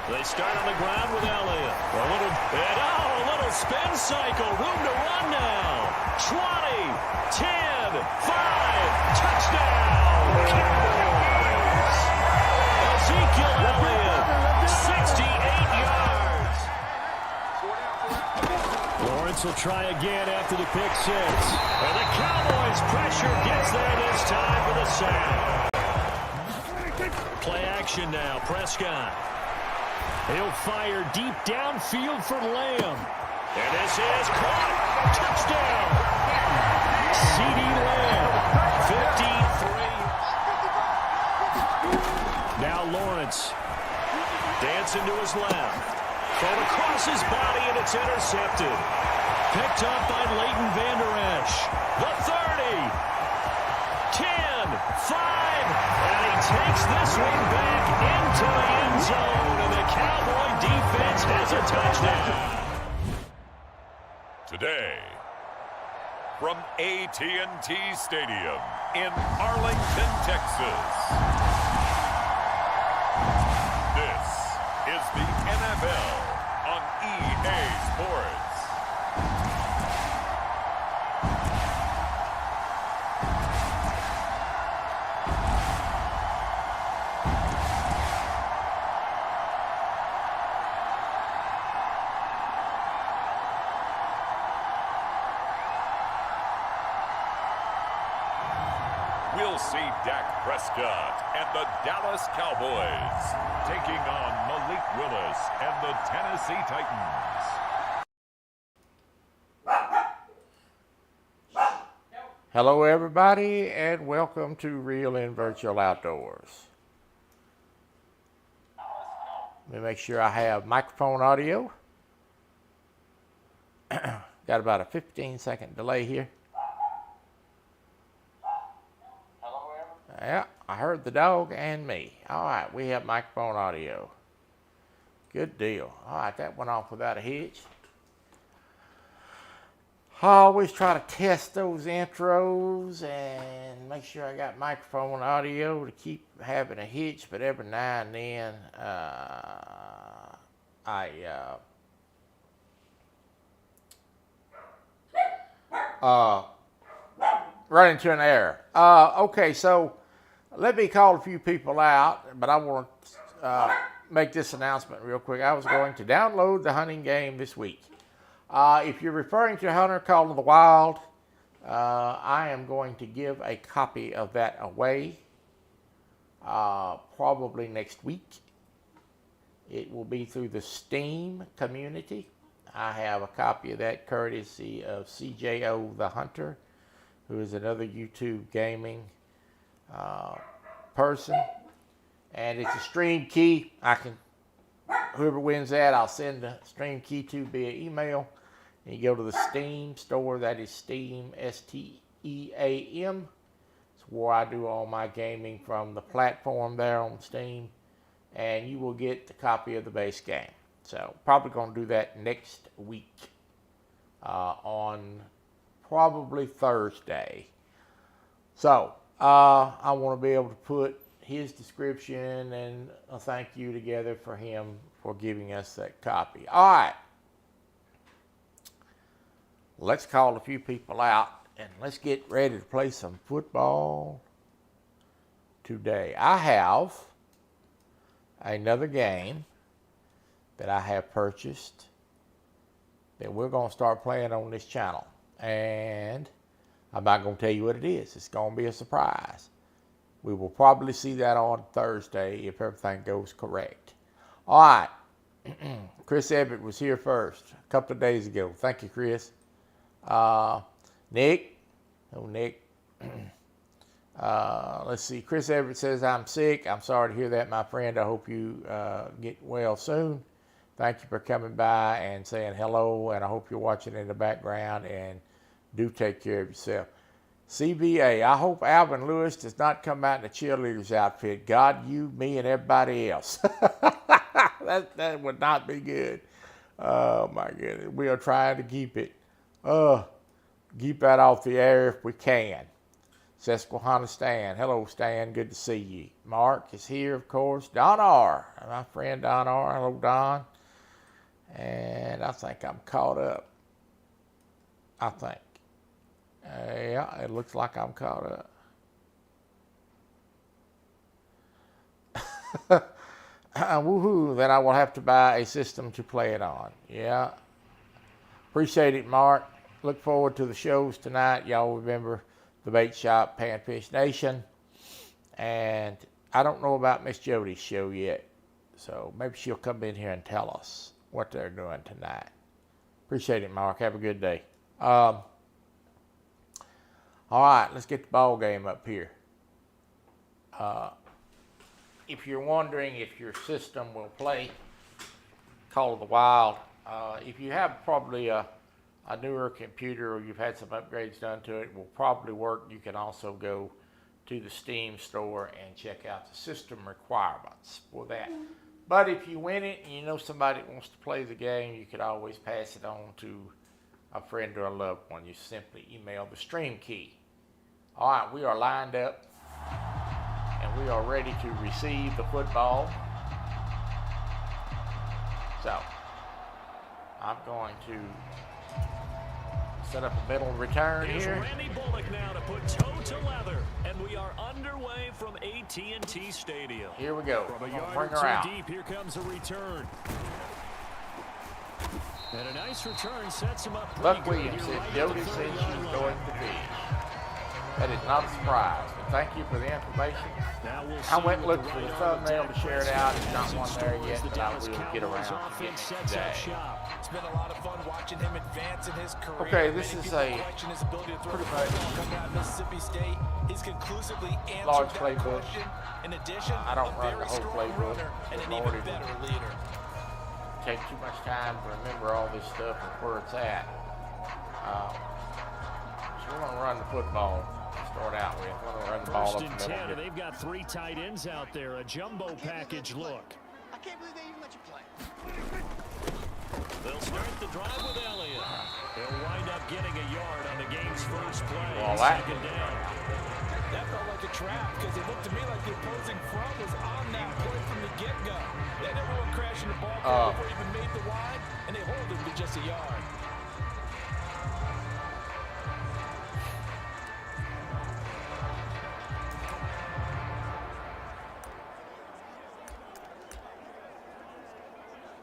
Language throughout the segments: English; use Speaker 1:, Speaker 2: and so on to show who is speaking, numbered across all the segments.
Speaker 1: They start on the ground with Elliott. A little spin cycle. Room to run now. 20, 10, 5. Touchdown. Cowboys. Ezekiel Elliott, 68 yards. Lawrence will try again after the pick six. And the Cowboys' pressure gets there this time for the sack. Play action now. Prescott. He'll fire deep downfield for Lamb. And this is caught. Touchdown. CeeDee Lamb. 53. Now Lawrence. Dancing to his left. Thrown across his body, and it's intercepted. Picked up by Leighton Vander Esch. The 30. 10. 5. And he takes this one back into the end zone. And the Cowboy defense has a touchdown.
Speaker 2: Today, from AT&T Stadium in Arlington, Texas, this is the NFL on EA Sports. We'll see Dak Prescott and the Dallas Cowboys taking on Malik Willis and the Tennessee Titans.
Speaker 3: Hello everybody, and welcome to Real and Virtual Outdoors. Let me make sure I have microphone audio. Got about a 15-second delay here. Yeah, I heard the dog and me. All right, we have microphone audio. Good deal. All right, that went off without a hitch. I always try to test those intros and make sure I got microphone audio to keep having a hitch, but every now and then I run into an error. Okay, so let me call a few people out, but I want to make this announcement real quick. I was going to download the hunting game this week. If you're referring to Hunter Call of the Wild, I am going to give a copy of that away probably next week. It will be through the Steam community. I have a copy of that courtesy of CJO the Hunter, who is another YouTube gaming person, and it's a stream key. Whoever wins that, I'll send the stream key to via email. And you go to the Steam store. That is Steam, S-T-E-A-M. It's where I do all my gaming from the platform there on Steam, and you will get the copy of the base game. So probably going to do that next week on probably Thursday. So I want to be able to put his description and a thank you together for him for giving us that copy. All right. Let's call a few people out and let's get ready to play some football today. I have another game that I have purchased that we're going to start playing on this channel. And I'm not going to tell you what it is. It's going to be a surprise. We will probably see that on Thursday if everything goes correct. All right. Chris Everett was here first a couple of days ago. Thank you, Chris. Nick. Oh, Nick. Let's see. Chris Everett says, I'm sick. I'm sorry to hear that, my friend. I hope you get well soon. Thank you for coming by and saying hello, and I hope you're watching in the background, and do take care of yourself. CBA, I hope Alvin Lewis does not come out in a cheerleader's outfit. God, you, me, and everybody else. that would not be good. Oh, my goodness. We are trying to keep it, keep that off the air if we can. Susquehanna Stan. Hello, Stan. Good to see you. Mark is here, of course. Don R. My friend Don R. Hello, Don. And I think I'm caught up. I think. Yeah, it looks like I'm caught up. Woohoo, then I will have to buy a system to play it on. Yeah. Appreciate it, Mark. Look forward to the shows tonight. Y'all remember the Bait Shop, Panfish Nation. And I don't know about Miss Jody's show yet. So maybe she'll come in here and tell us what they're doing tonight. Appreciate it, Mark. Have a good day. All right, let's get the ball game up here. If you're wondering if your system will play Call of the Wild, if you have probably a newer computer or you've had some upgrades done to it, it will probably work. You can also go to the Steam store and check out the system requirements for that. But if you win it and you know somebody that wants to play the game, you could always pass it on to a friend or a loved one. You simply email the stream key. All right, we are lined up and we are ready to receive the football. So I'm going to set up a middle return
Speaker 1: Here's
Speaker 3: here.
Speaker 1: Randy Bullock now to put toe to leather, and we are underway from AT&T Stadium.
Speaker 3: Here we go.
Speaker 1: From a
Speaker 3: Bring
Speaker 1: yard
Speaker 3: her
Speaker 1: or two
Speaker 3: out.
Speaker 1: deep, here comes a return. And a nice return sets him up.
Speaker 3: Buck
Speaker 1: pretty good
Speaker 3: Williams
Speaker 1: here
Speaker 3: said
Speaker 1: right
Speaker 3: Jody
Speaker 1: at the
Speaker 3: said
Speaker 1: 30-yard
Speaker 3: she's
Speaker 1: line.
Speaker 3: going to fish. That is not a surprise, but thank you for the information.
Speaker 1: Now we'll
Speaker 3: I
Speaker 1: see
Speaker 3: went and
Speaker 1: what
Speaker 3: looked for the
Speaker 1: right
Speaker 3: thumbnail
Speaker 1: arm
Speaker 3: to share it out. There's not
Speaker 1: Prescott
Speaker 3: one there
Speaker 1: as
Speaker 3: yet,
Speaker 1: the
Speaker 3: but I
Speaker 1: Dallas
Speaker 3: will get
Speaker 1: Cowboys
Speaker 3: around to
Speaker 1: offense
Speaker 3: getting it
Speaker 1: sets up
Speaker 3: today.
Speaker 1: shop.
Speaker 4: It's been a lot of fun watching him advance in his career.
Speaker 3: Okay, this
Speaker 4: Many
Speaker 3: is
Speaker 4: people
Speaker 3: a
Speaker 4: question his ability to throw
Speaker 3: pretty
Speaker 4: the
Speaker 3: much
Speaker 4: football coming out of Mississippi State. He's conclusively
Speaker 3: large
Speaker 4: answered that
Speaker 3: playbook.
Speaker 4: question. In addition,
Speaker 3: I don't
Speaker 4: a
Speaker 3: run
Speaker 4: very
Speaker 3: the whole
Speaker 4: strong
Speaker 3: playbook.
Speaker 4: runner and an
Speaker 3: Lord,
Speaker 4: even
Speaker 3: it
Speaker 4: better leader.
Speaker 3: take too much time to remember all this stuff and where it's at. So we're going to run the football to start out with. We're going to run the ball
Speaker 1: First
Speaker 3: up
Speaker 1: and
Speaker 3: the
Speaker 1: 10,
Speaker 3: middle.
Speaker 1: and they've got three tight ends out there. A jumbo package look.
Speaker 5: I can't believe they even let you play.
Speaker 1: They'll start the drive with Elliott. They'll wind up getting a yard on the game's first play.
Speaker 3: Well, that-
Speaker 1: Second down.
Speaker 4: That felt like a trap because it looked to me like the opposing front was on that play from the get-go. They had everyone crashing the ball before he even made the wide, and they hold him to just a yard.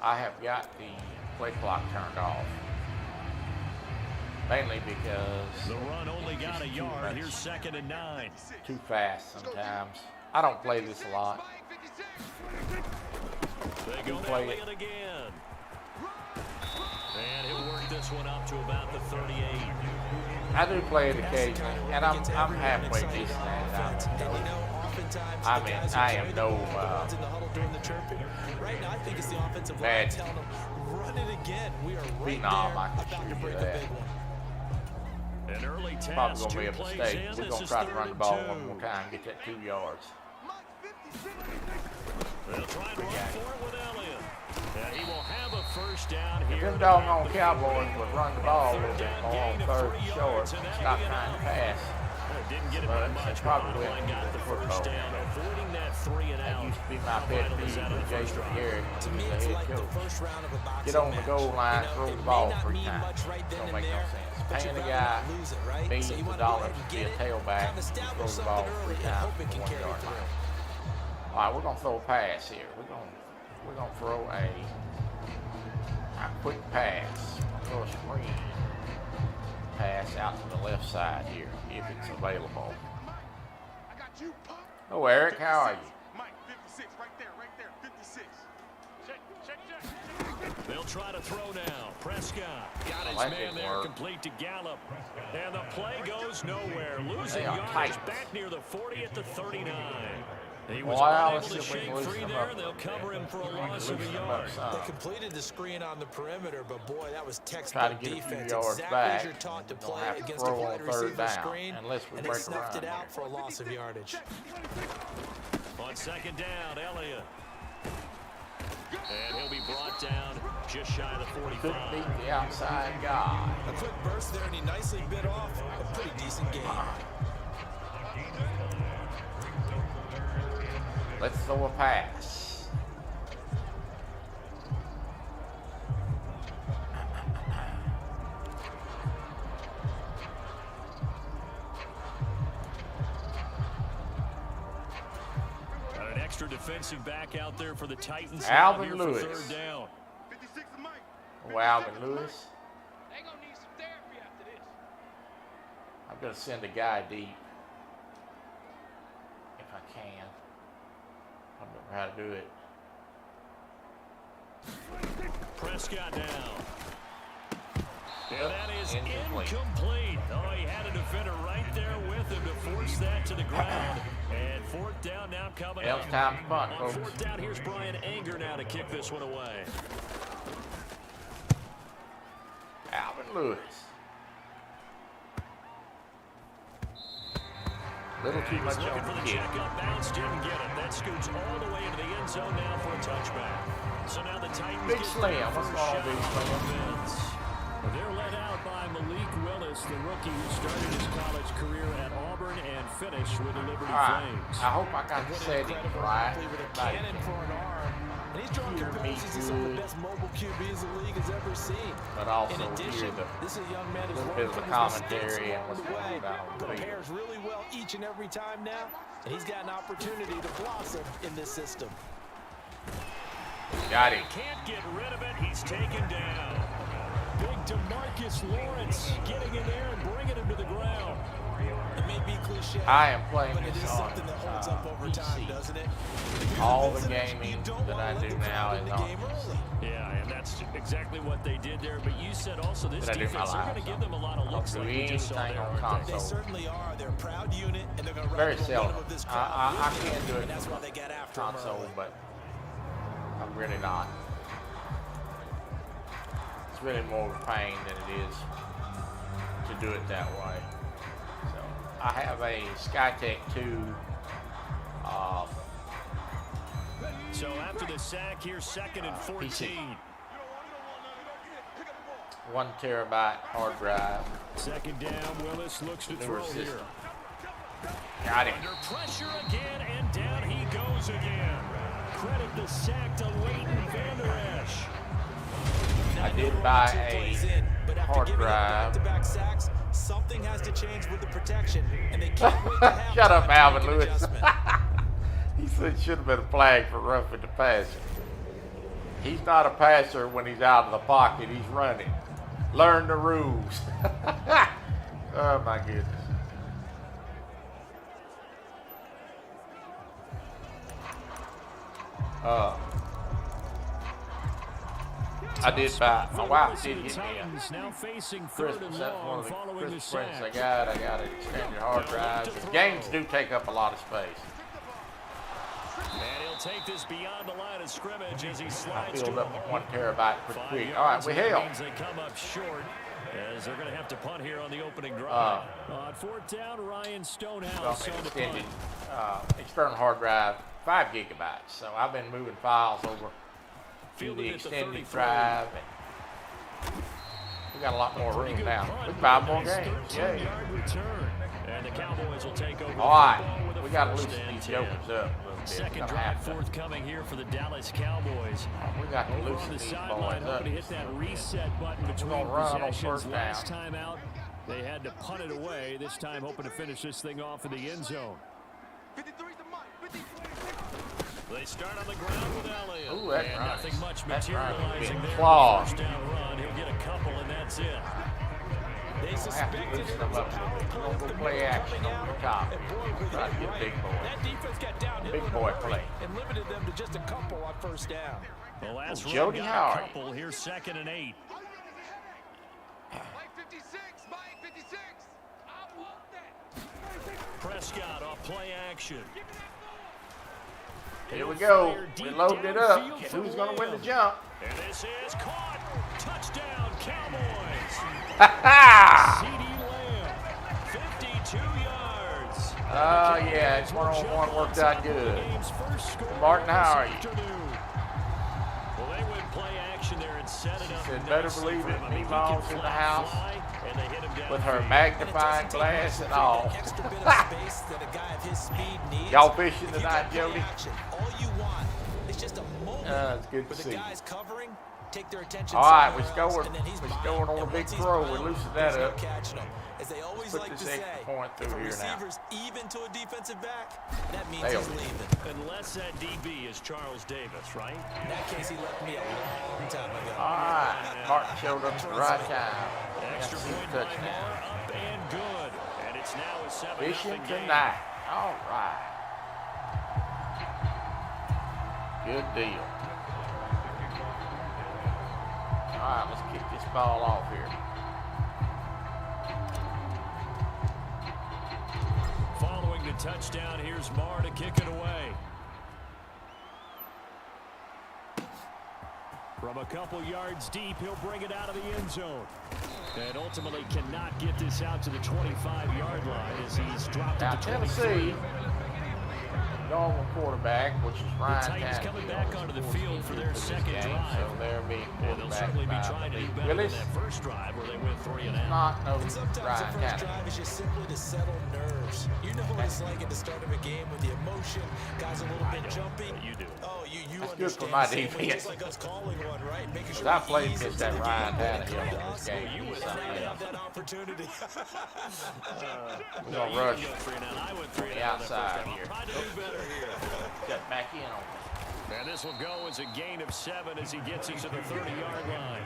Speaker 3: I have got the play clock turned off. Mainly because
Speaker 1: The run only got a
Speaker 3: Too
Speaker 1: yard.
Speaker 3: much.
Speaker 1: Here's second and 9.
Speaker 3: too fast sometimes. I don't play this a lot.
Speaker 1: They go
Speaker 3: play it.
Speaker 1: Elliott again. And he'll work this one up to about the 38.
Speaker 3: I do play it occasionally, and I'm halfway decent at it. I mean, I am no
Speaker 4: Right now, I think it's the offensive line
Speaker 3: bad
Speaker 4: telling them, run it again. We are right
Speaker 3: phenom, I
Speaker 4: there
Speaker 3: can
Speaker 4: about to
Speaker 3: assure
Speaker 4: break
Speaker 3: you
Speaker 4: a
Speaker 3: that.
Speaker 4: big one.
Speaker 1: An early
Speaker 3: Probably
Speaker 1: task,
Speaker 3: going to be a
Speaker 1: 2 plays
Speaker 3: mistake.
Speaker 1: in.
Speaker 3: We're
Speaker 1: This
Speaker 3: going to
Speaker 1: is
Speaker 3: try to
Speaker 1: 3rd
Speaker 3: run the
Speaker 1: and
Speaker 3: ball
Speaker 1: 2.
Speaker 3: one more time, get that 2 yards.
Speaker 1: They'll try and run for it with Elliott. And he will have a first down here.
Speaker 3: Them doggone Cowboys would run the ball a little bit more on 3rd and short, stop trying to pass.
Speaker 1: Didn't get it
Speaker 3: But
Speaker 1: by
Speaker 3: they
Speaker 1: much,
Speaker 3: probably
Speaker 1: but
Speaker 3: wouldn't
Speaker 1: got
Speaker 3: do
Speaker 1: the
Speaker 3: the
Speaker 1: first
Speaker 3: football.
Speaker 1: down, avoiding that 3 and
Speaker 3: That
Speaker 1: out.
Speaker 3: used to be my pet
Speaker 1: Vital is
Speaker 3: peeve
Speaker 1: out of
Speaker 3: with
Speaker 1: the first
Speaker 3: Jason
Speaker 1: drive.
Speaker 3: Garrett,
Speaker 4: To
Speaker 3: when
Speaker 4: me,
Speaker 3: he was
Speaker 4: it's
Speaker 3: the head
Speaker 4: like the
Speaker 3: coach.
Speaker 4: first round of a boxing
Speaker 3: Get on the
Speaker 4: match.
Speaker 3: goal line, throw
Speaker 4: it
Speaker 3: the
Speaker 4: may
Speaker 3: ball
Speaker 4: not
Speaker 3: 3
Speaker 4: mean
Speaker 3: times.
Speaker 4: much right then
Speaker 3: Don't
Speaker 4: and
Speaker 3: make no
Speaker 4: there,
Speaker 3: sense.
Speaker 4: but
Speaker 3: Paying
Speaker 4: you'd
Speaker 3: the
Speaker 4: rather
Speaker 3: guy
Speaker 4: not lose it, right?
Speaker 3: millions
Speaker 4: So you
Speaker 3: of
Speaker 4: want to go
Speaker 3: dollars
Speaker 4: ahead and
Speaker 3: to be
Speaker 4: get
Speaker 3: a
Speaker 4: it,
Speaker 3: tailback,
Speaker 4: kind of
Speaker 3: throw
Speaker 4: establish
Speaker 3: the ball
Speaker 4: something
Speaker 3: 3
Speaker 4: early and
Speaker 3: times
Speaker 4: hope it
Speaker 3: from
Speaker 4: can
Speaker 3: 1
Speaker 4: carry
Speaker 3: yard
Speaker 4: through.
Speaker 3: line. All right, we're gonna throw a pass here. We're gonna throw a quick pass. Throw a screen pass out to the left side here, if it's available.
Speaker 5: I got you, punk.
Speaker 3: Oh, Eric, how are you?
Speaker 5: Mike, 56, right there, 56. Check.
Speaker 1: They'll try to throw now. Prescott got his
Speaker 3: That
Speaker 1: man
Speaker 3: didn't
Speaker 1: there,
Speaker 3: work.
Speaker 1: complete to Gallup. And the play goes nowhere. Losing
Speaker 3: They are
Speaker 1: yardage
Speaker 3: Titans.
Speaker 1: back near the 40 at the 39. He
Speaker 3: Well,
Speaker 1: was
Speaker 3: I
Speaker 1: unable
Speaker 3: always
Speaker 1: to
Speaker 3: said we
Speaker 1: shake
Speaker 3: loosen
Speaker 1: free
Speaker 3: them
Speaker 1: there,
Speaker 3: up
Speaker 1: and
Speaker 3: a
Speaker 1: they'll
Speaker 3: little
Speaker 1: cover
Speaker 3: bit.
Speaker 1: him for a
Speaker 3: We need to
Speaker 1: loss of a
Speaker 3: loosen them
Speaker 1: yard.
Speaker 3: up some.
Speaker 4: They completed the screen on the perimeter, but boy, that was
Speaker 3: Try to
Speaker 4: textbook
Speaker 3: get a few
Speaker 4: defense.
Speaker 3: yards
Speaker 4: Exactly
Speaker 3: back.
Speaker 4: as you're taught to
Speaker 3: We're gonna
Speaker 4: play
Speaker 3: have to
Speaker 4: against a
Speaker 3: throw on
Speaker 4: wide
Speaker 3: 3rd
Speaker 4: receiver
Speaker 3: down,
Speaker 4: screen,
Speaker 3: unless we
Speaker 4: and they
Speaker 3: break
Speaker 4: snuffed
Speaker 3: around
Speaker 4: it out
Speaker 3: here.
Speaker 4: for a loss of yardage.
Speaker 1: On second down, Elliott. And he'll be brought down just shy of the
Speaker 3: Couldn't
Speaker 1: 45.
Speaker 3: beat the outside guy.
Speaker 4: A quick burst there, and he nicely bit off a pretty decent game.
Speaker 3: Let's throw a pass.
Speaker 1: Got an extra defensive back out there for the Titans.
Speaker 3: Alvin
Speaker 1: here
Speaker 3: Lewis.
Speaker 1: For third down.
Speaker 5: 56 is Mike.
Speaker 3: Oh, Alvin Lewis.
Speaker 4: They gonna need some therapy after this.
Speaker 3: I'm going to send a guy deep. If I can. I don't know how to do it.
Speaker 1: Prescott down. And
Speaker 3: Yep,
Speaker 1: that is
Speaker 3: incomplete.
Speaker 1: incomplete. Oh, he had a defender right there with him to force that to the ground. And fourth down now coming
Speaker 3: Well,
Speaker 1: up.
Speaker 3: it's time to punt,
Speaker 1: On
Speaker 3: folks.
Speaker 1: fourth down, here's Brian Anger now to kick this one away.
Speaker 3: Alvin Lewis. Little too
Speaker 1: He was
Speaker 3: much
Speaker 1: looking
Speaker 3: on
Speaker 1: for
Speaker 3: the
Speaker 1: the
Speaker 3: kick.
Speaker 1: check up bounce, didn't get it. That scoots all the way into the end zone now for a touchback. So now the Titans
Speaker 3: Big
Speaker 1: get
Speaker 3: Slam.
Speaker 1: their
Speaker 3: What's
Speaker 1: first
Speaker 3: wrong,
Speaker 1: shot
Speaker 3: Big
Speaker 1: on
Speaker 3: Slam?
Speaker 1: offense. They're led out by Malik Willis, the rookie who started his college career at Auburn and finished with the Liberty
Speaker 3: All right.
Speaker 1: Flames.
Speaker 3: I hope I got the settings right.
Speaker 4: With a
Speaker 3: Everybody
Speaker 4: cannon for an arm. And he's drawing
Speaker 3: hear me
Speaker 4: comparisons to some of the
Speaker 3: good.
Speaker 4: best mobile QBs the league has ever seen.
Speaker 3: But also
Speaker 4: In addition,
Speaker 3: hear the
Speaker 4: this is a young man who's
Speaker 3: little
Speaker 4: learned
Speaker 3: bit of
Speaker 4: from
Speaker 3: the
Speaker 4: his mistakes
Speaker 3: commentary and
Speaker 4: along
Speaker 3: what's
Speaker 4: the way.
Speaker 3: going on on the field.
Speaker 4: Prepares really well each and every time now, and he's got an opportunity to blossom in this system.
Speaker 3: got him.
Speaker 1: Can't get rid of it. He's taken down. Big DeMarcus Lawrence getting in there and bringing him to the ground.
Speaker 4: It may be cliche,
Speaker 3: I am playing
Speaker 4: but it
Speaker 3: this
Speaker 4: is
Speaker 3: on
Speaker 4: something that holds up over time,
Speaker 3: PC.
Speaker 4: doesn't it?
Speaker 3: All the
Speaker 4: You
Speaker 3: gaming
Speaker 4: don't
Speaker 3: that
Speaker 4: wanna
Speaker 3: I
Speaker 4: let
Speaker 3: do
Speaker 4: the
Speaker 3: now
Speaker 4: crowd
Speaker 3: is
Speaker 4: in the
Speaker 3: on
Speaker 4: game
Speaker 3: PC.
Speaker 4: early.
Speaker 1: Yeah, and that's exactly what they did there. But you said also this
Speaker 3: Did I do my
Speaker 1: defense, they're going
Speaker 3: live
Speaker 1: to give
Speaker 3: song?
Speaker 1: them a lot of looks
Speaker 3: Don't
Speaker 1: like
Speaker 3: do
Speaker 1: we just saw
Speaker 3: anything
Speaker 1: there,
Speaker 3: on
Speaker 1: aren't
Speaker 3: console.
Speaker 1: they?
Speaker 4: They certainly are. They're a proud unit, and they're going to
Speaker 3: Very
Speaker 4: ride the
Speaker 3: seldom.
Speaker 4: momentum of this
Speaker 3: I
Speaker 4: crowd.
Speaker 3: can do it
Speaker 4: And that's why they get after him
Speaker 3: console,
Speaker 4: early.
Speaker 3: but I'm really not. It's really more of a pain than it is to do it that way. So I have a Skytech 2.
Speaker 1: So after the sack, here's second and 14.
Speaker 3: PC. 1 terabyte hard drive.
Speaker 1: Second down, Willis looks to
Speaker 3: Newer
Speaker 1: throw
Speaker 3: system.
Speaker 1: here.
Speaker 3: Got him.
Speaker 1: Under pressure again, and down he goes again. Credit the sack to Leighton Vander Esch.
Speaker 3: I did buy a hard drive.
Speaker 4: Back-to-back sacks, something has to change with the protection, and they can't wait to have
Speaker 3: Shut up,
Speaker 4: time to
Speaker 3: Alvin
Speaker 4: make an
Speaker 3: Lewis.
Speaker 4: adjustment.
Speaker 3: He said it should have been a flag for roughing the passer. He's not a passer when he's out of the pocket. He's running. Learn the rules. Oh, my goodness. I did buy. My wife did get me
Speaker 1: Titans now facing third
Speaker 3: Christmas.
Speaker 1: and
Speaker 3: That's one
Speaker 1: long
Speaker 3: of the
Speaker 1: following the
Speaker 3: Christmas presents I
Speaker 1: sack.
Speaker 3: got. I got an extended hard drive. The games do take up a lot of space.
Speaker 1: And he'll take this beyond the line of scrimmage as he
Speaker 3: I
Speaker 1: slides
Speaker 3: filled
Speaker 1: to
Speaker 3: up with 1 terabyte pretty
Speaker 1: 5
Speaker 3: quick.
Speaker 1: yards,
Speaker 3: All right, we
Speaker 1: and that
Speaker 3: held.
Speaker 1: means they come up short as they're going to have to punt here on the opening drive. On fourth down, Ryan Stonehouse on the
Speaker 3: Extended
Speaker 1: punt.
Speaker 3: external hard drive, 5 gigabytes. So I've been moving files over to
Speaker 1: Fielded
Speaker 3: the
Speaker 1: at the
Speaker 3: extended
Speaker 1: 33.
Speaker 3: drive. And we got a lot more
Speaker 1: Pretty
Speaker 3: room
Speaker 1: good
Speaker 3: now.
Speaker 1: punt,
Speaker 3: We 5 more
Speaker 1: nice
Speaker 3: games. Yay.
Speaker 1: 13-yard return. And the Cowboys will take over.
Speaker 3: All right,
Speaker 1: the football with a
Speaker 3: we got to
Speaker 1: first
Speaker 3: loosen
Speaker 1: and
Speaker 3: these
Speaker 1: 10.
Speaker 3: jokers up a little bit.
Speaker 1: Second
Speaker 3: Gonna
Speaker 1: drive
Speaker 3: have to.
Speaker 1: forthcoming here for the Dallas Cowboys.
Speaker 3: We got to
Speaker 1: Over on
Speaker 3: loosen
Speaker 1: the
Speaker 3: these
Speaker 1: sideline,
Speaker 3: boys up.
Speaker 1: hoping to hit that reset button between
Speaker 3: gonna run on
Speaker 1: possessions.
Speaker 3: first
Speaker 1: Last
Speaker 3: down.
Speaker 1: time out, they had to punt it away. This time, hoping to finish this thing off in the end zone.
Speaker 5: 53 to Mike. 53.
Speaker 1: They start on the ground with Elliott.
Speaker 3: Ooh, that's
Speaker 1: and
Speaker 3: nice.
Speaker 1: nothing much
Speaker 3: That's right.
Speaker 1: materializing
Speaker 3: Being
Speaker 1: there.
Speaker 3: clawed.
Speaker 1: First down run. He'll get a couple, and that's it.
Speaker 4: They
Speaker 3: Have to
Speaker 4: suspected
Speaker 3: loosen
Speaker 4: it
Speaker 3: them
Speaker 4: was a
Speaker 3: up a
Speaker 4: power
Speaker 3: little bit.
Speaker 4: play
Speaker 3: We're
Speaker 4: up
Speaker 3: gonna
Speaker 4: the
Speaker 3: play
Speaker 4: middle
Speaker 3: action
Speaker 4: coming
Speaker 3: over the
Speaker 4: out,
Speaker 3: top.
Speaker 4: and boy, was
Speaker 3: Try to
Speaker 4: it
Speaker 3: get
Speaker 4: great.
Speaker 3: big boy.
Speaker 4: That defense got downhill
Speaker 3: Big
Speaker 4: in a
Speaker 3: boy
Speaker 4: hurry
Speaker 3: play.
Speaker 4: and limited them to just a couple on first down.
Speaker 1: The last run
Speaker 3: Jody
Speaker 1: got
Speaker 3: Howard.
Speaker 1: a couple. Here's second and 8.
Speaker 5: Mike 56. Mike 56. I want that.
Speaker 1: Prescott off play action.
Speaker 3: Here we
Speaker 1: He'll
Speaker 3: go.
Speaker 1: fire
Speaker 3: We
Speaker 1: deep
Speaker 3: loaded it up.
Speaker 1: downfield for
Speaker 3: Who's going to win the
Speaker 1: Lamb.
Speaker 3: jump?
Speaker 1: And this is caught. Touchdown, Cowboys.
Speaker 3: Ha
Speaker 1: CD Lamb, 52 yards.
Speaker 3: yeah, it's one-on-one worked out good. Martin, how are you?
Speaker 1: Well, they went play action there and set it up.
Speaker 3: Said, better
Speaker 1: nicely
Speaker 3: believe
Speaker 1: for
Speaker 3: it,
Speaker 1: him. I mean, he
Speaker 3: Meemaw's
Speaker 1: can
Speaker 3: in the
Speaker 1: flat
Speaker 3: house
Speaker 1: fly, and they hit him down
Speaker 3: with her
Speaker 1: field.
Speaker 3: magnifying glass and all.
Speaker 4: Extra bit of space that a guy of his speed needs.
Speaker 3: Y'all fishing
Speaker 4: If you
Speaker 3: tonight,
Speaker 4: got play
Speaker 3: Jody?
Speaker 4: action, all you want is just a moment
Speaker 3: It's good
Speaker 4: where
Speaker 3: to
Speaker 4: the
Speaker 3: see.
Speaker 4: guys covering take their attention
Speaker 3: All right,
Speaker 4: somewhere
Speaker 3: we're
Speaker 4: else,
Speaker 3: scoring.
Speaker 4: and then he's
Speaker 3: We're
Speaker 4: behind.
Speaker 3: scoring on a
Speaker 4: And
Speaker 3: big
Speaker 4: once he's
Speaker 3: throw. We
Speaker 4: behind,
Speaker 3: loosened
Speaker 4: there's
Speaker 3: that
Speaker 4: no
Speaker 3: up.
Speaker 4: catching him. As they always
Speaker 3: Put
Speaker 4: like
Speaker 3: this
Speaker 4: to say,
Speaker 3: extra point
Speaker 4: if a
Speaker 3: through here now.
Speaker 4: receiver's even to a defensive back, that means
Speaker 3: Nailed
Speaker 4: he's
Speaker 3: it.
Speaker 4: leaving.
Speaker 1: Unless that DB is Charles Davis, right?
Speaker 4: In that case, he left me a long time ago.
Speaker 3: All right. Martin showed up at the right time.
Speaker 1: Extra point by Moore, up and good. And it's now a 7-0
Speaker 3: Fishing
Speaker 1: game.
Speaker 3: tonight. All right. Good deal. All right, let's kick this ball off here.
Speaker 1: Following the touchdown, here's Moore to kick it away. From a couple yards deep, he'll bring it out of the end zone. And ultimately cannot get this out to the 25-yard line as he's dropped
Speaker 3: Now,
Speaker 1: it to
Speaker 3: Tennessee, normal quarterback, which is Ryan
Speaker 1: Titans
Speaker 3: Tannehill,
Speaker 1: coming back
Speaker 3: is
Speaker 1: onto the
Speaker 3: 14
Speaker 1: field for their
Speaker 3: this
Speaker 1: second
Speaker 3: game,
Speaker 1: drive.
Speaker 3: So they're being
Speaker 1: And they'll
Speaker 3: quarterbacked
Speaker 1: certainly be
Speaker 3: by
Speaker 1: trying to do
Speaker 3: Malik
Speaker 1: better than
Speaker 3: Willis.
Speaker 1: that first drive where they went 3 and out.
Speaker 3: Not no
Speaker 4: And sometimes the
Speaker 3: Ryan
Speaker 4: first
Speaker 3: Tannehill.
Speaker 4: drive is just simply to settle nerves. You know what it's like at the start of a game with the emotion, guys a little bit jumpy.
Speaker 1: But you do.
Speaker 4: Oh, you
Speaker 3: That's good for
Speaker 4: understand
Speaker 3: my
Speaker 4: the same way,
Speaker 3: defense.
Speaker 4: just like us calling one, right? Making sure
Speaker 3: I
Speaker 4: we
Speaker 3: played
Speaker 4: ease
Speaker 3: against
Speaker 4: into
Speaker 3: that
Speaker 4: the
Speaker 3: Ryan
Speaker 4: game when it
Speaker 3: Tannehill
Speaker 4: comes to
Speaker 3: in this
Speaker 4: us.
Speaker 3: game.
Speaker 4: You
Speaker 3: He's
Speaker 4: would
Speaker 3: something
Speaker 4: not have
Speaker 3: else.
Speaker 4: that opportunity.
Speaker 3: We're
Speaker 1: No,
Speaker 3: going
Speaker 1: you
Speaker 3: to rush
Speaker 1: can go 3 and out. I went 3
Speaker 3: on
Speaker 1: and
Speaker 3: the
Speaker 1: out that first
Speaker 3: outside
Speaker 1: time.
Speaker 3: here.
Speaker 1: I'll try to do better here.
Speaker 3: Got back in on me.
Speaker 1: And this will go as a gain of 7 as he gets it to the 30-yard line.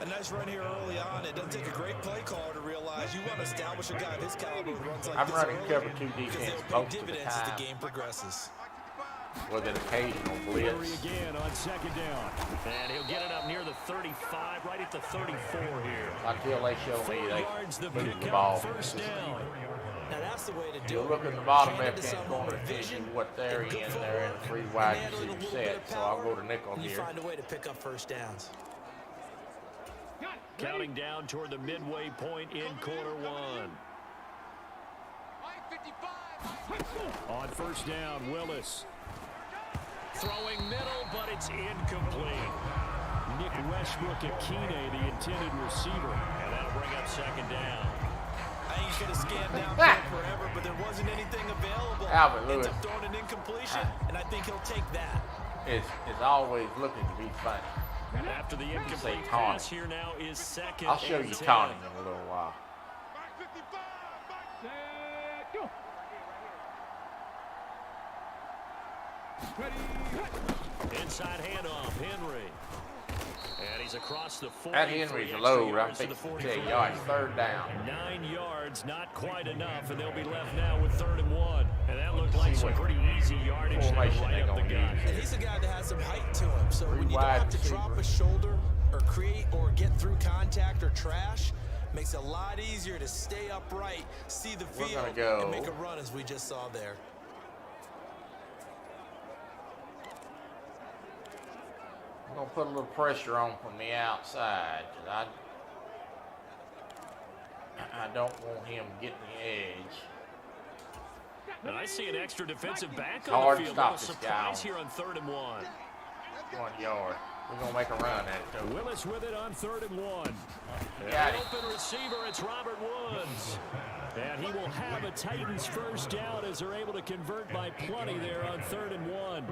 Speaker 4: A nice run here early on. It doesn't take a great play caller to realize you want to establish a guy of his caliber who runs like
Speaker 3: I'm
Speaker 4: this
Speaker 3: running
Speaker 4: early,
Speaker 3: cover 2
Speaker 4: because
Speaker 3: defense
Speaker 4: they'll
Speaker 3: most
Speaker 4: pay
Speaker 3: of the
Speaker 4: dividends as
Speaker 3: time
Speaker 4: the game progresses.
Speaker 3: with an occasional
Speaker 1: Henry
Speaker 3: blitz.
Speaker 1: again on second down. And he'll get it up near the 35, right at the 34 here.
Speaker 3: Until they show
Speaker 1: 4
Speaker 3: me they
Speaker 1: yards the
Speaker 3: move the
Speaker 1: pickup,
Speaker 3: ball.
Speaker 1: first down.
Speaker 4: Now that's the way to do
Speaker 3: You
Speaker 4: it.
Speaker 3: look at the bottom
Speaker 4: Hand it to
Speaker 3: left-hand
Speaker 4: someone
Speaker 3: corner
Speaker 4: with
Speaker 3: and see
Speaker 4: vision,
Speaker 3: what they're in.
Speaker 4: good
Speaker 3: They're in
Speaker 4: footwork,
Speaker 3: a free
Speaker 4: and
Speaker 3: wide
Speaker 4: they add a little
Speaker 3: receiver
Speaker 4: bit
Speaker 3: set,
Speaker 4: of
Speaker 3: so I'll
Speaker 4: power,
Speaker 3: go to nickel
Speaker 4: and you
Speaker 3: here.
Speaker 4: find a way to pick up first downs.
Speaker 1: Counting down toward the midway point in quarter 1. On first down, Willis. Throwing middle, but it's incomplete. Nick Westbrook-Akine, the intended receiver. And that'll bring up second down.
Speaker 4: I think you could have scanned downfield forever, but there wasn't anything available.
Speaker 3: Alvin
Speaker 4: Ends
Speaker 3: Lewis.
Speaker 4: up throwing an incompletion, and I think he'll take that.
Speaker 3: Is always looking to be funny.
Speaker 1: After the incomplete
Speaker 3: taunting.
Speaker 1: pass, here now is second
Speaker 3: I'll show
Speaker 1: and
Speaker 3: you
Speaker 1: 10.
Speaker 3: taunting in a little while.
Speaker 1: Inside handoff, Henry. And he's across the 40.
Speaker 3: That
Speaker 1: for
Speaker 3: Henry's
Speaker 1: the
Speaker 3: a
Speaker 1: extra
Speaker 3: load. I'm
Speaker 1: yards to the
Speaker 3: fixing to tell
Speaker 1: 45.
Speaker 3: you, all right, third down.
Speaker 1: 9 yards, not quite enough, and they'll be left now with 3rd and 1. And that looked like some pretty easy yardage there
Speaker 3: formation
Speaker 1: right
Speaker 3: they
Speaker 1: up the
Speaker 3: gonna
Speaker 1: gut.
Speaker 3: use.
Speaker 4: And he's a guy that has some height to him, so when you don't
Speaker 3: wide
Speaker 4: have to drop a shoulder or create or get through contact or trash, makes it a lot easier to stay upright, see the
Speaker 3: We're
Speaker 4: field,
Speaker 3: gonna go.
Speaker 4: and make a run as we just saw there.
Speaker 3: I'm going to put a little pressure on from the outside. 'Cause I don't want him getting the edge.
Speaker 1: And I see an extra defensive back
Speaker 3: It's
Speaker 1: on
Speaker 3: hard
Speaker 1: the
Speaker 3: to
Speaker 1: field.
Speaker 3: stop
Speaker 1: Little
Speaker 3: this
Speaker 1: surprise
Speaker 3: guy.
Speaker 1: here on 3rd and 1.
Speaker 3: 1 yard. We're going to make a run at it, though.
Speaker 1: Willis with it on 3rd and 1.
Speaker 3: Got
Speaker 1: An
Speaker 3: it.
Speaker 1: open receiver, it's Robert Woods. And he will have a Titans first down as they're able to convert by plenty there on 3rd and 1.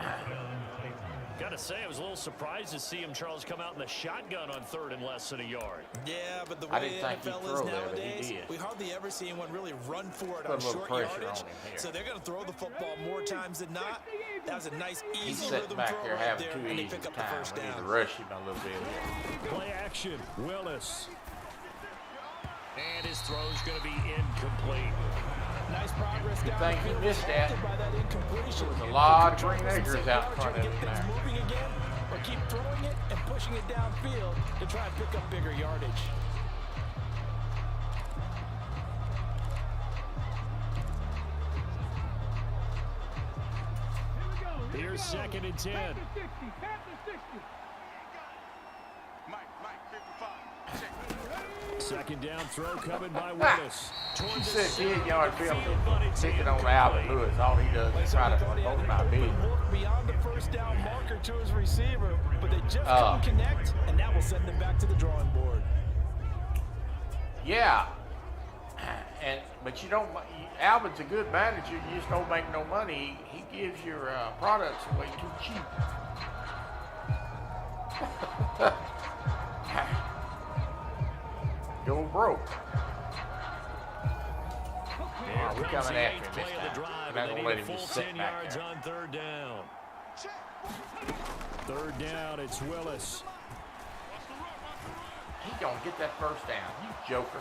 Speaker 1: Got to say, I was a little surprised to see him, Charles, come out in the shotgun on 3rd and less than a yard.
Speaker 4: Yeah, but the
Speaker 3: I
Speaker 4: way
Speaker 3: didn't think he'd
Speaker 4: NFL
Speaker 3: throw
Speaker 4: is
Speaker 3: there, but he
Speaker 4: nowadays,
Speaker 3: did.
Speaker 4: we hardly ever see anyone really run for it
Speaker 3: Put a
Speaker 4: on
Speaker 3: little
Speaker 4: short
Speaker 3: pressure
Speaker 4: yardage.
Speaker 3: on him here.
Speaker 4: So they're going to throw the football more times than not. That was a nice,
Speaker 3: He's
Speaker 4: easy
Speaker 3: sitting
Speaker 4: rhythm
Speaker 3: back
Speaker 4: throw
Speaker 3: there
Speaker 4: right
Speaker 3: having
Speaker 4: there,
Speaker 3: too
Speaker 4: and they
Speaker 3: easy
Speaker 4: pick up the
Speaker 3: time.
Speaker 4: first
Speaker 3: We need to
Speaker 4: down.
Speaker 3: rush him a little bit here.
Speaker 1: Play action, Willis. And his throw's going to be incomplete.
Speaker 4: Nice progress down
Speaker 3: think
Speaker 4: the
Speaker 3: he
Speaker 4: field,
Speaker 3: missed that.
Speaker 4: halted by that incompletion.
Speaker 3: There was a lot of
Speaker 4: Control
Speaker 3: green
Speaker 4: for
Speaker 3: acres
Speaker 4: 6
Speaker 3: out
Speaker 4: yards,
Speaker 3: front
Speaker 4: try to
Speaker 3: of
Speaker 4: get
Speaker 3: him
Speaker 4: things
Speaker 3: there.
Speaker 4: moving again, or keep throwing it and pushing it downfield to try and pick up bigger yardage.
Speaker 1: Here's 2nd and 10.
Speaker 5: Mike, 55. Check.
Speaker 1: Second down throw coming by Willis.
Speaker 3: She
Speaker 1: Toward the
Speaker 3: said
Speaker 1: center
Speaker 3: 10 yard
Speaker 1: of the
Speaker 3: field,
Speaker 1: field, but it's
Speaker 3: sticking on
Speaker 1: incomplete.
Speaker 3: Alvin Lewis. All he does is try to promote my business.
Speaker 4: Beyond the first first down marker to his receiver, but they just couldn't connect, and that will send them back to the drawing board.
Speaker 3: Yeah. But you don't. Alvin's a good manager. You just don't make no money. He gives your products away too cheap. Go broke. We're coming after him this time. We're not gonna let him just sit back there.
Speaker 1: On third down. Third down, it's Willis.
Speaker 3: He gonna get that first down. You joker.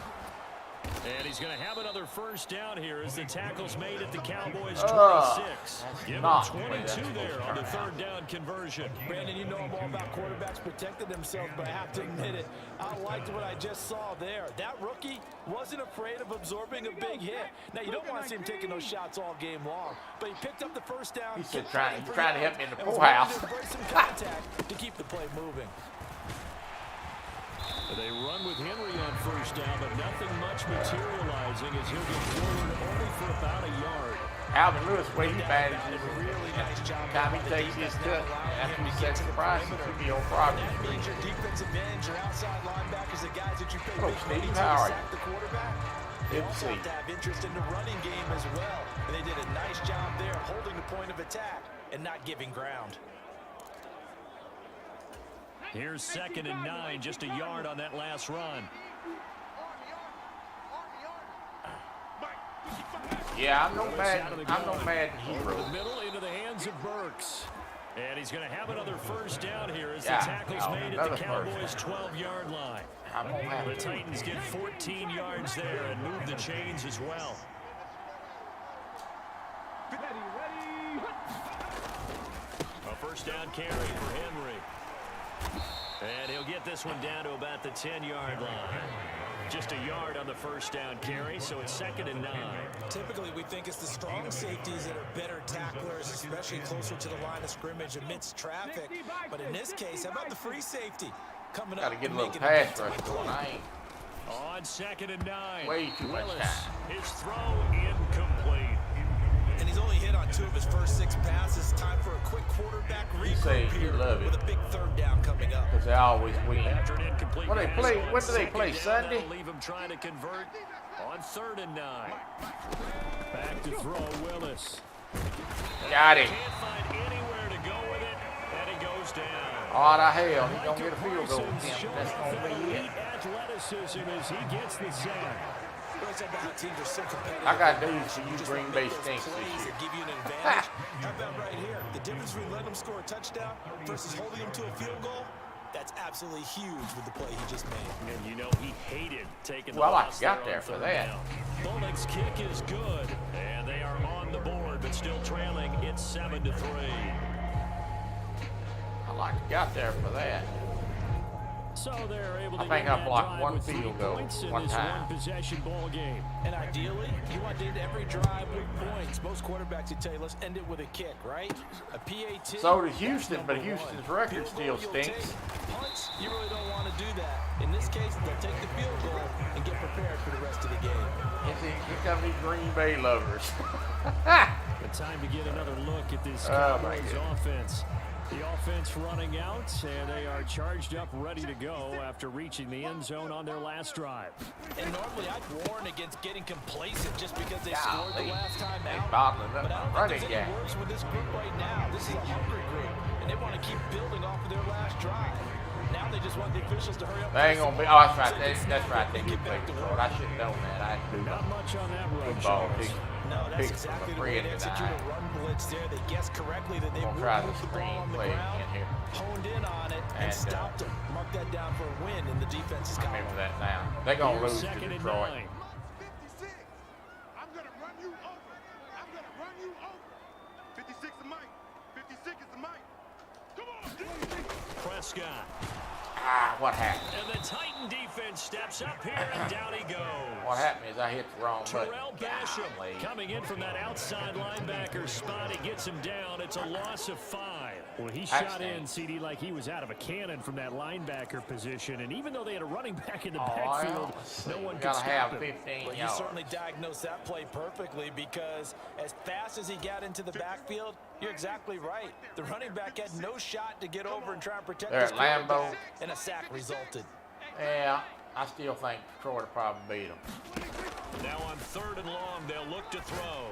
Speaker 1: And he's going to have another first down here as the tackle's made at the Cowboys' 26. Give him 22 there on the third down conversion.
Speaker 4: Brandon, you know I'm all about quarterbacks protecting themselves, but I have to admit it. I liked what I just saw there. That rookie wasn't afraid of absorbing a big hit. Now, you don't want to see him taking those shots all game long, but he picked up the first down.
Speaker 3: He said, trying to help me in the poorhouse.
Speaker 4: Some contact to keep the play moving.
Speaker 1: They run with Henry on first down, but nothing much materializing as he'll get forward only for about a yard.
Speaker 3: Alvin Lewis, way he manages, really nice job. Time he takes his cut, after he sets the price, he should be on progress.
Speaker 4: That means your defensive ends, your outside linebackers, the guys that you pay
Speaker 3: Hello,
Speaker 4: big money
Speaker 3: Steve.
Speaker 4: to
Speaker 3: How are you?
Speaker 4: sack the quarterback. They
Speaker 3: Good to
Speaker 4: also
Speaker 3: see
Speaker 4: have
Speaker 3: you.
Speaker 4: to have interest in the running game as well. And they did a nice job there holding the point of attack and not giving ground.
Speaker 1: Here's 2nd and 9, just a yard on that last run.
Speaker 3: Yeah, I'm no Madden hero.
Speaker 1: The middle into the hands of Burks. And he's going to have another first down here as the tackle's made at the Cowboys' 12-yard line. The Titans get 14 yards there and move the chains as well. A first down carry for Henry. And he'll get this one down to about the 10-yard line. Just a yard on the first down carry, so it's 2nd and 9.
Speaker 4: Typically, we think it's the strong safeties that are better tacklers, especially closer to the line of scrimmage amidst traffic. But in this case, how about the free safety coming up?
Speaker 3: Got to get a little pass rush going. I ain't.
Speaker 1: On 2nd and 9.
Speaker 3: Way too much time.
Speaker 1: His throw incomplete.
Speaker 4: And he's only hit on 2 of his first 6 passes. Time for a quick quarterback regroup here with a big third down coming up.
Speaker 3: Because they always win.
Speaker 1: After an incomplete
Speaker 3: When
Speaker 1: pass
Speaker 3: do they play? Sunday?
Speaker 1: Leave him trying to convert on 3rd and 9. Back to throw, Willis.
Speaker 3: Got him.
Speaker 1: Can't find anywhere to go with it, and he goes down.
Speaker 3: Oh, the hell. He's going to get a field goal with him. That's going to be it.
Speaker 1: Athleticism as he gets the sack.
Speaker 3: I got news for you Green Bay Stinks this year.
Speaker 4: Give you an advantage. How about right here? The difference between letting them score a touchdown versus holding them to a field goal, that's absolutely huge with the play he just made.
Speaker 1: And you know he hated taking the
Speaker 3: Well, I
Speaker 1: loss
Speaker 3: got
Speaker 1: there
Speaker 3: there
Speaker 1: on
Speaker 3: for
Speaker 1: 3rd
Speaker 3: that.
Speaker 1: down. Bulldogs' kick is good, and they are on the board, but still trailing. It's 7-3.
Speaker 3: I got there for that.
Speaker 1: So they're able to
Speaker 3: I think
Speaker 1: get
Speaker 3: I
Speaker 1: that
Speaker 3: blocked
Speaker 1: drive
Speaker 3: one
Speaker 1: with 3
Speaker 3: field goal
Speaker 1: points in
Speaker 3: one
Speaker 1: this
Speaker 3: time.
Speaker 1: one-possession ball game.
Speaker 4: And ideally, you want to end every drive with points. Most quarterbacks would tell you, let's end it with a kick, right? A PAT.
Speaker 3: So does Houston, but Houston's record still stinks.
Speaker 4: Punts, you really don't want to do that. In this case, they'll take the field goal and get prepared for the rest of the game.
Speaker 3: Here come these Green Bay lovers.
Speaker 1: The time to get another look at this Cowboys offense. The offense running out, and they are charged up, ready to go after reaching the end zone on their last drive.
Speaker 4: And normally I'd warn against getting complacent just because they scored the last time out.
Speaker 3: Bottling
Speaker 4: But I
Speaker 3: up
Speaker 4: don't
Speaker 3: running
Speaker 4: think there's
Speaker 3: game.
Speaker 4: any worse with this group right now. This is a hungry group, and they want to keep building off of their last drive. Now they just want the officials to hurry up.
Speaker 3: They ain't gonna be. Oh, that's right. That's right. They get played for it. I should have known that. I had to do
Speaker 1: Not much on that run,
Speaker 3: football.
Speaker 1: Charles.
Speaker 4: No, that's exactly the way they execute a run blitz there. They guessed correctly that they
Speaker 3: I'm
Speaker 4: would
Speaker 3: gonna try
Speaker 4: move
Speaker 3: the
Speaker 4: the ball on the
Speaker 3: screenplay
Speaker 4: ground,
Speaker 3: in here.
Speaker 4: honed in on it, and
Speaker 3: And,
Speaker 4: stopped them. Mark that down for a win in the defense's
Speaker 3: I
Speaker 4: column.
Speaker 3: remember that now. They're gonna
Speaker 1: Here's
Speaker 3: lose to
Speaker 1: 2nd and
Speaker 3: Detroit.
Speaker 1: 9.
Speaker 5: 56. I'm going to run you over. I'm going to run you over. 56 is Mike. 56 is the Mike. Come on.
Speaker 1: Prescott.
Speaker 3: Ah, what happened?
Speaker 1: And the Titan defense steps up here, and down he goes.
Speaker 3: What happened is I hit the wrong button.
Speaker 1: Terrell Basham
Speaker 3: Golly.
Speaker 1: coming in from that outside linebacker spot. He gets him down. It's a loss of 5.
Speaker 6: Well, he
Speaker 3: That's
Speaker 6: shot in, CD, like he was out of a cannon from that linebacker position. And even though they had a running back in the backfield, no one could
Speaker 3: gotta
Speaker 6: stop
Speaker 3: have
Speaker 6: him.
Speaker 3: 15
Speaker 4: Well, you certainly
Speaker 3: yards.
Speaker 4: diagnosed that play perfectly because as fast as he got into the backfield, You're exactly right. The running back had no shot to get over and try and protect
Speaker 3: There
Speaker 4: his
Speaker 3: at Lambeau.
Speaker 4: quarterback, and a sack resulted.
Speaker 3: Yeah, I still think Detroit will probably beat them.
Speaker 1: Now on 3rd and long, they'll look to throw.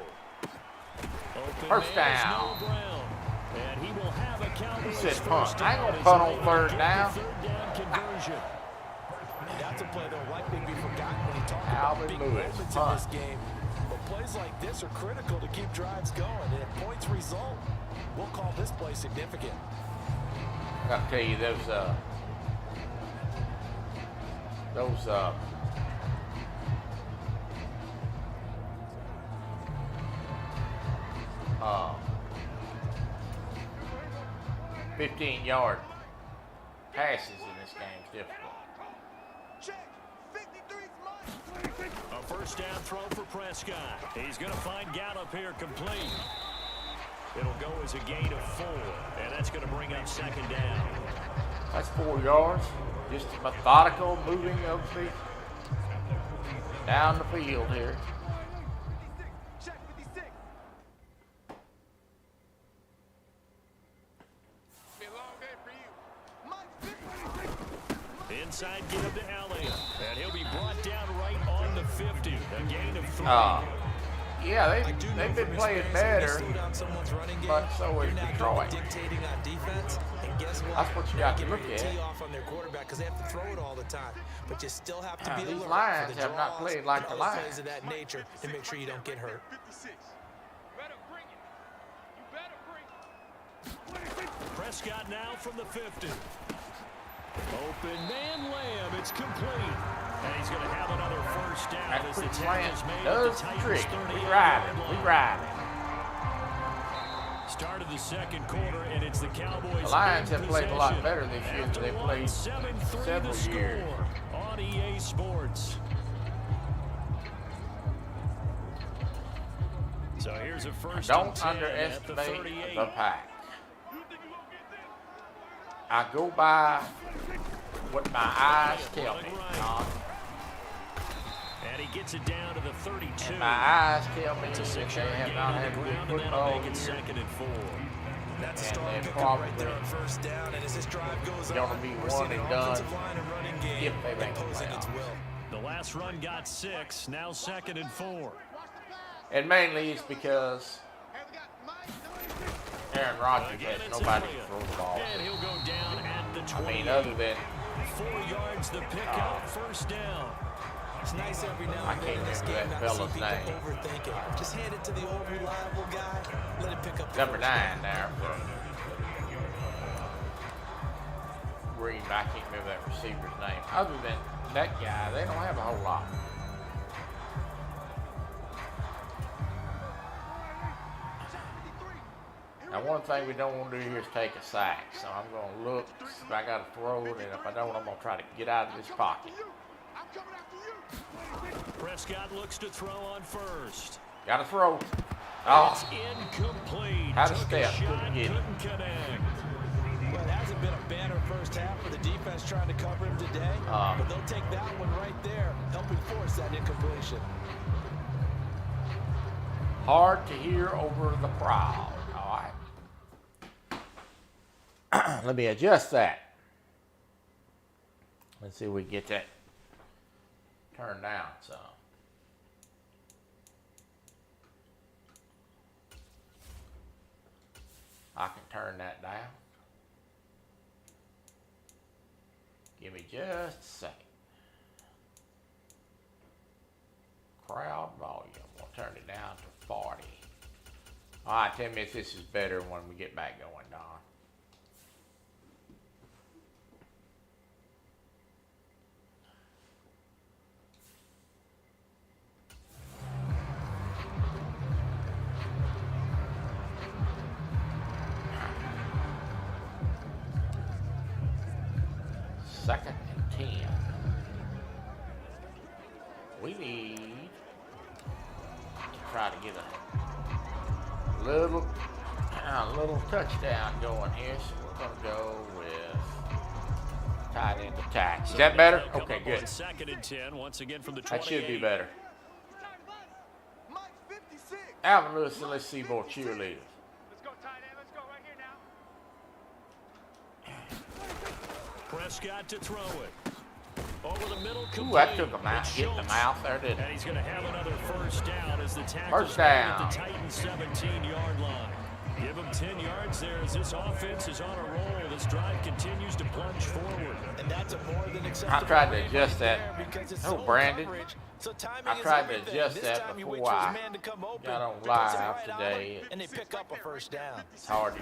Speaker 1: Open
Speaker 3: First
Speaker 1: man is
Speaker 3: down.
Speaker 1: Noah Brown. And he will have a Cowboys
Speaker 3: He said punt.
Speaker 1: first
Speaker 3: I ain't
Speaker 1: down
Speaker 3: gonna
Speaker 1: as
Speaker 3: punt
Speaker 1: they
Speaker 3: on
Speaker 1: look
Speaker 3: third
Speaker 1: to get
Speaker 3: down.
Speaker 1: the 3rd down conversion.
Speaker 4: That's a play that will likely be forgotten when you talk
Speaker 3: Alvin
Speaker 4: about big
Speaker 3: Lewis,
Speaker 4: moments
Speaker 3: punt.
Speaker 4: in this game. But plays like this are critical to keep drives going. And if points result, we'll call this play significant.
Speaker 3: I gotta tell you, those 15-yard passes in this game is difficult.
Speaker 5: Check. 53's mine.
Speaker 1: A first down throw for Prescott. He's going to find Gallup here complete. It'll go as a gain of 4, and that's going to bring up 2nd down.
Speaker 3: That's 4 yards. Just methodical moving of the down the field here.
Speaker 5: 56. Check. 56. Be a long day for you. Mike 56.
Speaker 1: Inside give to Elliott, and he'll be brought down right on the 50. A gain of 3.
Speaker 3: Yeah, they've been playing better, but so is Detroit.
Speaker 4: Dictating on defense, and guess what?
Speaker 3: That's what you got to look
Speaker 4: Tee
Speaker 3: at.
Speaker 4: off on their quarterback because they have to throw it all the time. But you still have to be
Speaker 3: These
Speaker 4: alert
Speaker 3: Lions
Speaker 4: for the
Speaker 3: have not
Speaker 4: draws
Speaker 3: played like
Speaker 4: and
Speaker 3: the
Speaker 4: other plays
Speaker 3: Lions.
Speaker 4: of that nature to make sure you don't get hurt.
Speaker 5: 56. Better bring it. You better bring it.
Speaker 1: Prescott now from the 50. Open man Lamb, it's complete. And he's going to have another first down
Speaker 3: That
Speaker 1: as the
Speaker 3: quick
Speaker 1: tackle's
Speaker 3: slant
Speaker 1: made
Speaker 3: does
Speaker 1: at the
Speaker 3: the
Speaker 1: Titans'
Speaker 3: trick.
Speaker 1: 38
Speaker 3: We ride
Speaker 1: yard
Speaker 3: it. We
Speaker 1: line.
Speaker 3: ride it.
Speaker 1: Start of the 2nd quarter, and it's the Cowboys.
Speaker 3: The Lions
Speaker 1: in
Speaker 3: have played a lot
Speaker 1: possession.
Speaker 3: better this year
Speaker 1: After
Speaker 3: than they
Speaker 1: one,
Speaker 3: played
Speaker 1: 7-3
Speaker 3: several
Speaker 1: the
Speaker 3: years.
Speaker 1: score on EA Sports. So here's a first and
Speaker 3: Don't
Speaker 1: 10 at the
Speaker 3: underestimate
Speaker 1: 38.
Speaker 3: the pack. I go by what my eyes tell me, Don.
Speaker 1: And he gets it down to the 32.
Speaker 3: And my eyes tell me
Speaker 1: It's a
Speaker 3: that
Speaker 1: 6-yard
Speaker 3: they have
Speaker 1: gain
Speaker 3: not
Speaker 1: on the
Speaker 3: had good
Speaker 1: ground, and that'll
Speaker 3: football
Speaker 1: make it
Speaker 3: here.
Speaker 1: 2nd and 4.
Speaker 4: That's a
Speaker 3: And
Speaker 4: strong
Speaker 3: they're
Speaker 4: pickup
Speaker 3: probably
Speaker 4: right there on first down. And as this drive goes
Speaker 3: gonna
Speaker 4: on,
Speaker 3: be
Speaker 4: we're
Speaker 3: one
Speaker 4: seeing
Speaker 3: and
Speaker 4: an
Speaker 3: done
Speaker 4: offensive line and running game
Speaker 3: if they make the
Speaker 4: imposing its
Speaker 3: playoffs.
Speaker 4: will.
Speaker 1: The last run got 6, now 2nd and 4.
Speaker 3: And mainly it's because Aaron Rodgers
Speaker 1: Again,
Speaker 3: has
Speaker 1: it's
Speaker 3: nobody to
Speaker 1: Elliott.
Speaker 3: throw the ball
Speaker 1: And
Speaker 3: to.
Speaker 1: he'll go down at the 28.
Speaker 3: I mean, other than
Speaker 1: 4 yards the pickup, first down.
Speaker 4: It's nice every now
Speaker 3: I
Speaker 4: and
Speaker 3: can't
Speaker 4: then in this
Speaker 3: remember
Speaker 4: game
Speaker 3: that
Speaker 4: not to see
Speaker 3: fella's
Speaker 4: people
Speaker 3: name.
Speaker 4: overthink it. Just hand it to the old reliable guy. Let him pick up the
Speaker 3: number
Speaker 4: first
Speaker 3: 9 there for Green. I can't remember that receiver's name. Other than that guy, they don't have a whole lot. Now, one thing we don't want to do here is take a sack. So I'm going to look if I got to throw it, and if I don't, I'm going to try to get out of this pocket.
Speaker 5: I'm coming after you.
Speaker 1: Prescott looks to throw on first.
Speaker 3: Got to throw. Oh,
Speaker 1: It's incomplete.
Speaker 3: Had a
Speaker 1: Took
Speaker 3: step,
Speaker 1: shot,
Speaker 3: couldn't get it.
Speaker 1: couldn't connect.
Speaker 4: Well, it hasn't been a banner first half for the defense trying to cover him today, but they'll take that one right there, helping force that incompletion.
Speaker 3: hard to hear over the crowd. All right. Let me adjust that. Let's see if we can get that turned down some. I can turn that down. Give me just a second. Crowd volume. We'll turn it down to 40. All right, tell me if this is better when we get back going, Don. Second and 10. We need to try to get a little touchdown going here. So we're going to go with tight end attack. Is that better?
Speaker 1: Come
Speaker 3: Okay,
Speaker 1: up
Speaker 3: good.
Speaker 1: on 2nd and 10, once again from the 28.
Speaker 3: That should be better.
Speaker 5: Mike 56.
Speaker 3: Alvin Lewis, let's see more cheerleaders.
Speaker 5: Let's go tight
Speaker 6: Prescott to throw it. Over the middle,
Speaker 3: Ooh, that
Speaker 6: complete.
Speaker 3: took him out.
Speaker 6: It's
Speaker 3: Hit the
Speaker 6: Schultz.
Speaker 3: mouth there, didn't
Speaker 6: And
Speaker 3: it?
Speaker 6: he's going to have another first down as the tackle
Speaker 3: First down.
Speaker 6: at the Titans' 17-yard line. Give him 10 yards there as this offense is on a roll. This drive continues to plunge forward.
Speaker 4: And that's a more than acceptable.
Speaker 3: I tried to
Speaker 4: rate
Speaker 3: adjust
Speaker 4: right
Speaker 3: that.
Speaker 4: there because it's
Speaker 3: Oh,
Speaker 4: so
Speaker 3: Brandon.
Speaker 4: coverage. So timing
Speaker 3: I
Speaker 4: is
Speaker 3: tried to
Speaker 4: everything.
Speaker 3: adjust
Speaker 4: This
Speaker 3: that
Speaker 4: time you wait
Speaker 3: before
Speaker 4: for his
Speaker 3: I
Speaker 4: man to come open,
Speaker 3: got on
Speaker 4: puts it
Speaker 3: live
Speaker 4: right on
Speaker 3: today.
Speaker 4: him, and they pick up a first down.
Speaker 3: It's hard to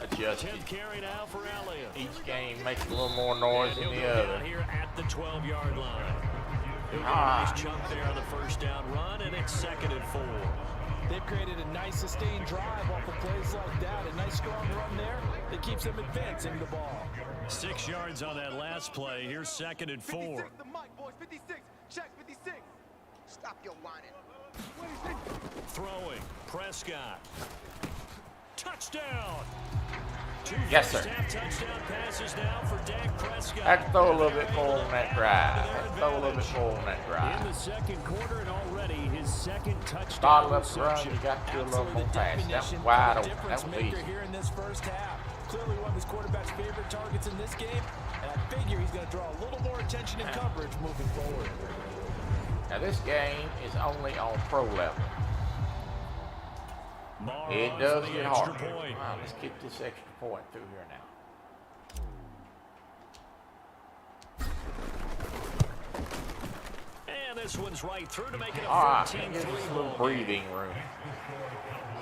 Speaker 3: adjust it.
Speaker 6: 10th carry now for Elliott.
Speaker 3: Each game makes a little more noise
Speaker 6: And
Speaker 3: than
Speaker 6: he'll
Speaker 3: the
Speaker 6: go down
Speaker 3: other.
Speaker 6: here at the 12-yard line. He'll get a nice chunk there on the first down run, and it's 2nd and 4.
Speaker 4: They've created a nice sustained drive off of plays like that. A nice strong run there that keeps them advancing the ball.
Speaker 6: 6 yards on that last play. Here's 2nd and 4.
Speaker 5: 56 the mic, boys. 56. Check 56. Stop your whining.
Speaker 6: Throwing. Prescott. Touchdown. Two
Speaker 3: Yes, sir.
Speaker 6: first-half touchdown passes now for Dak Prescott.
Speaker 3: Had to throw a little bit more on that drive. Had to throw a little bit more on that
Speaker 6: In
Speaker 3: drive.
Speaker 6: the second quarter and already his second touchdown
Speaker 3: Started up the run,
Speaker 6: reception.
Speaker 3: you got to do a little
Speaker 4: Absolutely
Speaker 3: more
Speaker 4: the
Speaker 3: pass. That was
Speaker 4: definition
Speaker 3: wide
Speaker 4: of a
Speaker 3: open. That
Speaker 4: difference
Speaker 3: was
Speaker 4: maker
Speaker 3: easy.
Speaker 4: here in this first half. Clearly one of his quarterback's favorite targets in this game, and I figure he's going to draw a little more attention and coverage moving forward.
Speaker 3: Now this game is only on pro level.
Speaker 6: Morrow
Speaker 3: It
Speaker 6: for
Speaker 3: does
Speaker 6: the
Speaker 3: get
Speaker 6: extra
Speaker 3: harder.
Speaker 6: point.
Speaker 3: Now, let's get this extra point through here now.
Speaker 6: And this one's right through to make it a
Speaker 3: All right,
Speaker 6: 14-3
Speaker 3: give us a little
Speaker 6: ball game.
Speaker 3: breathing room.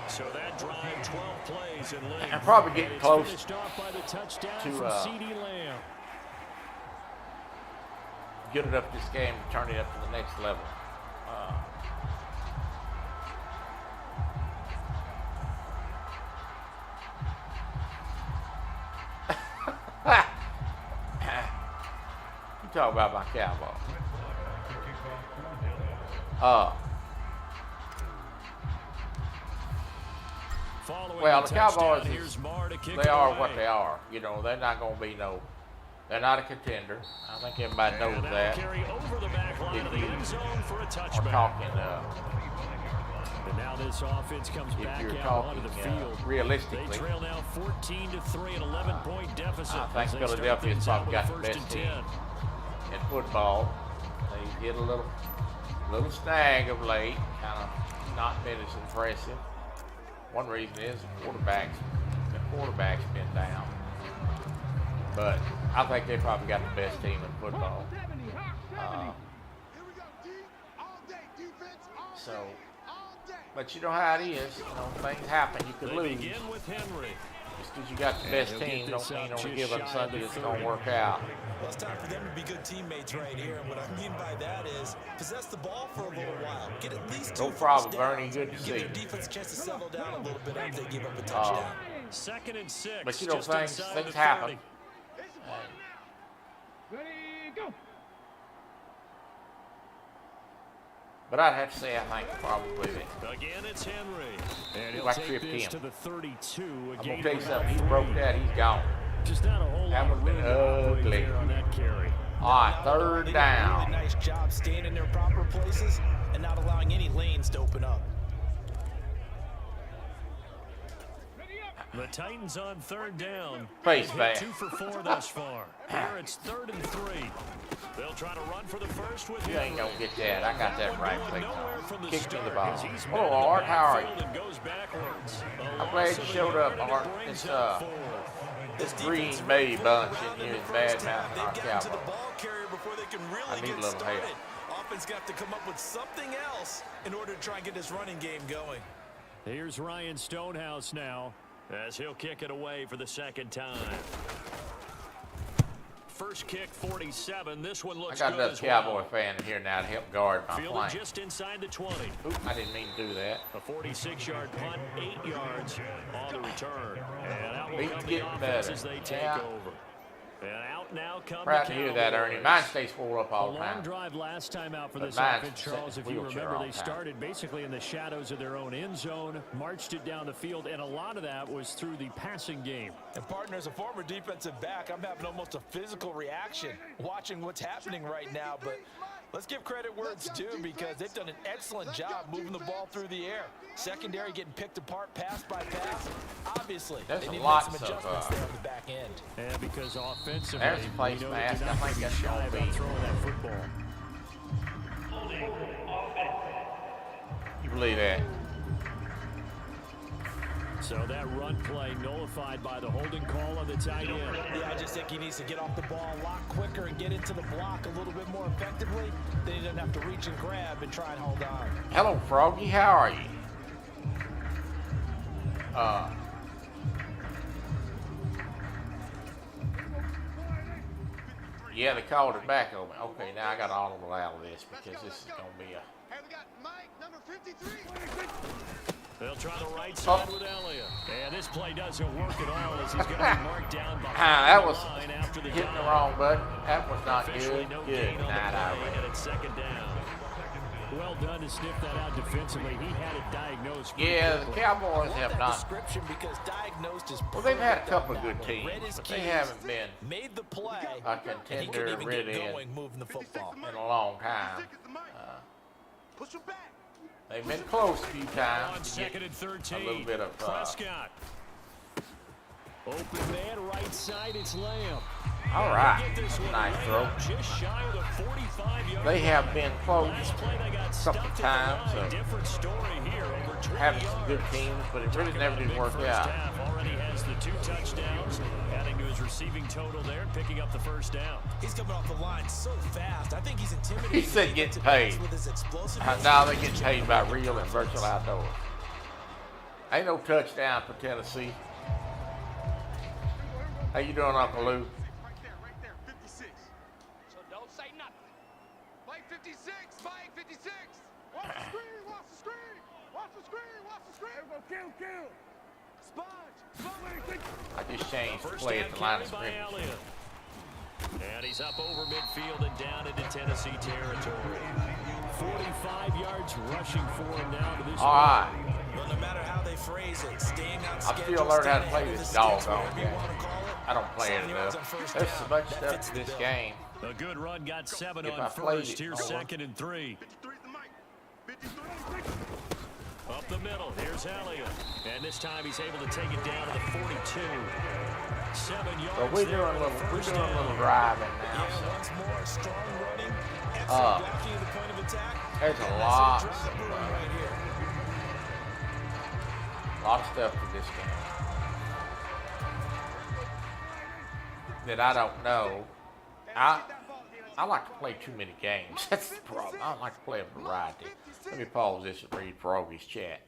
Speaker 6: So that drive, 12 plays in length.
Speaker 3: And probably getting
Speaker 6: And it's
Speaker 3: close
Speaker 6: finished off by the touchdown
Speaker 3: to,
Speaker 6: from CeeDee Lamb.
Speaker 3: Good enough this game to turn it up to the next level. You talk about my Cowboys.
Speaker 6: Following
Speaker 3: Well, the
Speaker 6: touchdown,
Speaker 3: Cowboys,
Speaker 6: here's Marr to kick
Speaker 3: they
Speaker 6: it
Speaker 3: are
Speaker 6: away.
Speaker 3: what they are. You know, they're not going to be they're not a contender. I think everybody knows
Speaker 6: And that'll
Speaker 3: that.
Speaker 6: carry over the back line of the end zone for a
Speaker 3: We're
Speaker 6: touchback.
Speaker 3: talking,
Speaker 6: And now this offense comes
Speaker 3: if
Speaker 6: back
Speaker 3: you're
Speaker 6: out onto
Speaker 3: talking
Speaker 6: the field. They
Speaker 3: realistically,
Speaker 6: trail now 14-3, an 11-point deficit.
Speaker 3: I think
Speaker 6: as they start
Speaker 3: Philadelphia's
Speaker 6: things
Speaker 3: probably
Speaker 6: out
Speaker 3: got
Speaker 6: with
Speaker 3: the
Speaker 6: a first
Speaker 3: best
Speaker 6: and
Speaker 3: team
Speaker 6: 10.
Speaker 3: in football. They get a little snag of late, kind of not been as impressive. One reason is the quarterback's been down. But I think they probably got the best team in football.
Speaker 5: Here we go, D. All day. Defense all
Speaker 3: So,
Speaker 5: day. All day.
Speaker 3: but you know how it is. You know, things happen. You could
Speaker 6: They
Speaker 3: lose.
Speaker 6: begin with Henry.
Speaker 3: Just because you got the
Speaker 6: And
Speaker 3: best
Speaker 6: he'll get
Speaker 3: team
Speaker 6: this
Speaker 3: don't mean
Speaker 6: out
Speaker 3: on a
Speaker 6: just
Speaker 3: given
Speaker 6: shy of
Speaker 3: Sunday
Speaker 6: the
Speaker 3: it's going
Speaker 6: 30.
Speaker 3: to work out.
Speaker 7: Well, it's time for them to be good teammates right here. And what I mean by that is possess the ball for a little while. Get at least two
Speaker 3: No problem,
Speaker 7: first
Speaker 3: Bernie.
Speaker 7: downs.
Speaker 3: Good to
Speaker 7: Give
Speaker 3: see
Speaker 7: their
Speaker 3: you.
Speaker 7: defense a chance to settle down a little bit after they give up a touchdown.
Speaker 6: 2nd and 6.
Speaker 3: But you know,
Speaker 6: just inside
Speaker 3: things
Speaker 6: the
Speaker 3: happen.
Speaker 6: 30.
Speaker 3: But I'd have to say I think probably that.
Speaker 6: Again, it's Henry. And he'll
Speaker 3: Like
Speaker 6: take
Speaker 3: tripped
Speaker 6: this
Speaker 3: him.
Speaker 6: to the 32.
Speaker 3: I'm
Speaker 6: A
Speaker 3: going
Speaker 6: gain
Speaker 3: to tell you
Speaker 6: of
Speaker 3: something. He
Speaker 6: about
Speaker 3: broke
Speaker 6: 3.
Speaker 3: that. He's gone.
Speaker 6: Just not a whole
Speaker 3: That
Speaker 6: lot
Speaker 3: would've
Speaker 6: of
Speaker 3: been
Speaker 6: room to operate
Speaker 3: ugly.
Speaker 6: there on that carry.
Speaker 3: All right,
Speaker 4: Now, they
Speaker 3: third
Speaker 4: did a
Speaker 3: down.
Speaker 4: really nice job staying in their proper places and not allowing any lanes to open up.
Speaker 6: The Titans on 3rd down.
Speaker 3: Face
Speaker 6: They've
Speaker 3: back.
Speaker 6: hit 2 for 4 thus far. Here it's 3rd and 3. They'll try to run for the first with
Speaker 3: You ain't
Speaker 6: Henry.
Speaker 3: going to get that. I got that
Speaker 6: one
Speaker 3: right.
Speaker 6: going
Speaker 3: Big
Speaker 6: nowhere
Speaker 3: time.
Speaker 6: from the
Speaker 3: Kick me the
Speaker 6: start
Speaker 3: ball.
Speaker 6: as he's
Speaker 3: Hello,
Speaker 6: met in the
Speaker 3: Art. How are you?
Speaker 6: backfield and goes backwards. A
Speaker 3: I'm glad
Speaker 6: loss
Speaker 3: you
Speaker 6: of a
Speaker 3: showed
Speaker 6: yard,
Speaker 3: up,
Speaker 6: and it
Speaker 3: Art.
Speaker 6: brings
Speaker 3: It's,
Speaker 6: up 4.
Speaker 3: This
Speaker 7: This
Speaker 3: Green
Speaker 7: defense
Speaker 3: Bay
Speaker 7: really
Speaker 3: bunch
Speaker 7: played
Speaker 3: in here
Speaker 7: around
Speaker 3: is
Speaker 7: in the
Speaker 3: bad
Speaker 7: first half.
Speaker 3: mouthing
Speaker 7: They've
Speaker 3: our
Speaker 7: gotten to the
Speaker 3: Cowboys.
Speaker 7: ball carrier before they can
Speaker 3: I
Speaker 7: really
Speaker 3: need a
Speaker 7: get
Speaker 3: little help.
Speaker 7: started. Offense got to come up with something else in order to try and get this running game going.
Speaker 6: Here's Ryan Stonehouse now as he'll kick it away for the second time. First kick, 47. This one
Speaker 3: I
Speaker 6: looks
Speaker 3: got
Speaker 6: good
Speaker 3: another
Speaker 6: as
Speaker 3: Cowboy
Speaker 6: well.
Speaker 3: fan in here now to help guard my
Speaker 6: Fielded
Speaker 3: flank.
Speaker 6: just inside the 20.
Speaker 3: Oop, I didn't mean to do that.
Speaker 6: A 46-yard punt, 8 yards on the return. And out will
Speaker 3: Beats
Speaker 6: come the
Speaker 3: getting
Speaker 6: offense
Speaker 3: better.
Speaker 6: as they take
Speaker 3: Yeah.
Speaker 6: over. And out now come
Speaker 3: Proud
Speaker 6: the
Speaker 3: to hear that, Ernie.
Speaker 6: Cowboys.
Speaker 3: Mine stays full up
Speaker 6: A
Speaker 3: all the
Speaker 6: long
Speaker 3: time.
Speaker 6: drive last time out for
Speaker 3: But
Speaker 6: this
Speaker 3: mine's
Speaker 6: offense,
Speaker 3: sitting
Speaker 6: Charles.
Speaker 3: in
Speaker 6: If
Speaker 3: the
Speaker 6: you
Speaker 3: wheelchair
Speaker 6: remember,
Speaker 3: all
Speaker 6: they
Speaker 3: the time.
Speaker 6: started basically in the shadows of their own end zone, marched it down the field, and a lot of that was through the passing game.
Speaker 4: And partner, as a former defensive back, I'm having almost a physical reaction watching what's happening right now. But Let's give credit where it's due because they've done an excellent job moving the ball through the air. Secondary getting picked apart pass by pass. Obviously,
Speaker 3: There's
Speaker 4: they need to make
Speaker 3: lots
Speaker 4: some
Speaker 3: of,
Speaker 4: adjustments there on the back end.
Speaker 6: Yeah, because offensively,
Speaker 3: There's a place
Speaker 6: we know
Speaker 3: mask.
Speaker 6: they're
Speaker 3: I
Speaker 6: not
Speaker 3: think
Speaker 6: going to be
Speaker 3: that's
Speaker 6: shy
Speaker 3: gonna
Speaker 6: about
Speaker 3: be.
Speaker 6: throwing that football.
Speaker 3: You believe that?
Speaker 6: So that run play nullified by the holding call on the tight end.
Speaker 4: Yeah, I just think he needs to get off the ball a lot quicker and get into the block a little bit more effectively. Then he doesn't have to reach and grab and try and hold on.
Speaker 3: Hello, Froggy. How are you? Yeah, they called it back on me. Okay, now I got to audible out of this because this is going to be a...
Speaker 5: Hey, we got Mike, number 53.
Speaker 6: They'll try the right side with Elliott. And this play doesn't work at all as he's going to be marked down behind
Speaker 3: that was
Speaker 6: the line after the
Speaker 3: hitting the
Speaker 6: dive.
Speaker 3: wrong button. That was not
Speaker 6: Officially
Speaker 3: good.
Speaker 6: no
Speaker 3: Good
Speaker 6: gain on the
Speaker 3: night,
Speaker 6: play,
Speaker 3: Ira.
Speaker 6: and it's second down. Well done to sniff that out defensively. He had it diagnosed.
Speaker 3: Yeah, the
Speaker 6: quickly.
Speaker 3: Cowboys
Speaker 4: I
Speaker 3: have
Speaker 4: love that
Speaker 3: not...
Speaker 4: description because diagnosed is
Speaker 3: Well, they've had a
Speaker 4: perfect
Speaker 3: couple
Speaker 4: on
Speaker 3: of good
Speaker 4: that one.
Speaker 3: teams,
Speaker 4: Read his
Speaker 3: but they
Speaker 4: keys,
Speaker 3: haven't been
Speaker 4: made the play,
Speaker 3: a
Speaker 4: and he
Speaker 3: contender
Speaker 4: couldn't even
Speaker 3: really
Speaker 4: get going moving the football.
Speaker 3: in a long time.
Speaker 5: 56 is the mic. Push him back.
Speaker 3: They've been close a few
Speaker 6: On
Speaker 3: times to
Speaker 6: second
Speaker 3: get
Speaker 6: and 13.
Speaker 3: a little bit of...
Speaker 6: Prescott. Open man, right side, it's Lamb.
Speaker 3: all right.
Speaker 6: Get this one,
Speaker 3: Nice throw.
Speaker 6: Lamb just shy of the 45-yard
Speaker 3: They have been close
Speaker 6: Last play, they got
Speaker 3: couple
Speaker 6: stuffed
Speaker 3: times,
Speaker 6: at the line.
Speaker 3: so
Speaker 6: Different story here, over 20
Speaker 3: having some good
Speaker 6: yards.
Speaker 3: teams, but it really
Speaker 6: Talking
Speaker 3: never
Speaker 6: about a
Speaker 3: did
Speaker 6: big
Speaker 3: work
Speaker 6: first
Speaker 3: out.
Speaker 6: half. Already has the 2 touchdowns, adding to his receiving total there, picking up the first down.
Speaker 7: He's coming off the line so fast. I think he's intimidating.
Speaker 3: He said getting paid.
Speaker 7: With his explosiveness.
Speaker 3: Now they get paid by real and virtual outdoors. Ain't no touchdown for Tennessee. How you doing, Uncle Lou?
Speaker 5: Right there, 56. So don't say nothing. Mike 56, Mike 56. Watch the screen, watch the screen. Watch the screen, watch the screen. Kill. Sponge.
Speaker 3: I just changed the
Speaker 6: First
Speaker 3: play
Speaker 6: down
Speaker 3: at the line of
Speaker 6: carry by
Speaker 3: scrimmage.
Speaker 6: Elliott. And he's up over midfield and down into Tennessee territory. 45 yards rushing for him now to this
Speaker 3: All right.
Speaker 7: Well, no matter how they phrase it, staying on
Speaker 3: I'm
Speaker 7: schedule,
Speaker 3: still learning how to
Speaker 7: staying
Speaker 3: play
Speaker 7: ahead of
Speaker 3: this
Speaker 7: the sticks,
Speaker 3: doggone
Speaker 7: whatever you
Speaker 3: game.
Speaker 7: wanna call it.
Speaker 3: I don't play it
Speaker 7: 7 yards on
Speaker 3: enough.
Speaker 7: first
Speaker 3: There's
Speaker 7: down,
Speaker 3: so much
Speaker 7: that
Speaker 3: stuff
Speaker 7: fits
Speaker 3: to
Speaker 7: the
Speaker 3: this
Speaker 7: bill.
Speaker 3: game.
Speaker 6: A good run got 7
Speaker 3: If I
Speaker 6: on
Speaker 3: played
Speaker 6: first.
Speaker 3: it
Speaker 6: Here's
Speaker 3: more.
Speaker 6: second and 3.
Speaker 5: 53 is the mic. 53.
Speaker 6: Up the middle. Here's Elliott. And this time he's able to take it down to the 42. 7 yards.
Speaker 3: So we're
Speaker 6: there
Speaker 3: doing a
Speaker 6: for the
Speaker 3: little,
Speaker 6: first down.
Speaker 3: driving now.
Speaker 7: Yeah,
Speaker 3: So
Speaker 7: once more, strong running, excellent blocking at the point of attack.
Speaker 3: there's a
Speaker 7: and
Speaker 3: lot,
Speaker 7: that's the drive right here.
Speaker 3: lot of stuff to this game that I don't know. I like to play too many games. That's the problem. I don't like to play a variety. Let me pause this and read Froggy's chat.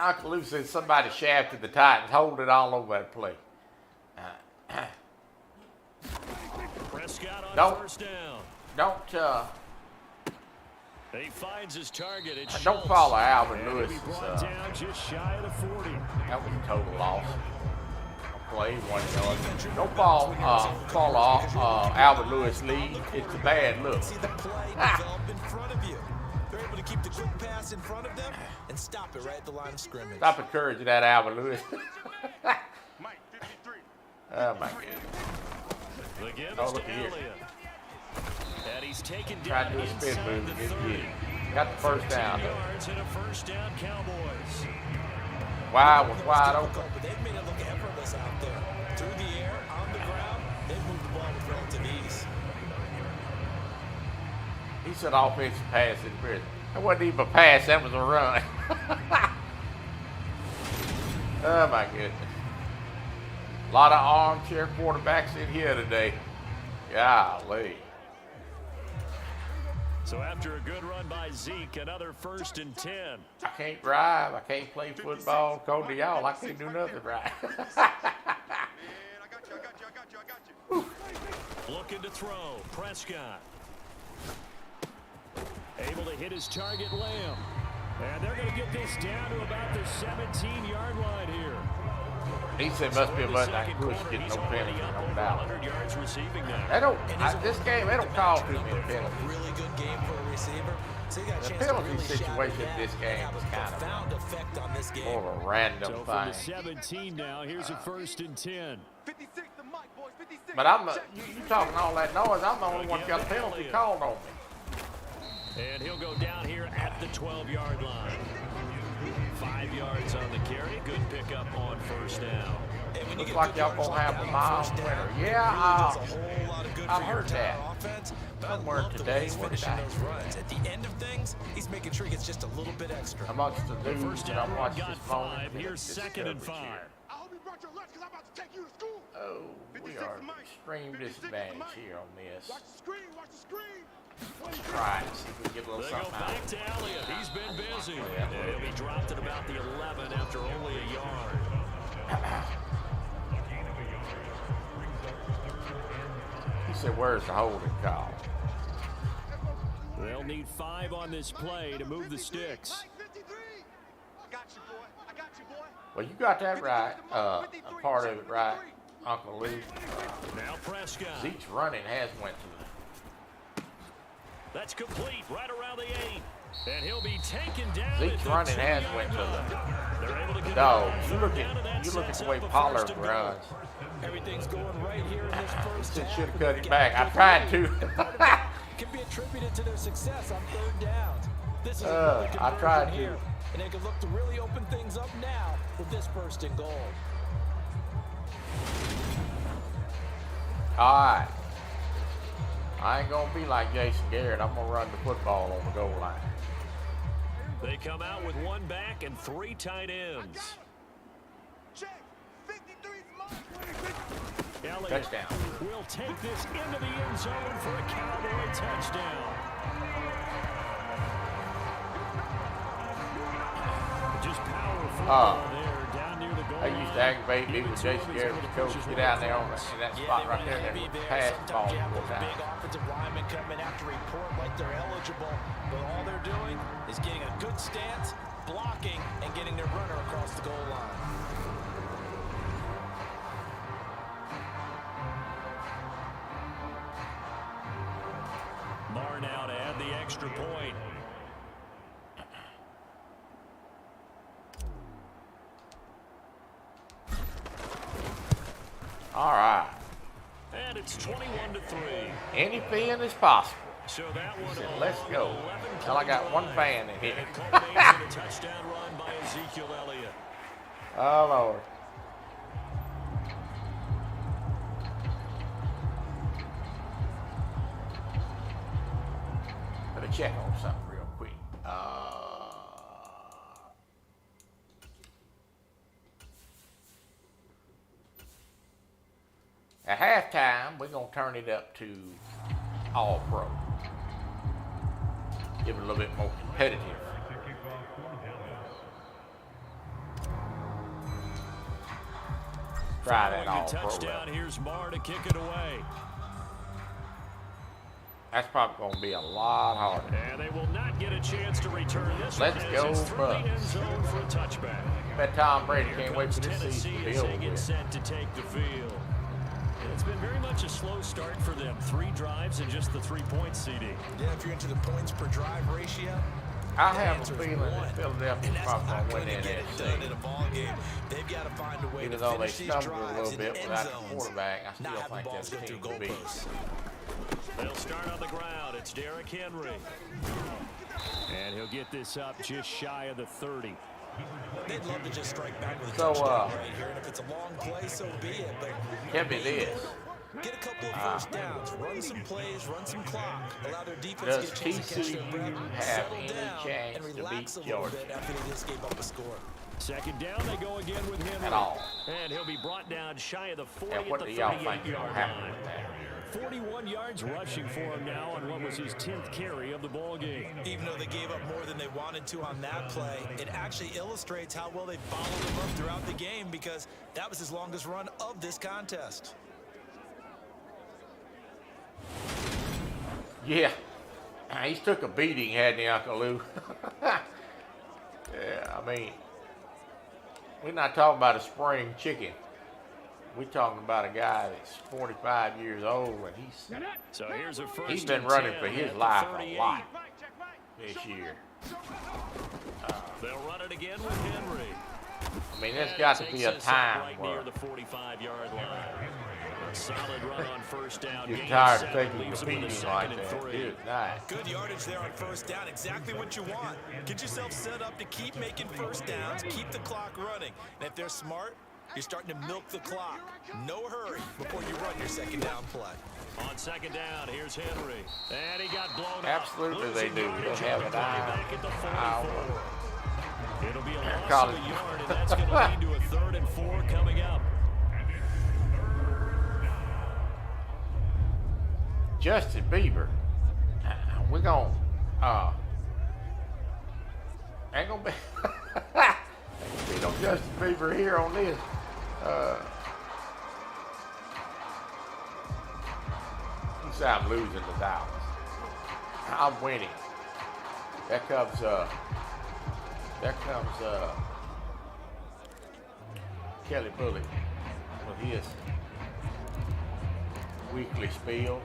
Speaker 3: Uncle Lou said somebody shafted the Titans. Hold it all over that play.
Speaker 6: Prescott on
Speaker 3: Don't-
Speaker 6: first down.
Speaker 3: Don't
Speaker 6: He finds his target. It's
Speaker 3: don't
Speaker 6: Schultz.
Speaker 3: follow Alvin
Speaker 6: And
Speaker 3: Lewis.
Speaker 6: he'll be brought down just shy of the 40.
Speaker 3: That was a total loss. A play, 1 yard. Don't follow Alvin Lewis lead. It's a bad look.
Speaker 7: See the play develop in front of you. They're able to keep the quick pass in front of them and stop it right at the line of scrimmage.
Speaker 3: Stop encouraging that Alvin Lewis.
Speaker 5: Mike 53.
Speaker 3: Oh my goodness.
Speaker 6: The give
Speaker 3: Oh,
Speaker 6: is
Speaker 3: look
Speaker 6: to
Speaker 3: at here.
Speaker 6: Elliott. And he's taken
Speaker 3: Tried
Speaker 6: down
Speaker 3: to do a spin
Speaker 6: inside
Speaker 3: move
Speaker 6: the
Speaker 3: and didn't
Speaker 6: 30.
Speaker 3: get it. Got the first
Speaker 6: 13
Speaker 3: down.
Speaker 6: yards and a first down, Cowboys.
Speaker 3: Wide was
Speaker 7: That
Speaker 3: wide
Speaker 7: difficult,
Speaker 3: open.
Speaker 7: but they've made it look effortless out there. Through the air, on the ground, they've moved the ball with relative ease.
Speaker 3: He said offensive pass interference. That wasn't even a pass, that was a run. Oh my goodness. A lot of armchair quarterbacks in here today. Golly.
Speaker 6: So after a good run by Zeke, another 1st and 10.
Speaker 3: I can't drive. I can't play football. According to y'all, I can't do nothing right.
Speaker 5: Man, I got you.
Speaker 6: Looking to throw. Prescott. Able to hit his target, Lamb. And they're going to get this down to about the 17-yard line here.
Speaker 3: He said must be a button I can push, get no penalty, no doubt. They don't, this game, they don't call too many penalties.
Speaker 7: Really good game for a receiver. So you got a
Speaker 3: The
Speaker 7: chance to
Speaker 3: penalty
Speaker 7: really
Speaker 3: situation in this game
Speaker 7: have
Speaker 3: was
Speaker 7: a
Speaker 3: kind
Speaker 7: profound effect on this game.
Speaker 3: of more of a random
Speaker 6: So from the
Speaker 3: thing.
Speaker 6: 17 now, here's a 1st and 10.
Speaker 5: 56 the mic, boys. 56.
Speaker 3: But you talking all that noise, I'm the only one got a penalty called on me.
Speaker 6: And he'll go down here at the 12-yard line. 5 yards on the carry. Good pickup on 1st down.
Speaker 3: Looks like y'all gonna have a mild winter. Yeah, I heard that. Somewhere today, where did I?
Speaker 7: At the end of things, he's making sure he gets just a little bit extra.
Speaker 3: Amongst the dudes
Speaker 6: First
Speaker 3: that
Speaker 6: down
Speaker 3: I'm
Speaker 6: run
Speaker 3: watching
Speaker 6: got
Speaker 3: this morning.
Speaker 6: 5. Here's 2nd and 5.
Speaker 5: I hope you brought your lunch because I'm about to take you to school.
Speaker 3: Oh, we
Speaker 5: 56
Speaker 3: are
Speaker 5: the mic.
Speaker 3: extreme
Speaker 5: 56 the
Speaker 3: disadvantage
Speaker 5: mic.
Speaker 3: here on this.
Speaker 5: Watch the screen. Watch the screen.
Speaker 3: Try it, see if we can get a little
Speaker 6: They go
Speaker 3: something out
Speaker 6: back
Speaker 3: of
Speaker 6: to
Speaker 3: it.
Speaker 6: Elliott. He's been busy.
Speaker 3: Yeah.
Speaker 6: And he'll be dropped at about the 11 after only a yard.
Speaker 3: He said, where's the holding call?
Speaker 6: They'll need 5 on this play to move the sticks.
Speaker 5: Mike 53. I got you, boy. I got you, boy.
Speaker 3: Well, you got that right, a part of it right, Uncle Lou.
Speaker 6: Now Prescott.
Speaker 3: Zeke's running has went to
Speaker 6: That's complete right around the 8. And he'll be taken down.
Speaker 3: Zeke's
Speaker 6: at the
Speaker 3: running has
Speaker 6: 2-yard
Speaker 3: went to
Speaker 6: line. They're able to get
Speaker 3: No,
Speaker 6: it
Speaker 3: you look
Speaker 6: down to that
Speaker 3: at
Speaker 6: sets
Speaker 3: the way
Speaker 6: up a
Speaker 3: Pollard
Speaker 6: 1st and goal.
Speaker 3: runs.
Speaker 4: Everything's going right here in this first
Speaker 3: Should
Speaker 4: half.
Speaker 3: have cut it back. I tried to.
Speaker 4: Can be attributed to their success on 3rd down. This is a good
Speaker 3: I tried
Speaker 4: conversion
Speaker 3: to.
Speaker 4: here, and they can look to really open things up now with this 1st and goal.
Speaker 3: All right. I ain't gonna be like Jason Garrett. I'm gonna run the football on the goal line.
Speaker 6: They come out with 1 back and 3 tight ends.
Speaker 5: Check. 53 mine.
Speaker 6: Elliott
Speaker 3: Touchdown.
Speaker 6: will take this into the end zone for a Cowboy touchdown. Just power football there down near the goal
Speaker 3: I used to
Speaker 6: line.
Speaker 3: aggravate me with Jason Garrett as coach. Get out there in that spot right there and then pass the ball
Speaker 4: Sometimes you have
Speaker 3: 4
Speaker 4: those
Speaker 3: times.
Speaker 4: big offensive linemen come in after report like they're eligible, but all they're doing is getting a good stance, blocking, and getting their runner across the goal line.
Speaker 6: Marr now to add the extra point.
Speaker 3: All right.
Speaker 6: And it's 21-3.
Speaker 3: Anything is possible.
Speaker 6: So that one
Speaker 3: Said,
Speaker 6: on
Speaker 3: let's go.
Speaker 6: 11
Speaker 3: Well, I got
Speaker 6: play
Speaker 3: one
Speaker 6: drive.
Speaker 3: fan in here.
Speaker 6: And it culminates in a touchdown run by Ezekiel Elliott.
Speaker 3: Oh, Lord. Let me check on something real quick. At halftime, we're going to turn it up to all pro. Give it a little bit more competitive. Try that
Speaker 6: Following
Speaker 3: all
Speaker 6: the
Speaker 3: pro.
Speaker 6: touchdown, here's Marr to kick it away.
Speaker 3: That's probably going to be a lot harder.
Speaker 6: And they will not get a chance to return this
Speaker 3: Let's
Speaker 6: one as
Speaker 3: go,
Speaker 6: it's through the
Speaker 3: Bucks.
Speaker 6: end zone for a touchback.
Speaker 3: Bet Tom Brady
Speaker 6: Here
Speaker 3: can't wait
Speaker 6: comes
Speaker 3: for this
Speaker 6: Tennessee
Speaker 3: season to be
Speaker 6: as
Speaker 3: over
Speaker 6: they get
Speaker 3: with.
Speaker 6: set to take the field. And it's been very much a slow start for them. 3 drives and just the 3-point CD.
Speaker 7: Yeah, if you're into the points per drive ratio,
Speaker 3: I
Speaker 7: the
Speaker 3: have a
Speaker 7: answer is
Speaker 3: feeling
Speaker 7: 1.
Speaker 3: that Philadelphia's
Speaker 7: And that's
Speaker 3: probably
Speaker 7: not
Speaker 3: going to
Speaker 7: going
Speaker 3: win
Speaker 7: to
Speaker 3: that
Speaker 7: get it done in a
Speaker 3: NFC.
Speaker 7: ball game. They've got to find a way
Speaker 3: Even
Speaker 7: to
Speaker 3: though they
Speaker 7: finish these
Speaker 3: stumbled a
Speaker 7: drives
Speaker 3: little
Speaker 7: in
Speaker 3: bit
Speaker 7: end
Speaker 3: without the
Speaker 7: zones,
Speaker 3: quarterback, I
Speaker 7: not
Speaker 3: still
Speaker 7: have the
Speaker 3: think
Speaker 7: balls
Speaker 3: that
Speaker 7: go through
Speaker 3: team will beat.
Speaker 7: goalposts.
Speaker 6: They'll start on the ground. It's Derrick Henry. And he'll get this up just shy of the 30.
Speaker 7: They'd love to just strike back with a
Speaker 3: So,
Speaker 7: touchdown right here, and if it's a long play, so be it. But
Speaker 3: Tell me this.
Speaker 7: get a couple of first downs, run some plays, run some clock, allow their defense
Speaker 3: Does
Speaker 7: to get a chance to catch their breath,
Speaker 3: TCU have
Speaker 7: settle
Speaker 3: any
Speaker 7: down,
Speaker 3: chance
Speaker 7: and
Speaker 3: to
Speaker 7: relax a
Speaker 3: beat
Speaker 7: little
Speaker 3: Georgia?
Speaker 7: bit after they just gave up a score.
Speaker 6: 2nd down, they go again with Henry.
Speaker 3: At all.
Speaker 6: And he'll be brought down shy of the 40
Speaker 3: And what
Speaker 6: at
Speaker 3: do
Speaker 6: the
Speaker 3: y'all think is going to
Speaker 6: 38-yard
Speaker 3: happen
Speaker 6: line.
Speaker 3: with that?
Speaker 6: 41 yards rushing for him now on what was his 10th carry of the ball game.
Speaker 7: Even though they gave up more than they wanted to on that play, it actually illustrates how well they followed him up throughout the game because that was his longest run of this contest.
Speaker 3: Yeah. He's took a beating, hadn't he, Uncle Lou? Yeah, I mean, we're not talking about a spring chicken. We're talking about a guy that's 45 years old, and
Speaker 6: So here's a first
Speaker 3: he's been
Speaker 6: and
Speaker 3: running
Speaker 6: 10
Speaker 3: for his
Speaker 6: at the
Speaker 3: life
Speaker 6: 38.
Speaker 3: a lot this year.
Speaker 6: They'll run it again with Henry.
Speaker 3: I mean, there's got to be a time
Speaker 6: right
Speaker 3: where
Speaker 6: near the 45-yard line. A solid run on first down.
Speaker 3: you're
Speaker 6: Gain
Speaker 3: tired of
Speaker 6: 7
Speaker 3: taking
Speaker 6: leaves them with a
Speaker 3: competing
Speaker 6: second
Speaker 3: like
Speaker 6: and
Speaker 3: that.
Speaker 6: 3.
Speaker 3: Good night.
Speaker 7: Good yardage there on first down. Exactly what you want. Get yourself set up to keep making first downs, keep the clock running. And if they're smart, you're starting to milk the clock. No hurry before you run your second down play.
Speaker 6: On second down, here's Henry. And he got blown
Speaker 3: Absolutely
Speaker 6: up.
Speaker 3: they do. They have an
Speaker 6: back at the 44. It'll be a loss
Speaker 3: Call
Speaker 6: of
Speaker 3: it.
Speaker 6: a yard, and that's going to lead to a 3rd and 4 coming up.
Speaker 3: Justin Bieber. We're going to, ain't going to be, ain't gonna be no Justin Bieber here on this. You say I'm losing to Dallas. I'm winning. There comes Kelly Bullock with his weekly spiel.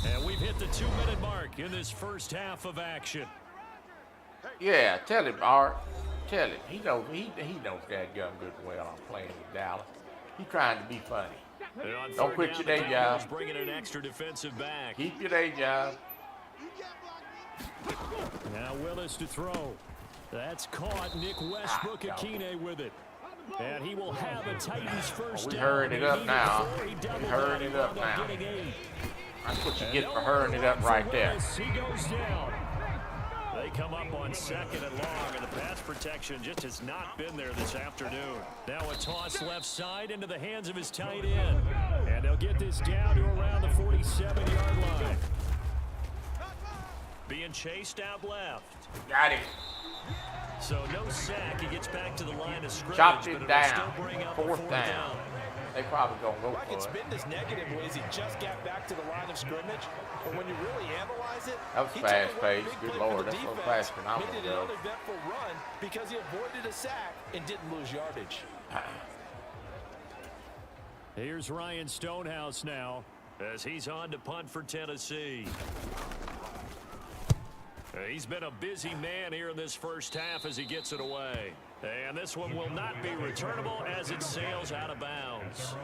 Speaker 6: And we've hit the 2-minute mark in this first half of action.
Speaker 3: Yeah, tell him, Art. Tell him. He knows that gun good and well. I'm playing with Dallas. He's trying to be funny. Don't quit your day job.
Speaker 6: Bringing an extra defensive back.
Speaker 3: Keep your day job.
Speaker 6: Now Willis to throw. That's caught. Nick Westbrook Akine with it. And he will have a Titans first down.
Speaker 3: We hurrying it up now. We hurrying it up now. That's what you get for hurrying it up right there.
Speaker 6: He goes down. They come up on 2nd and long, and the pass protection just has not been there this afternoon. Now a toss left side into the hands of his tight end. And they'll get this down to around the 47-yard line. Being chased out left.
Speaker 3: Got him.
Speaker 6: So no sack. He gets back to the line of scrimmage.
Speaker 3: Chopped
Speaker 6: but
Speaker 3: it
Speaker 6: it'll
Speaker 3: down.
Speaker 6: still bring up a
Speaker 3: 4th down. They probably going to go
Speaker 4: Right, it's
Speaker 3: for
Speaker 4: been
Speaker 3: it.
Speaker 4: this negative ways he just got back to the line of scrimmage, but when you really analyze it,
Speaker 3: That was
Speaker 4: he took a
Speaker 3: fast-paced.
Speaker 4: big
Speaker 3: Good
Speaker 4: play for
Speaker 3: Lord,
Speaker 4: the
Speaker 3: that's a little
Speaker 4: defense,
Speaker 3: faster than I
Speaker 4: made
Speaker 3: wanna
Speaker 4: it
Speaker 3: go.
Speaker 4: another eventful run because he avoided a sack and didn't lose yardage.
Speaker 6: Here's Ryan Stonehouse now as he's on to punt for Tennessee. He's been a busy man here in this first half as he gets it away. And this one will not be returnable as it sails out of bounds.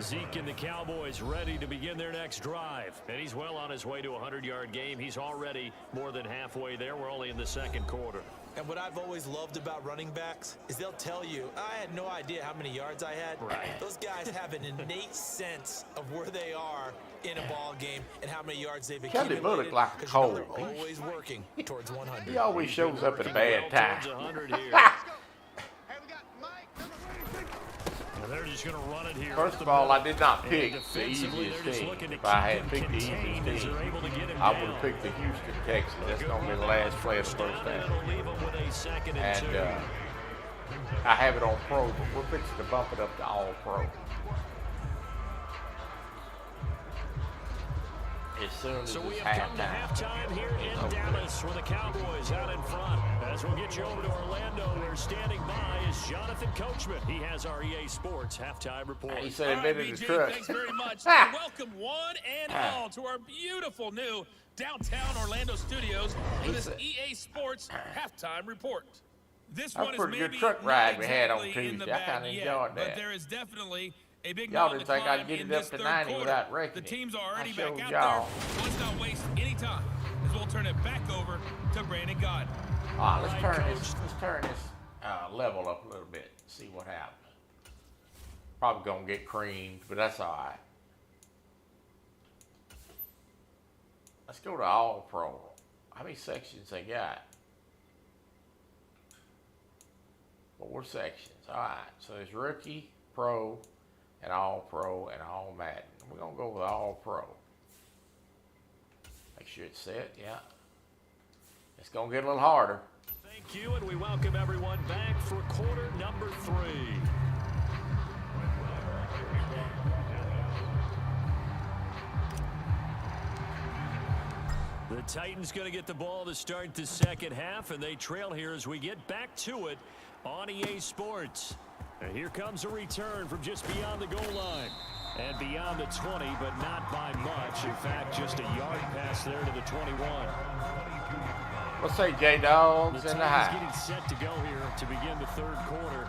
Speaker 6: Zeke and the Cowboys ready to begin their next drive. And he's well on his way to a 100-yard game. He's already more than halfway there. We're only in the 2nd quarter.
Speaker 7: And what I've always loved about running backs is they'll tell you, I had no idea how many yards I had.
Speaker 6: Right.
Speaker 7: Those guys have an innate sense of where they are in a ball game and how many yards they've
Speaker 3: Kelly
Speaker 7: accumulated.
Speaker 3: Bullock like a
Speaker 7: 'cause you know
Speaker 3: cold.
Speaker 7: they're always working towards 100.
Speaker 3: He always shows up at a bad time.
Speaker 6: Towards 100 here. And they're just going to run it here.
Speaker 3: First of all, I did not
Speaker 6: And
Speaker 3: pick the
Speaker 6: defensively,
Speaker 3: easiest
Speaker 6: they're just
Speaker 3: team.
Speaker 6: looking to
Speaker 3: If I
Speaker 6: keep
Speaker 3: had
Speaker 6: him
Speaker 3: picked the
Speaker 6: contained
Speaker 3: easiest
Speaker 6: as they're
Speaker 3: team,
Speaker 6: able to get him
Speaker 3: I would
Speaker 6: down.
Speaker 3: have picked the Houston Texans. That's going to be the last play of the first half.
Speaker 6: That'll leave him with a 2nd and
Speaker 3: And
Speaker 6: 2.
Speaker 3: I have it on pro, but we're fixing to bump it up to all pro. As soon as
Speaker 6: So we
Speaker 3: it's
Speaker 6: have come to
Speaker 3: halftime.
Speaker 6: halftime here in Dallas with the Cowboys out in front. As we'll get you over to Orlando, where standing by is Jonathan Coachman. He has our EA Sports halftime report.
Speaker 3: He said
Speaker 8: All
Speaker 3: he
Speaker 8: right,
Speaker 3: been in the
Speaker 8: BG,
Speaker 3: truck.
Speaker 8: thanks very much. And welcome one and all to our beautiful new downtown Orlando studios for this EA Sports halftime report. This
Speaker 3: That's
Speaker 8: one is
Speaker 3: pretty good
Speaker 8: maybe
Speaker 3: truck
Speaker 8: not
Speaker 3: ride we had on
Speaker 8: exactly in the
Speaker 3: Tuesday. I
Speaker 8: bag
Speaker 3: kinda
Speaker 8: yet,
Speaker 3: enjoyed
Speaker 8: but
Speaker 3: that.
Speaker 8: there is definitely a big
Speaker 3: Y'all
Speaker 8: mountain
Speaker 3: didn't
Speaker 8: to
Speaker 3: think I'd
Speaker 8: climb
Speaker 3: get
Speaker 8: in
Speaker 3: it up
Speaker 8: this
Speaker 3: to
Speaker 8: third
Speaker 3: 90
Speaker 8: quarter.
Speaker 3: without wrecking
Speaker 8: The
Speaker 3: it.
Speaker 8: teams are
Speaker 3: I
Speaker 8: already
Speaker 3: showed
Speaker 8: back out
Speaker 3: y'all.
Speaker 8: there. Let's not waste any time as we'll turn it back over to Brandon Gott.
Speaker 3: All right, let's turn this level up a little bit. See what happens. Probably gonna get creamed, but that's all right. Let's go to All Pro. How many sections they got? 4 sections. All right. So there's Rookie, Pro, and All Pro, and All Madden. We're gonna go with All Pro. Make sure it's set. Yeah. It's gonna get a little harder.
Speaker 6: Thank you, and we welcome everyone back for quarter number 3. The Titans going to get the ball to start the second half, and they trail here as we get back to it on EA Sports. And here comes a return from just beyond the goal line. And beyond the 20, but not by much. In fact, just a yard pass there to the 21.
Speaker 3: Let's say J-Dogs in the
Speaker 6: Titans
Speaker 3: house.
Speaker 6: getting set to go here to begin the third quarter.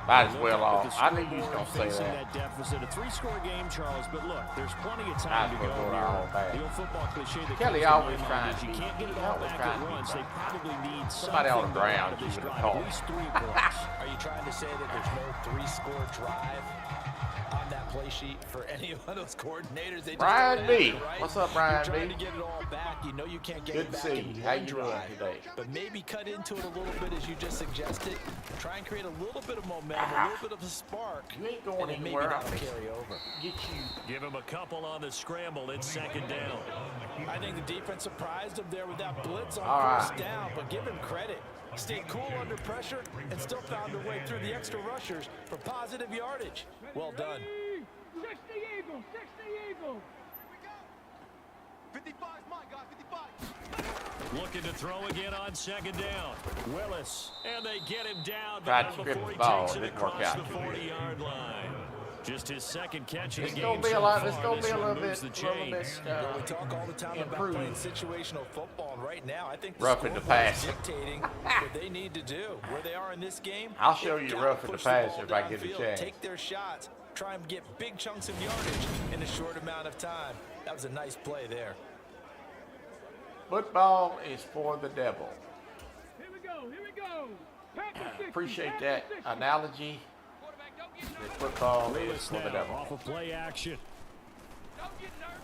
Speaker 3: Might as well off. I knew you was going to say
Speaker 6: Facing
Speaker 3: that.
Speaker 6: that deficit, a 3-score game, Charles. But look, there's plenty of time to
Speaker 3: Might
Speaker 6: go
Speaker 3: as well go all
Speaker 6: here.
Speaker 3: back.
Speaker 6: The old football cliche that
Speaker 3: Kelly
Speaker 6: comes to
Speaker 3: always
Speaker 6: mind
Speaker 3: trying
Speaker 6: is
Speaker 3: to
Speaker 6: you
Speaker 3: be-
Speaker 6: can't get it
Speaker 3: he
Speaker 6: all
Speaker 3: always
Speaker 6: back
Speaker 3: trying
Speaker 6: at
Speaker 3: to be
Speaker 6: once. They
Speaker 3: back.
Speaker 6: probably need
Speaker 3: Somebody on the
Speaker 6: something
Speaker 3: ground
Speaker 6: out of this
Speaker 3: you would
Speaker 6: drive,
Speaker 3: call.
Speaker 6: at least 3 points.
Speaker 4: Are you trying to say that there's no 3-score drive on that play sheet for any of those coordinators? They just
Speaker 3: Brian
Speaker 4: don't
Speaker 3: B.
Speaker 4: have it, right?
Speaker 3: What's up, Brian
Speaker 4: You're trying
Speaker 3: B?
Speaker 4: to get it all back. You know you can't get
Speaker 3: Good
Speaker 4: it
Speaker 3: to
Speaker 4: back
Speaker 3: see
Speaker 4: in
Speaker 3: you. How
Speaker 4: one
Speaker 3: you doing
Speaker 4: drive.
Speaker 3: today?
Speaker 4: But maybe cut into it a little bit as you just suggested. Try and create a little bit of momentum, a little bit of a spark.
Speaker 3: You ain't going
Speaker 4: and then maybe
Speaker 3: anywhere.
Speaker 4: that'll
Speaker 3: I'll
Speaker 4: carry over.
Speaker 3: get you.
Speaker 6: Give him a couple on the scramble. It's second down.
Speaker 4: I think the defense surprised him there with that blitz on
Speaker 3: All
Speaker 4: first
Speaker 3: right.
Speaker 4: down, but give him credit. Stayed cool under pressure and still found a way through the extra rushers for positive yardage. Well done.
Speaker 5: 60 Eagles, 60 Eagles. 55 is mine, guys, 55.
Speaker 6: Looking to throw again on second down. Willis, and they get him down.
Speaker 3: Tried
Speaker 6: but
Speaker 3: to
Speaker 6: not
Speaker 3: strip
Speaker 6: before
Speaker 3: the
Speaker 6: he
Speaker 3: ball.
Speaker 6: takes it
Speaker 3: Didn't work
Speaker 6: across
Speaker 3: out
Speaker 6: the
Speaker 3: too good.
Speaker 6: 40-yard line. Just his second catch of the
Speaker 3: It's
Speaker 6: game
Speaker 3: gonna be a
Speaker 6: so
Speaker 3: lot.
Speaker 6: far.
Speaker 3: It's gonna
Speaker 6: This
Speaker 3: be a
Speaker 6: one
Speaker 3: little
Speaker 6: moves
Speaker 3: bit.
Speaker 6: the
Speaker 3: Little bit.
Speaker 6: chains.
Speaker 4: We talk all the time about
Speaker 3: improved.
Speaker 4: playing situational football, and right now I think the
Speaker 3: Roughing the
Speaker 4: scoreboard is
Speaker 3: passer.
Speaker 4: dictating what they need to do. Where they are in this game,
Speaker 3: I'll show
Speaker 4: they've
Speaker 3: you
Speaker 4: gotta
Speaker 3: roughing the
Speaker 4: push
Speaker 3: passer
Speaker 4: ball
Speaker 3: if I get a
Speaker 4: downfield,
Speaker 3: chance.
Speaker 4: Take their shots, try and get big chunks of yardage in a short amount of time. That was a nice play there.
Speaker 3: Football is for the devil.
Speaker 5: Here we go, here we go. Pack of 60,
Speaker 3: Appreciate
Speaker 5: pack
Speaker 3: that
Speaker 5: of 60.
Speaker 3: analogy.
Speaker 5: Quarterback, don't get
Speaker 3: That
Speaker 5: nervous.
Speaker 3: football is
Speaker 6: Willis
Speaker 3: for the
Speaker 6: now
Speaker 3: devil.
Speaker 6: off of play action.
Speaker 5: Don't get nervous.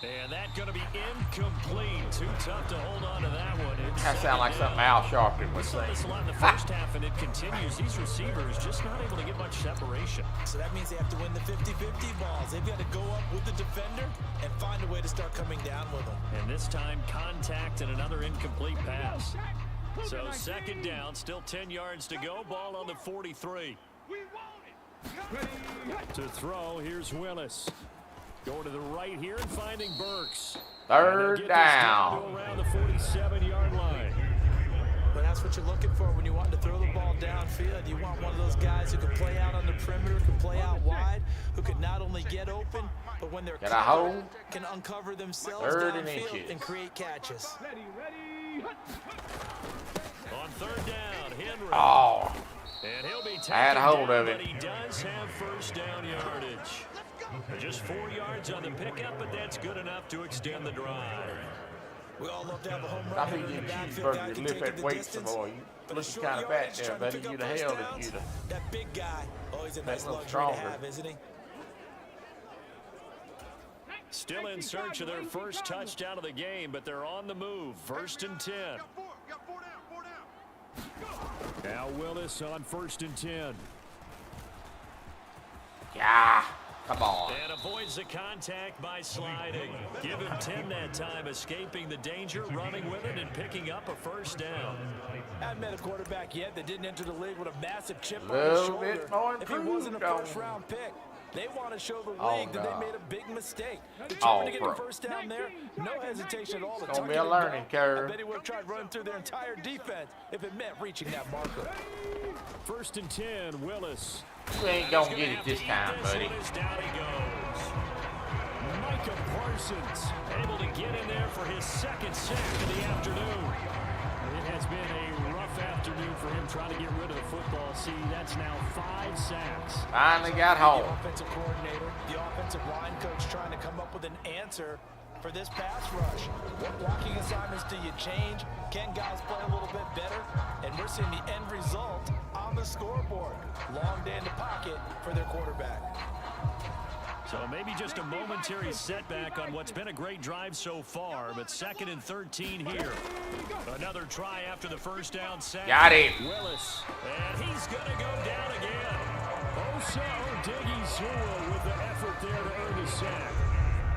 Speaker 6: And that going to be incomplete. Too tough to hold on to that one. It's
Speaker 3: That sounds like something Al Sharpton
Speaker 6: We
Speaker 3: would
Speaker 6: saw
Speaker 3: say.
Speaker 6: this a lot in the first half, and it continues. These receivers just not able to get much separation.
Speaker 4: So that means they have to win the 50-50 balls. They've got to go up with the defender and find a way to start coming down with them.
Speaker 6: And this time, contact and another incomplete pass. So second down, still 10 yards to go. Ball on the 43.
Speaker 5: We want it.
Speaker 6: To throw, here's Willis. Going to the right here and finding Burks.
Speaker 3: Third
Speaker 6: And they'll get this
Speaker 3: down.
Speaker 6: to around the 47-yard line.
Speaker 4: But that's what you're looking for when you want to throw the ball downfield. You want one of those guys who can play out on the perimeter, can play out wide, who can not only get open, but when they're
Speaker 3: Can I hold?
Speaker 4: can uncover themselves
Speaker 3: Third and
Speaker 4: downfield
Speaker 3: inches.
Speaker 4: and create catches.
Speaker 5: Ready, ready.
Speaker 6: On third down, Henry.
Speaker 3: Oh,
Speaker 6: And he'll be taken
Speaker 3: I had a hold
Speaker 6: down,
Speaker 3: of it.
Speaker 6: but he does have first down yardage. Just 4 yards on the pickup, but that's good enough to extend the drive.
Speaker 4: We all love to have a home run
Speaker 3: I
Speaker 4: hitter
Speaker 3: think
Speaker 4: in
Speaker 3: you
Speaker 4: the
Speaker 3: cheeseburger,
Speaker 4: backfield. Guy
Speaker 3: you
Speaker 4: can
Speaker 3: lift
Speaker 4: take it
Speaker 3: that
Speaker 4: the
Speaker 3: weight some
Speaker 4: distance,
Speaker 3: more. You
Speaker 4: but a
Speaker 3: looking
Speaker 4: short
Speaker 3: kind of
Speaker 4: yardage
Speaker 3: fat there,
Speaker 4: trying to
Speaker 3: buddy.
Speaker 4: pick up
Speaker 3: You'd have
Speaker 4: first
Speaker 3: held
Speaker 4: downs.
Speaker 3: it. You'd have.
Speaker 4: That big guy, oh, he's a nice
Speaker 3: little
Speaker 4: luxury
Speaker 3: stronger.
Speaker 4: to have, isn't he?
Speaker 6: Still in search of their first touchdown of the game, but they're on the move. First and 10.
Speaker 5: Got four down.
Speaker 6: Now Willis on first and 10.
Speaker 3: Yeah, come on.
Speaker 6: And avoids the contact by sliding. Give him 10 that time, escaping the danger, running with it, and picking up a first down.
Speaker 4: Haven't met a quarterback yet that didn't enter the league with a massive chip on
Speaker 3: Little
Speaker 4: his shoulder.
Speaker 3: bit more
Speaker 4: If he wasn't a
Speaker 3: improved,
Speaker 4: first-round pick, they want to show the league
Speaker 3: Oh,
Speaker 4: that
Speaker 3: no.
Speaker 4: they made a big mistake.
Speaker 3: Oh,
Speaker 4: Determined to get
Speaker 3: bro.
Speaker 4: a first down there, no hesitation at all. To
Speaker 3: Gonna
Speaker 4: tuck
Speaker 3: be
Speaker 4: it
Speaker 3: a
Speaker 4: and
Speaker 3: learning
Speaker 4: go.
Speaker 3: curve.
Speaker 4: I bet he would have tried running through their entire defense if it meant reaching that marker.
Speaker 6: First and 10, Willis.
Speaker 3: You ain't gonna get it this time, buddy.
Speaker 6: Down he goes. Micah Parsons able to get in there for his second sack of the afternoon. It has been a rough afternoon for him trying to get rid of the football. See, that's now 5 sacks.
Speaker 3: Finally got home.
Speaker 4: The offensive coordinator, the offensive line coach trying to come up with an answer for this pass rush. What blocking assignments do you change? Can guys play a little bit better? And we're seeing the end result on the scoreboard. Long day in the pocket for their quarterback.
Speaker 6: So maybe just a momentary setback on what's been a great drive so far, but second and 13 here. Another try after the first down sack.
Speaker 3: Got him.
Speaker 6: Willis, and he's going to go down again. Osa Odighizuwa with the effort there to earn the sack.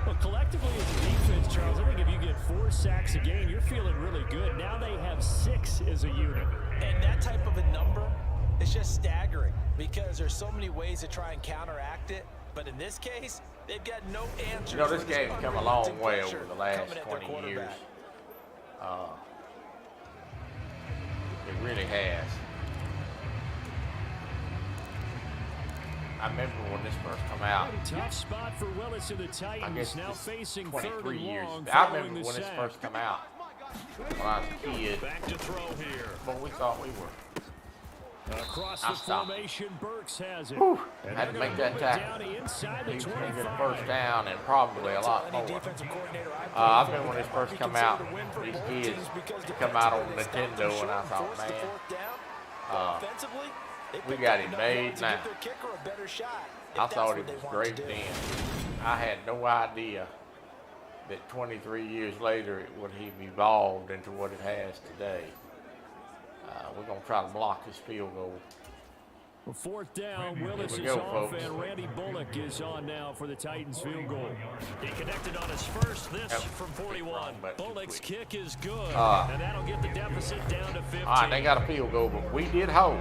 Speaker 6: Well, collectively as a defense, Charles, I think if you get 4 sacks a game, you're feeling really good. Now they have 6 as a unit.
Speaker 4: And that type of a number is just staggering because there's so many ways to try and counteract it. But in this case, they've got no answers.
Speaker 3: You know, this
Speaker 4: for
Speaker 3: game's come a long
Speaker 4: unrelenting
Speaker 3: way
Speaker 4: pressure
Speaker 3: over the last
Speaker 4: coming at their
Speaker 3: 20 years.
Speaker 4: quarterback.
Speaker 3: It really has. I remember when this first come out.
Speaker 6: Tough spot for Willis and the
Speaker 3: I
Speaker 6: Titans,
Speaker 3: guess
Speaker 6: now
Speaker 3: it's
Speaker 6: facing
Speaker 3: 23
Speaker 6: third and
Speaker 3: years.
Speaker 6: long
Speaker 3: I
Speaker 6: following
Speaker 3: remember
Speaker 6: the
Speaker 3: when this
Speaker 6: sack.
Speaker 3: first come out. When I was a kid.
Speaker 6: Back to throw here.
Speaker 3: But we thought we were.
Speaker 6: Across
Speaker 3: I
Speaker 6: the
Speaker 3: stopped.
Speaker 6: formation, Burks has it.
Speaker 3: Whew,
Speaker 6: And
Speaker 3: had to
Speaker 6: they're
Speaker 3: make
Speaker 6: gonna
Speaker 3: that
Speaker 6: move it
Speaker 3: tackle.
Speaker 6: down inside the
Speaker 3: He was going to get a
Speaker 6: 25.
Speaker 3: first down and probably a lot more. I remember when this first come out, these kids come out on Nintendo, and I thought, man, we got him made now. I thought it was great then. I had no idea that 23 years later it would have evolved into what it has today. We're going to try to block this field goal.
Speaker 6: For fourth down, Willis
Speaker 3: we
Speaker 6: is
Speaker 3: go,
Speaker 6: off,
Speaker 3: folks.
Speaker 6: and Randy Bullock is on now for the Titans field goal. He connected on his first, this
Speaker 3: Yep.
Speaker 6: from 41.
Speaker 3: But too
Speaker 6: Bullock's
Speaker 3: quick.
Speaker 6: kick is good,
Speaker 3: Uh,
Speaker 6: and that'll get the deficit down to 15.
Speaker 3: All right, they got a field goal, but we did hold.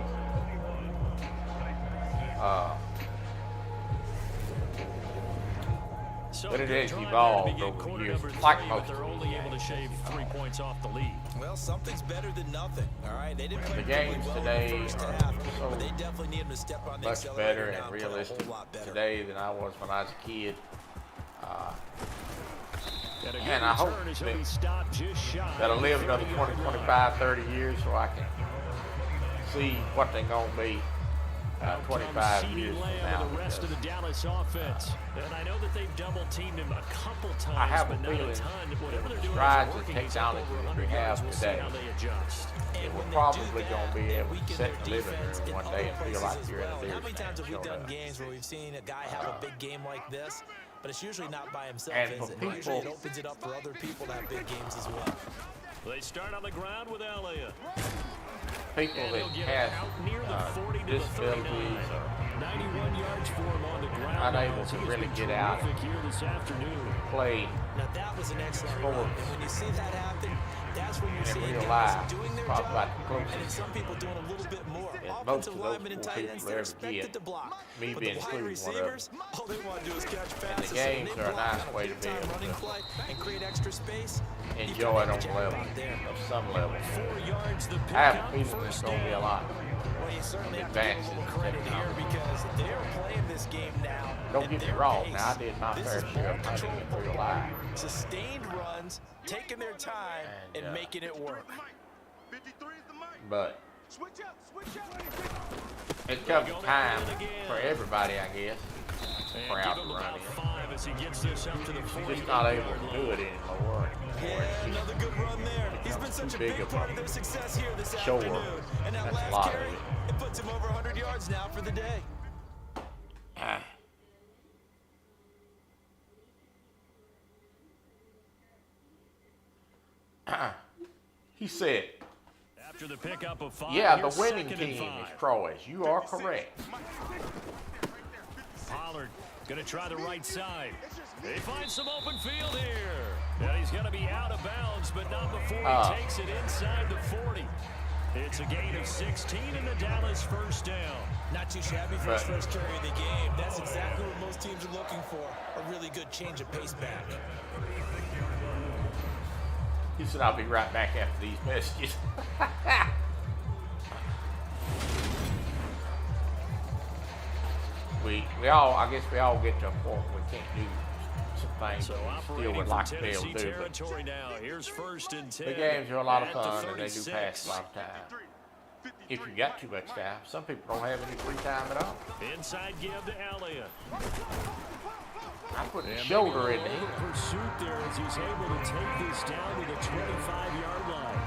Speaker 6: So
Speaker 3: but it
Speaker 6: good
Speaker 3: has
Speaker 6: try there to
Speaker 3: evolved
Speaker 6: begin
Speaker 3: over the
Speaker 6: quarter
Speaker 3: years,
Speaker 6: number
Speaker 3: like
Speaker 6: three,
Speaker 3: most
Speaker 6: but they're only able to shave 3 points off the lead.
Speaker 7: Well, something's better than nothing. All right, they didn't play
Speaker 3: The games
Speaker 7: well
Speaker 3: today
Speaker 7: in the first
Speaker 3: are
Speaker 7: half,
Speaker 3: so
Speaker 7: but they definitely need him to step on the
Speaker 3: much
Speaker 7: accelerator
Speaker 3: better
Speaker 7: now
Speaker 3: and
Speaker 7: play a whole
Speaker 3: realistic
Speaker 7: lot better.
Speaker 3: today than I was when I was a kid.
Speaker 6: And a good
Speaker 3: And I hope
Speaker 6: return as he'll be stopped just shy
Speaker 3: That'll
Speaker 6: of
Speaker 3: live
Speaker 6: the
Speaker 3: another 20,
Speaker 6: 30-yard line.
Speaker 3: 25, 30 years so I can see what they're going to be 25
Speaker 6: CeeDee
Speaker 3: years from
Speaker 6: Lamb
Speaker 3: now.
Speaker 6: and the rest of the Dallas offense. And I know that they've double-teamed him a couple times,
Speaker 3: I have a
Speaker 6: but not
Speaker 3: feeling
Speaker 6: a ton. Whatever they're doing
Speaker 3: strides
Speaker 6: is
Speaker 3: and
Speaker 6: working. He's up
Speaker 3: technology
Speaker 6: over
Speaker 3: that we
Speaker 6: 100
Speaker 3: have
Speaker 6: yards. We'll see
Speaker 3: today,
Speaker 6: how they adjust.
Speaker 3: It
Speaker 7: when
Speaker 3: will
Speaker 7: they
Speaker 3: probably
Speaker 7: do
Speaker 3: going to be
Speaker 7: that,
Speaker 3: able
Speaker 7: we
Speaker 3: to
Speaker 7: can
Speaker 3: sit in
Speaker 7: their
Speaker 3: the living
Speaker 7: defense
Speaker 3: room
Speaker 7: in
Speaker 3: one
Speaker 7: other
Speaker 3: day and feel
Speaker 7: places
Speaker 3: like
Speaker 7: as
Speaker 3: you're in
Speaker 7: well.
Speaker 3: a
Speaker 7: How many
Speaker 3: Bears
Speaker 7: times have we
Speaker 3: game
Speaker 7: done
Speaker 3: showing
Speaker 7: games where we've seen a guy have a big game like this, but it's usually not by himself,
Speaker 3: And
Speaker 7: is
Speaker 3: for
Speaker 7: it? Usually it
Speaker 3: people-
Speaker 7: opens it up for other people to have big games as well.
Speaker 6: They start on the ground with Elliott.
Speaker 3: People
Speaker 6: And
Speaker 3: that
Speaker 6: he'll get it out near the 40 to the
Speaker 3: disabilities
Speaker 6: 39.
Speaker 3: or
Speaker 6: 91 yards for him on the ground.
Speaker 3: unable
Speaker 6: He
Speaker 3: to
Speaker 6: has
Speaker 3: really
Speaker 6: been
Speaker 3: get out
Speaker 6: terrific here this afternoon.
Speaker 3: play
Speaker 7: Now that was an excellent
Speaker 3: Sports.
Speaker 7: run, and when you see that happen, that's when you're
Speaker 3: in
Speaker 7: seeing
Speaker 3: real
Speaker 7: guys
Speaker 3: life.
Speaker 7: doing their
Speaker 3: Probably
Speaker 7: job,
Speaker 3: about the
Speaker 7: and then
Speaker 3: closest
Speaker 7: some people doing a little bit more.
Speaker 3: that most
Speaker 7: Offensive
Speaker 3: of those
Speaker 7: linemen and
Speaker 3: poor
Speaker 7: tight
Speaker 3: people
Speaker 7: ends,
Speaker 3: will
Speaker 7: they're
Speaker 3: ever
Speaker 7: expected
Speaker 3: get,
Speaker 7: to block.
Speaker 3: me
Speaker 7: But
Speaker 3: being
Speaker 7: the wide
Speaker 3: included one of them.
Speaker 7: receivers, all they want to do is catch
Speaker 3: And
Speaker 7: passes.
Speaker 3: the
Speaker 7: so
Speaker 3: games
Speaker 7: they
Speaker 3: are a
Speaker 7: block
Speaker 3: nice
Speaker 7: on
Speaker 3: way to be
Speaker 7: big-time
Speaker 3: able
Speaker 7: running
Speaker 3: to
Speaker 7: play and create extra space. You
Speaker 3: enjoy
Speaker 7: kinda
Speaker 3: it on
Speaker 7: hit
Speaker 3: the
Speaker 7: the
Speaker 3: level
Speaker 7: jackpot there.
Speaker 3: of some level.
Speaker 6: 4 yards the
Speaker 3: I have a
Speaker 6: pickup,
Speaker 3: feeling there's
Speaker 6: first
Speaker 3: going to be a
Speaker 6: down.
Speaker 3: lot.
Speaker 7: Well, you certainly have to give
Speaker 3: Advances
Speaker 7: them a little
Speaker 3: in
Speaker 7: credit here
Speaker 3: technology.
Speaker 7: because they're playing this game now.
Speaker 3: Don't
Speaker 7: at
Speaker 3: get me
Speaker 7: their
Speaker 3: wrong,
Speaker 7: pace.
Speaker 3: now I did my
Speaker 7: This
Speaker 3: fair
Speaker 7: is
Speaker 3: share of
Speaker 7: ball
Speaker 3: hunting in
Speaker 7: control
Speaker 3: real
Speaker 7: football.
Speaker 3: life.
Speaker 7: Sustained runs, taking their time,
Speaker 3: And,
Speaker 7: and making it work.
Speaker 5: 53 is the mic.
Speaker 3: But
Speaker 5: Switch up, switch up.
Speaker 3: it comes a time for everybody, I guess.
Speaker 6: And
Speaker 3: Crowd
Speaker 6: give
Speaker 3: to
Speaker 6: him
Speaker 3: run
Speaker 6: about
Speaker 3: in.
Speaker 6: 5 as he gets this up to the
Speaker 3: He's
Speaker 6: 40.
Speaker 3: just not able to do it anymore.
Speaker 7: Yeah, another good run there. He's been
Speaker 3: becomes
Speaker 7: such
Speaker 3: too
Speaker 7: a
Speaker 3: big
Speaker 7: big
Speaker 3: of
Speaker 7: part
Speaker 3: a
Speaker 7: of their success here this
Speaker 3: chore.
Speaker 7: afternoon. And that
Speaker 3: That's a
Speaker 7: last
Speaker 3: lot of
Speaker 7: carry,
Speaker 3: it.
Speaker 7: it puts him over 100 yards now for the day.
Speaker 3: He said,
Speaker 6: After the pickup of 5,
Speaker 3: yeah, the
Speaker 6: here's
Speaker 3: winning
Speaker 6: 2nd and
Speaker 3: team
Speaker 6: 5.
Speaker 3: is Troy's. You are correct.
Speaker 6: Pollard going to try the right side. They find some open field here. And he's going to be out of bounds, but not before he takes it inside the 40. It's a gain of 16 in the Dallas first down.
Speaker 7: Not too shabby for his first carry of the game. That's exactly what most teams are looking for. A really good change of pace back.
Speaker 3: He said, I'll be right back after these messages. I guess we all get to a point where we can't do some things
Speaker 6: So
Speaker 3: that we still
Speaker 6: operating
Speaker 3: would
Speaker 6: from
Speaker 3: like to be able
Speaker 6: Tennessee
Speaker 3: to do. But
Speaker 6: territory now. Here's 1st and 10.
Speaker 3: the games are a lot of
Speaker 6: at the
Speaker 3: fun, and they do
Speaker 6: 36.
Speaker 3: pass a lot of time. If you got too much time, some people don't have any free time at all.
Speaker 6: Inside give to Elliott.
Speaker 3: I put the
Speaker 6: And
Speaker 3: shoulder in
Speaker 6: maybe a
Speaker 3: there.
Speaker 6: little pursuit there as he's able to take this down to the 25-yard line.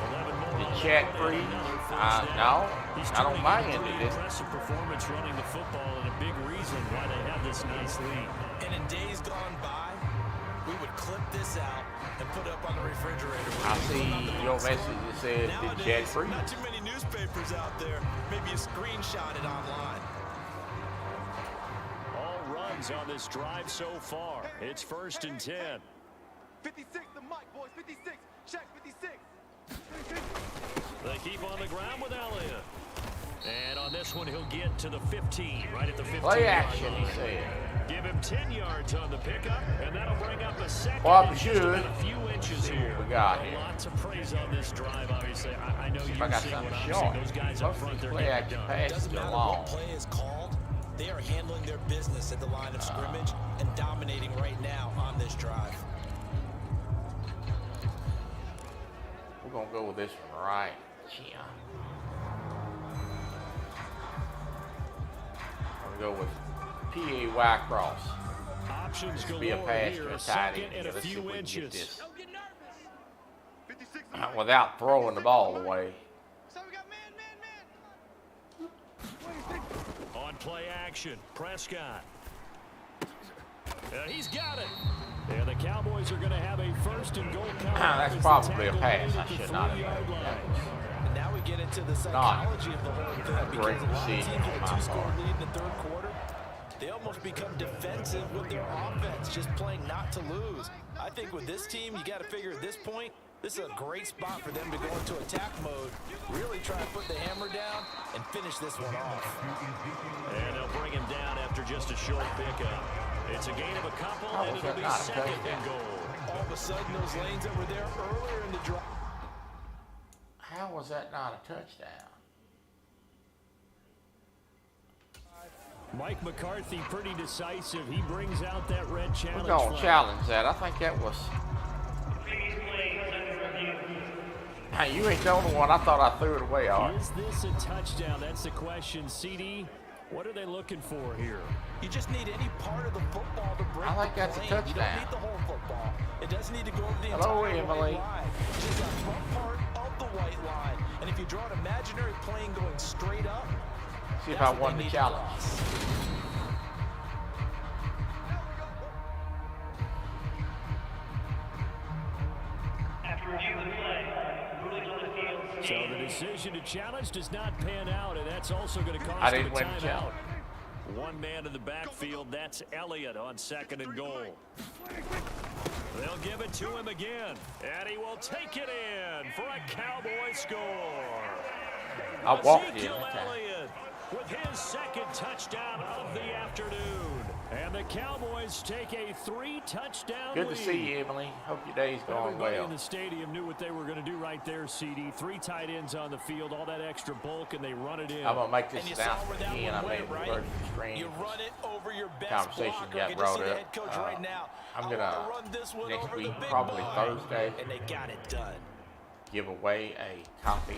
Speaker 6: 11 more
Speaker 3: The
Speaker 6: on
Speaker 3: chat
Speaker 6: that,
Speaker 3: freeze?
Speaker 6: another first down.
Speaker 3: No,
Speaker 6: He's
Speaker 3: I don't
Speaker 6: turning
Speaker 3: mind
Speaker 6: into a
Speaker 3: it.
Speaker 6: pretty impressive performance running the football and a big reason why they have this nice lead.
Speaker 7: And in days gone by, we would clip this out and put it up on the refrigerator.
Speaker 3: I see your message that says, did chat
Speaker 7: Nowadays,
Speaker 3: freeze?
Speaker 7: not too many newspapers out there. Maybe you screenshot it online.
Speaker 6: All runs on this drive so far. It's 1st and 10.
Speaker 5: 56, the mic, boys. 56. Check 56.
Speaker 6: They keep on the ground with Elliott. And on this one, he'll get to the 15, right at the 15.
Speaker 3: Play action, he said.
Speaker 6: Give him 10 yards on the pickup, and that'll bring up a second.
Speaker 3: Well,
Speaker 6: just about a few inches here.
Speaker 3: We got here.
Speaker 6: Lots of praise on this drive, obviously. I know you're
Speaker 3: I got
Speaker 6: seeing what
Speaker 3: something
Speaker 6: I'm seeing.
Speaker 3: short.
Speaker 6: Those guys up front, they're
Speaker 3: play
Speaker 6: getting it
Speaker 3: action
Speaker 6: done.
Speaker 3: passes
Speaker 7: Doesn't
Speaker 3: go
Speaker 7: matter
Speaker 3: long.
Speaker 7: what play is called. They are handling their business at the line of scrimmage and dominating right now on this drive.
Speaker 3: We're going to go with this one right here. I'm going to go with P.A.Y. Cross.
Speaker 6: Options
Speaker 3: This will be a
Speaker 6: galore
Speaker 3: pass
Speaker 6: here,
Speaker 3: to
Speaker 6: a
Speaker 3: a tight
Speaker 6: second
Speaker 3: end.
Speaker 6: and a
Speaker 3: Let's see if
Speaker 6: few
Speaker 3: we can get
Speaker 6: inches.
Speaker 3: this
Speaker 5: Don't get nervous. 56.
Speaker 3: without throwing the ball away.
Speaker 5: So we got man.
Speaker 6: On play action, Prescott. He's got it. And the Cowboys are going to have a first and goal count.
Speaker 3: That's probably a pass. I should not have made that.
Speaker 7: And now we get into the psychology of the whole thing, because
Speaker 3: great
Speaker 7: a lot of teams
Speaker 3: decision
Speaker 7: with
Speaker 3: on
Speaker 7: a
Speaker 3: my
Speaker 7: two-score
Speaker 3: part.
Speaker 7: lead in the third quarter, they almost become defensive with their offense, just playing not to lose. I think with this team, you got to figure at this point, this is a great spot for them to go into attack mode, really try to put the hammer down and finish this one off.
Speaker 6: And they'll bring him down after just a short pickup. It's a gain of a couple, and it'll be second and goal.
Speaker 7: All of a sudden, those lanes that were there earlier in the drive.
Speaker 3: How was that not a touchdown?
Speaker 6: Mike McCarthy pretty decisive. He brings out that red challenge.
Speaker 3: We're going to
Speaker 6: flag.
Speaker 3: challenge that. I think that was... Hey, you ain't the only one. I thought I threw it away on.
Speaker 6: Is this a touchdown? That's the question. CD, what are they looking for here?
Speaker 7: You just need any part of the football to break
Speaker 3: I think
Speaker 7: the
Speaker 3: that's a
Speaker 7: plane. You don't
Speaker 3: touchdown.
Speaker 7: need the whole football. It doesn't need to go over the
Speaker 3: Hello,
Speaker 7: entire
Speaker 3: Emily.
Speaker 7: white line. Just that front part of the white line. And if you draw an imaginary plane going straight up,
Speaker 3: See if
Speaker 7: that's
Speaker 3: I
Speaker 7: what
Speaker 3: won
Speaker 7: they
Speaker 3: the
Speaker 7: need to
Speaker 3: challenge.
Speaker 7: cross.
Speaker 6: So the decision to challenge does not pan out, and that's also going to cost
Speaker 3: I
Speaker 6: them
Speaker 3: didn't
Speaker 6: a
Speaker 3: win the
Speaker 6: timeout.
Speaker 3: challenge.
Speaker 6: One man in the backfield, that's Elliott on second and goal. They'll give it to him again, and he will take it in for a Cowboy score.
Speaker 3: I walked in.
Speaker 6: Ezekiel Elliott with his second touchdown of the afternoon. And the Cowboys take a 3-touchdown
Speaker 3: Good
Speaker 6: lead.
Speaker 3: to see you, Emily. Hope your day's going
Speaker 6: Everybody
Speaker 3: well.
Speaker 6: in the stadium knew what they were going to do right there, CD. 3 tight ends on the field, all that extra bulk, and they run it in.
Speaker 3: I'm going to make this
Speaker 7: And you saw where
Speaker 3: announcement
Speaker 7: that
Speaker 3: again. I
Speaker 7: one
Speaker 3: made
Speaker 7: went,
Speaker 3: the
Speaker 7: right?
Speaker 3: first screen.
Speaker 7: You run it over your best
Speaker 3: Conversation
Speaker 7: blocker.
Speaker 3: got
Speaker 7: Get to
Speaker 3: brought
Speaker 7: see the
Speaker 3: up.
Speaker 7: head coach right now.
Speaker 3: I'm
Speaker 7: I
Speaker 3: gonna,
Speaker 7: wanna run this one
Speaker 3: next
Speaker 7: over
Speaker 3: week,
Speaker 7: the big
Speaker 3: probably
Speaker 7: boy.
Speaker 3: Thursday,
Speaker 7: And they got it done.
Speaker 3: give away a copy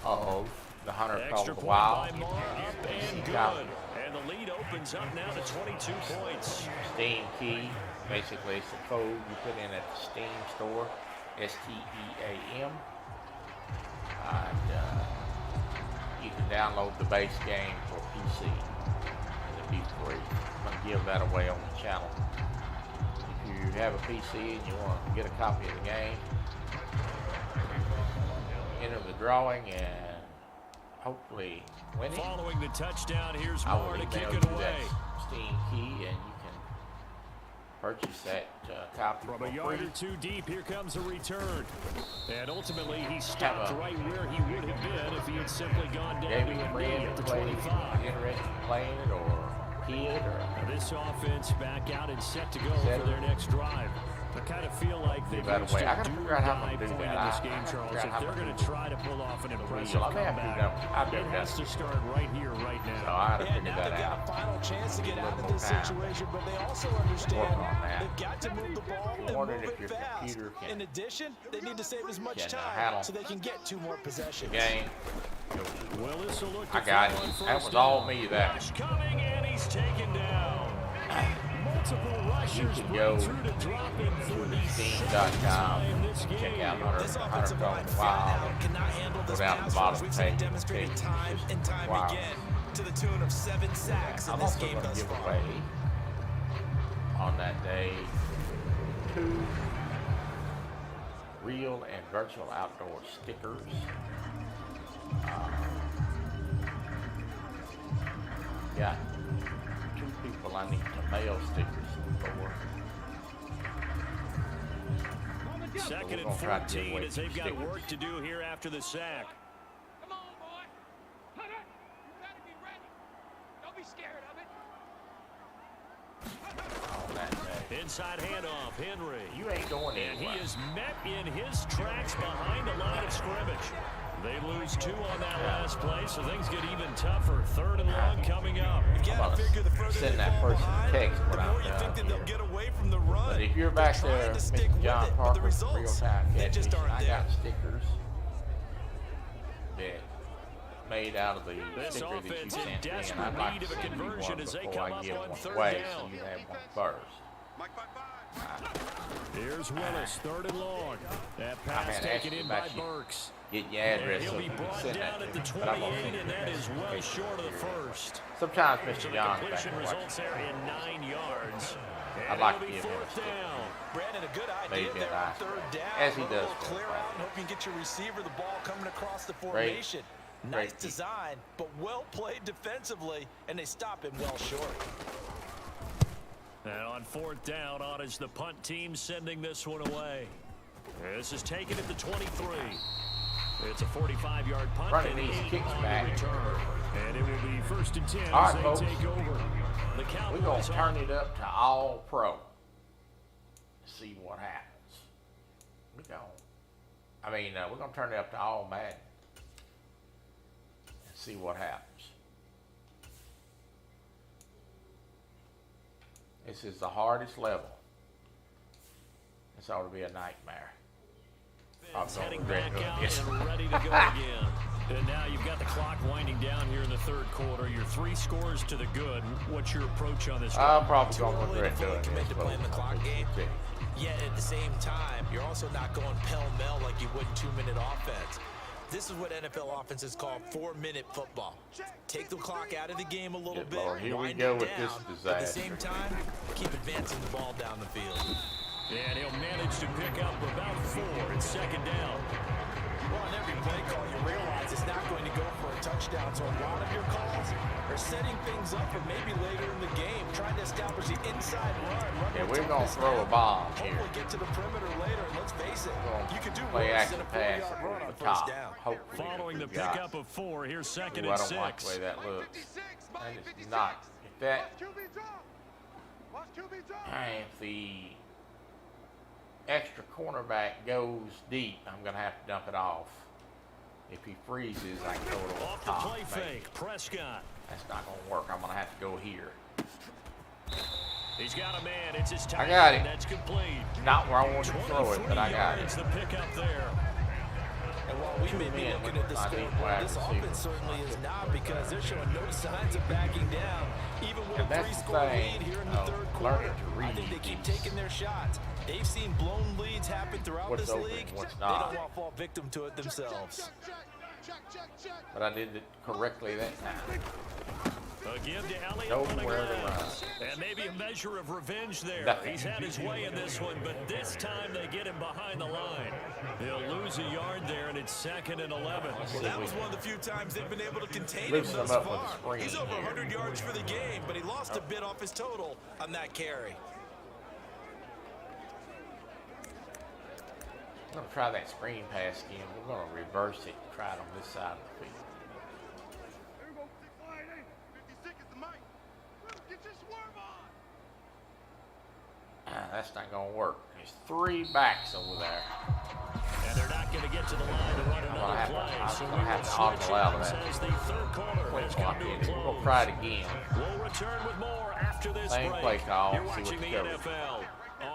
Speaker 3: of The Hunter
Speaker 6: Extra
Speaker 3: Called the
Speaker 6: point
Speaker 3: Wild.
Speaker 6: by Moore, up and
Speaker 3: Copy.
Speaker 6: good. And the lead opens up now to 22 points.
Speaker 3: Steam key. Basically, it's the code you put in at the Steam store. STEAM. And you can download the base game for PC. And it'll be free. I'm going to give that away on the channel. If you have a PC and you want to get a copy of the game, enter the drawing and hopefully win it.
Speaker 6: Following the touchdown, here's
Speaker 3: I will
Speaker 6: Moore to
Speaker 3: email
Speaker 6: kick
Speaker 3: you
Speaker 6: it away.
Speaker 3: that Steam key and you can purchase that copy
Speaker 6: From
Speaker 3: for
Speaker 6: a yard
Speaker 3: free.
Speaker 6: or two deep, here comes a return. And ultimately, he stopped
Speaker 3: Have a-
Speaker 6: right where he would have been if he had simply gone down
Speaker 3: Maybe
Speaker 6: to
Speaker 3: a
Speaker 6: a knee
Speaker 3: friend
Speaker 6: at the
Speaker 3: that plays,
Speaker 6: 25.
Speaker 3: interested in playing it, or kid, or
Speaker 6: Now this offense back out and set to go
Speaker 3: Set.
Speaker 6: for their next drive. I kind of feel like they've
Speaker 3: Give that
Speaker 6: reached
Speaker 3: away.
Speaker 6: a
Speaker 3: I gotta figure out how I'm
Speaker 6: do-or-die
Speaker 3: gonna do
Speaker 6: point
Speaker 3: that.
Speaker 6: in this
Speaker 3: I
Speaker 6: game,
Speaker 3: gotta
Speaker 6: Charles.
Speaker 3: figure out
Speaker 6: If
Speaker 3: how
Speaker 6: they're
Speaker 3: I'm
Speaker 6: going
Speaker 3: gonna
Speaker 6: to try to pull off an impressive
Speaker 3: I may have to do that. I've
Speaker 6: comeback,
Speaker 3: done
Speaker 6: it has
Speaker 3: that.
Speaker 6: to start right here, right
Speaker 3: so
Speaker 6: now.
Speaker 3: I gotta
Speaker 7: Yeah,
Speaker 3: figure
Speaker 7: now
Speaker 3: that
Speaker 7: they've got
Speaker 3: out.
Speaker 7: a final chance to get
Speaker 3: A
Speaker 7: out
Speaker 3: little
Speaker 7: of
Speaker 3: more
Speaker 7: this
Speaker 3: time.
Speaker 7: situation, but they also
Speaker 3: Work
Speaker 7: understand
Speaker 3: on that.
Speaker 7: they've got to move the ball and
Speaker 3: wondering
Speaker 7: move
Speaker 3: if
Speaker 7: it
Speaker 3: your
Speaker 7: fast.
Speaker 3: computer can-
Speaker 7: In addition, they need to save as much
Speaker 3: can,
Speaker 7: time
Speaker 3: handle
Speaker 7: so they can get 2 more possessions.
Speaker 3: Game.
Speaker 6: Well, this will look
Speaker 3: I
Speaker 6: to
Speaker 3: got
Speaker 6: throw on
Speaker 3: it.
Speaker 6: first
Speaker 3: That was
Speaker 6: down.
Speaker 3: all me, that.
Speaker 6: Rush coming, and he's taken down. Multiple rushers
Speaker 3: can
Speaker 6: break
Speaker 3: go
Speaker 6: through to drop him for the 6th
Speaker 3: Steam.com.
Speaker 6: time this
Speaker 3: Check
Speaker 6: game.
Speaker 3: out
Speaker 7: This
Speaker 3: Hunter
Speaker 7: offensive line
Speaker 3: Called the
Speaker 7: flat
Speaker 3: Wild.
Speaker 7: out cannot handle
Speaker 3: Go
Speaker 7: this
Speaker 3: down to
Speaker 7: pass
Speaker 3: the
Speaker 7: rush.
Speaker 3: bottom
Speaker 7: We've seen it
Speaker 3: page.
Speaker 7: demonstrated
Speaker 3: It's
Speaker 7: time and time
Speaker 3: wild.
Speaker 7: again to the tune of 7 sacks in
Speaker 3: I'm
Speaker 7: this
Speaker 3: also
Speaker 7: game
Speaker 3: going to
Speaker 7: thus
Speaker 3: give
Speaker 7: far.
Speaker 3: away on that day 2 real and virtual outdoor stickers. Got 2 people I need to mail stickers for.
Speaker 6: Second
Speaker 3: We're
Speaker 6: and
Speaker 3: gonna try to give
Speaker 6: 14
Speaker 3: away
Speaker 6: as they've
Speaker 3: 2
Speaker 6: got
Speaker 3: stickers.
Speaker 6: work to do here after the sack.
Speaker 5: Come on, boy. scared of it.
Speaker 3: Oh, that.
Speaker 6: Inside handoff, Henry.
Speaker 3: You ain't going
Speaker 6: And
Speaker 3: anywhere.
Speaker 6: he is met in his tracks behind the line of scrimmage. They lose 2 on that last play, so things get even tougher. 3rd and long coming up.
Speaker 7: You gotta figure the further
Speaker 3: Send
Speaker 7: they
Speaker 3: that
Speaker 7: fall
Speaker 3: person a
Speaker 7: behind,
Speaker 3: text
Speaker 7: the
Speaker 3: what
Speaker 7: more
Speaker 3: I'm
Speaker 7: you think
Speaker 3: down
Speaker 7: that they'll
Speaker 3: here.
Speaker 7: get away from the run.
Speaker 3: But if you're
Speaker 7: They're
Speaker 3: back
Speaker 7: trying
Speaker 3: there,
Speaker 7: to
Speaker 3: Mr.
Speaker 7: stick with
Speaker 3: John
Speaker 7: it, but
Speaker 3: Parker,
Speaker 7: the results,
Speaker 3: real-time
Speaker 7: they just
Speaker 3: catfish,
Speaker 7: aren't
Speaker 3: I
Speaker 7: there.
Speaker 3: got stickers that made out of the
Speaker 6: This
Speaker 3: sticker that you
Speaker 6: offense in
Speaker 3: sent me, and
Speaker 6: desperate
Speaker 3: I'd like
Speaker 6: need
Speaker 3: to
Speaker 6: of a
Speaker 3: send you
Speaker 6: conversion
Speaker 3: one
Speaker 6: as they
Speaker 3: before
Speaker 6: come
Speaker 3: I
Speaker 6: up
Speaker 3: give
Speaker 6: on
Speaker 3: one
Speaker 6: 3rd
Speaker 3: away,
Speaker 6: down.
Speaker 3: so you have one first.
Speaker 5: Mike, bye-bye.
Speaker 6: Here's Willis, 3rd and long. That
Speaker 3: I
Speaker 6: pass
Speaker 3: had
Speaker 6: taken
Speaker 3: asked
Speaker 6: in
Speaker 3: you
Speaker 6: by
Speaker 3: about you.
Speaker 6: Burks.
Speaker 3: Get your
Speaker 6: And
Speaker 3: address
Speaker 6: he'll
Speaker 3: so
Speaker 6: be
Speaker 3: you can
Speaker 6: brought
Speaker 3: send
Speaker 6: down
Speaker 3: that
Speaker 6: at
Speaker 3: to
Speaker 6: the
Speaker 3: me. But I'm gonna
Speaker 6: 28,
Speaker 3: send you
Speaker 6: and that
Speaker 3: that
Speaker 6: is
Speaker 3: in
Speaker 6: well
Speaker 3: case
Speaker 6: short of the
Speaker 3: you're curious.
Speaker 6: first.
Speaker 3: Sometimes
Speaker 6: So
Speaker 3: Mr.
Speaker 6: the
Speaker 3: John's back
Speaker 6: completion
Speaker 3: and
Speaker 6: results
Speaker 3: watching.
Speaker 6: there in 9 yards.
Speaker 3: I'd
Speaker 6: And
Speaker 3: like
Speaker 6: it'll
Speaker 3: to
Speaker 6: be
Speaker 3: give him a
Speaker 6: 4th
Speaker 3: stick.
Speaker 6: down.
Speaker 7: Brandon, a good idea
Speaker 3: Maybe
Speaker 7: there
Speaker 3: a
Speaker 7: on
Speaker 3: nice
Speaker 7: 3rd
Speaker 3: one.
Speaker 7: down.
Speaker 3: As he
Speaker 7: Run a
Speaker 3: does
Speaker 7: little
Speaker 3: for
Speaker 7: clear
Speaker 3: us.
Speaker 7: out and hope you can get your receiver the ball coming across the
Speaker 3: Great.
Speaker 7: formation. Nice
Speaker 3: Great.
Speaker 7: design, but well played defensively, and they stop him well short.
Speaker 6: And on 4th down, on is the punt team sending this one away. This is taken at the 23. It's a 45-yard punt
Speaker 3: Running
Speaker 6: and
Speaker 3: these
Speaker 6: 8
Speaker 3: kicks
Speaker 6: on
Speaker 3: back.
Speaker 6: the return. And it will be 1st and 10
Speaker 3: All
Speaker 6: as
Speaker 3: right,
Speaker 6: they
Speaker 3: folks.
Speaker 6: take over. The
Speaker 3: We're going
Speaker 6: Cowboys
Speaker 3: to turn it up to all pro. See what happens. We're going to turn it up to all Madden. And see what happens. This is the hardest level. This ought to be a nightmare. I'm
Speaker 6: It's
Speaker 3: gonna
Speaker 6: heading
Speaker 3: regret
Speaker 6: back
Speaker 3: doing
Speaker 6: out
Speaker 3: this.
Speaker 6: and ready to go again. And now you've got the clock winding down here in the 3rd quarter. You're 3 scores to the good. What's your approach on this?
Speaker 3: I'm probably
Speaker 7: Too
Speaker 3: going to
Speaker 7: early to
Speaker 3: regret
Speaker 7: fully
Speaker 3: doing
Speaker 7: commit
Speaker 3: this.
Speaker 7: to playing the clock game.
Speaker 3: Okay.
Speaker 7: Yet at the same time, you're also not going pell-mell like you would in 2-minute offense. This is what NFL offenses call 4-minute football. Take the clock out of the game a little
Speaker 3: Good
Speaker 7: bit,
Speaker 3: Lord, here we
Speaker 7: wind
Speaker 3: go
Speaker 7: it
Speaker 3: with this
Speaker 7: down, but at the
Speaker 3: disaster.
Speaker 7: same time, keep advancing the ball down the field.
Speaker 6: And he'll manage to pick up about 4. It's 2nd down.
Speaker 7: Well, on every play call, you realize it's not going to go for a touchdown, so a lot of your calls are setting things up for maybe later in the game, trying to establish the inside run.
Speaker 3: Yeah,
Speaker 7: the
Speaker 3: we're going to
Speaker 7: toughest
Speaker 3: throw a
Speaker 7: snap,
Speaker 3: bomb here.
Speaker 7: hopefully get to the perimeter later, and let's face it,
Speaker 3: We're
Speaker 7: you could do
Speaker 3: play
Speaker 7: worse
Speaker 3: action
Speaker 7: than a
Speaker 3: pass
Speaker 7: 40-yard run
Speaker 3: over
Speaker 7: on
Speaker 3: the
Speaker 7: first
Speaker 3: top.
Speaker 7: down.
Speaker 3: Hopefully
Speaker 6: Following the
Speaker 3: we got
Speaker 6: pickup of 4, here's 2nd
Speaker 3: Ooh,
Speaker 6: and
Speaker 3: I don't like the
Speaker 6: 6.
Speaker 3: way that looks.
Speaker 5: 56,
Speaker 3: That
Speaker 5: Mike,
Speaker 3: is
Speaker 5: 56.
Speaker 3: not. If that,
Speaker 5: Watch QB drop. Watch QB drop.
Speaker 3: if the extra cornerback goes deep, I'm going to have to dump it off. If he freezes, I can throw it over
Speaker 6: Off
Speaker 3: the
Speaker 6: the
Speaker 3: top.
Speaker 6: play
Speaker 3: maybe.
Speaker 6: fake, Prescott.
Speaker 3: That's not going to work. I'm going to have to go here.
Speaker 6: He's got a man. It's his time.
Speaker 3: I got it.
Speaker 6: That's complete.
Speaker 3: Not where I wanted to throw it,
Speaker 6: 23
Speaker 3: but I got
Speaker 6: yards
Speaker 3: it.
Speaker 6: the pickup there.
Speaker 7: And while we may be
Speaker 3: men
Speaker 7: looking at the
Speaker 3: with my deep
Speaker 7: scoreboard,
Speaker 3: wide
Speaker 7: this
Speaker 3: receiver.
Speaker 7: offense certainly is not, because they're showing no signs of backing down. Even with
Speaker 3: And
Speaker 7: a
Speaker 3: that's the
Speaker 7: 3-score
Speaker 3: thing
Speaker 7: lead here in the
Speaker 3: of
Speaker 7: 3rd
Speaker 3: learning
Speaker 7: quarter,
Speaker 3: to
Speaker 7: I think
Speaker 3: read
Speaker 7: they keep
Speaker 3: these.
Speaker 7: taking their shots. They've seen blown leads happen throughout
Speaker 3: What's
Speaker 7: this
Speaker 3: open,
Speaker 7: league.
Speaker 3: what's
Speaker 7: They
Speaker 3: not.
Speaker 7: don't want to fall victim to it themselves.
Speaker 3: But I did it correctly that time.
Speaker 6: Again to Elliott
Speaker 3: Know
Speaker 6: running
Speaker 3: where to
Speaker 6: left.
Speaker 3: run.
Speaker 6: And maybe a measure of revenge there.
Speaker 3: Nothing.
Speaker 6: He's had his way in this one, but this time they get him behind the line. He'll lose a yard there, and it's 2nd and 11.
Speaker 7: Well, that was one of the few times they've been able to contain him
Speaker 3: Loosen
Speaker 7: thus
Speaker 3: him up with
Speaker 7: far.
Speaker 3: a screen
Speaker 7: He's over
Speaker 3: here.
Speaker 7: 100 yards for the game, but he lost a bit off his total on that carry.
Speaker 3: I'm going to try that screen pass again. We're going to reverse it and try it on this side of the field.
Speaker 5: Here we go. 56 is the mic. Get your swerve on.
Speaker 3: That's not going to work. There's 3 backs over there.
Speaker 6: And they're not going to get to the line to run another
Speaker 3: have to-
Speaker 6: play.
Speaker 3: I'm
Speaker 6: So
Speaker 3: gonna
Speaker 6: we
Speaker 3: have
Speaker 6: will
Speaker 3: to opt
Speaker 6: switch
Speaker 3: out of
Speaker 6: ends
Speaker 3: that.
Speaker 6: as the 3rd quarter has come to a
Speaker 3: We're going
Speaker 6: close.
Speaker 3: to try it again.
Speaker 6: We'll return with more after this
Speaker 3: Same
Speaker 6: break.
Speaker 3: play call,
Speaker 6: You're
Speaker 3: see what
Speaker 6: watching the
Speaker 3: the coverage
Speaker 6: NFL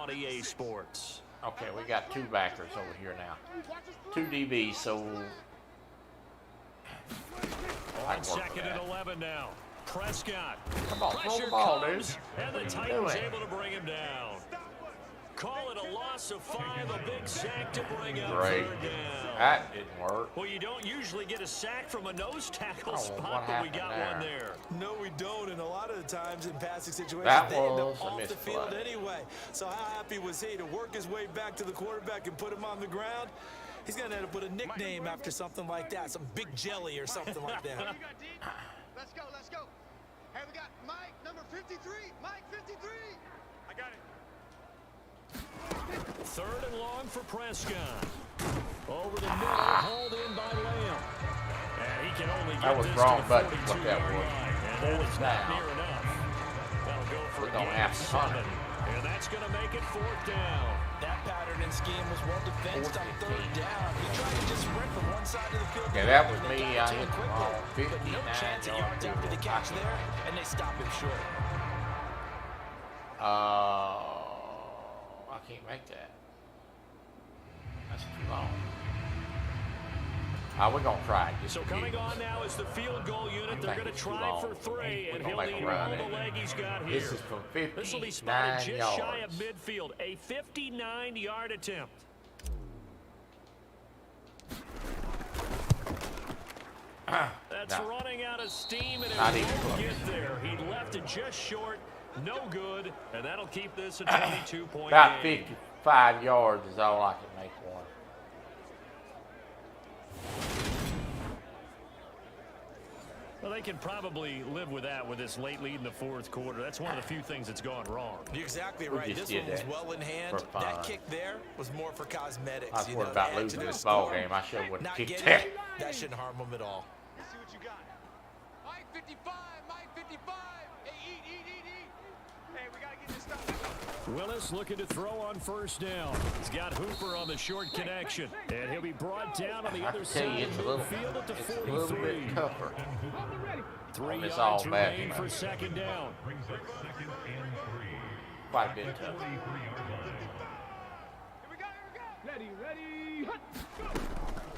Speaker 6: on EA Sports.
Speaker 3: Okay, we got 2 backers over here now. 2 DBs, so I
Speaker 6: On
Speaker 3: can work with
Speaker 6: 2nd and
Speaker 3: that.
Speaker 6: 11 now. Prescott.
Speaker 3: Come on, throw
Speaker 6: Pressure
Speaker 3: the ball,
Speaker 6: comes,
Speaker 3: dude.
Speaker 6: and the
Speaker 3: What are you
Speaker 6: Titans
Speaker 3: doing?
Speaker 6: able to bring him down. Call it a loss of 5, a big sack to bring up
Speaker 3: Great.
Speaker 6: 3rd down.
Speaker 3: That didn't work.
Speaker 6: Well, you don't usually get a sack from a nose tackle
Speaker 3: Oh,
Speaker 6: spot,
Speaker 3: what
Speaker 6: but we
Speaker 3: happened
Speaker 6: got one there.
Speaker 7: No, we don't, and a lot of the times in passing situations,
Speaker 3: That
Speaker 7: they end
Speaker 3: was
Speaker 7: up
Speaker 3: a
Speaker 7: off the
Speaker 3: misplay.
Speaker 7: field anyway. So how happy was he to work his way back to the quarterback and put him on the ground? He's going to end up with a nickname after something like that, some Big Jelly or something like that.
Speaker 5: You got D? Let's go, let's go. Hey, we got Mike, number 53. Mike, 53. I got it.
Speaker 6: 3rd and long for Prescott. Over the middle, hauled in by Lamb. And he can only get
Speaker 3: That was
Speaker 6: this
Speaker 3: wrong
Speaker 6: to the
Speaker 3: button, what
Speaker 6: 42-yard
Speaker 3: that was.
Speaker 6: line. And
Speaker 3: fourth
Speaker 6: It's not
Speaker 3: down.
Speaker 6: near enough. That'll go for
Speaker 3: We're gonna
Speaker 6: a
Speaker 3: have to punt
Speaker 6: 7.
Speaker 3: it.
Speaker 6: And that's going to make it fourth down.
Speaker 4: That pattern and scheme was well defensed on third down. He tried to just sprint from one side of the field.
Speaker 3: Yeah,
Speaker 4: to
Speaker 3: that
Speaker 4: the
Speaker 3: was
Speaker 4: other, and
Speaker 3: me.
Speaker 4: they
Speaker 3: I
Speaker 4: got to
Speaker 3: hit
Speaker 4: him
Speaker 3: the
Speaker 4: quickly.
Speaker 3: ball
Speaker 4: But no
Speaker 3: 59
Speaker 4: chance of yards after the catch there, and they stop him short.
Speaker 3: I can't make that. That's too long. We're going to try it. Just
Speaker 6: So
Speaker 3: a
Speaker 6: coming
Speaker 3: few.
Speaker 6: on now is the field goal unit. They're going to
Speaker 3: It's too
Speaker 6: try
Speaker 3: long.
Speaker 6: for 3, and
Speaker 3: We're
Speaker 6: he'll
Speaker 3: gonna make
Speaker 6: need
Speaker 3: a run
Speaker 6: all
Speaker 3: at
Speaker 6: the
Speaker 3: it.
Speaker 6: leg he's got here.
Speaker 3: This is from
Speaker 6: This will be spotted
Speaker 3: 59
Speaker 6: just shy of
Speaker 3: yards.
Speaker 6: midfield. A 59-yard attempt. That's
Speaker 3: No.
Speaker 6: running out of steam, and it
Speaker 3: Not even
Speaker 6: won't
Speaker 3: close.
Speaker 6: get there. He left it just short. No good, and that'll keep this a 22-point
Speaker 3: About
Speaker 6: game.
Speaker 3: 55 yards is all I can make one.
Speaker 6: Well, they can probably live with that with this late lead in the fourth quarter. That's one of the few things that's gone wrong.
Speaker 7: You're exactly
Speaker 3: We
Speaker 7: right.
Speaker 3: just
Speaker 7: This
Speaker 3: did
Speaker 7: one was
Speaker 3: that
Speaker 7: well in hand.
Speaker 3: for fun.
Speaker 7: That kick there was more for cosmetics.
Speaker 3: I was
Speaker 7: you
Speaker 3: worried
Speaker 7: know,
Speaker 3: about
Speaker 7: to add to
Speaker 3: losing
Speaker 7: their
Speaker 3: this ball
Speaker 7: score.
Speaker 3: game. I sure wouldn't
Speaker 7: Not
Speaker 3: kick
Speaker 7: getting
Speaker 3: that.
Speaker 7: it, that shouldn't harm them at all.
Speaker 5: Let's see what you got. Mike 55, Mike 55. Hey, eat. Hey, we gotta get this stuff.
Speaker 6: Willis looking to throw on first down. He's got Hooper on the short connection, and he'll be brought down on the
Speaker 3: I
Speaker 6: other
Speaker 3: can tell
Speaker 6: side
Speaker 3: you
Speaker 6: of
Speaker 3: it's a little,
Speaker 6: midfield at the
Speaker 3: it's a little
Speaker 6: 43.
Speaker 3: bit tougher.
Speaker 6: 3
Speaker 3: It's
Speaker 6: yards
Speaker 3: all Madden,
Speaker 6: remain
Speaker 3: man.
Speaker 6: for second down.
Speaker 3: Quite a bit tougher.
Speaker 5: Here we go. Ready.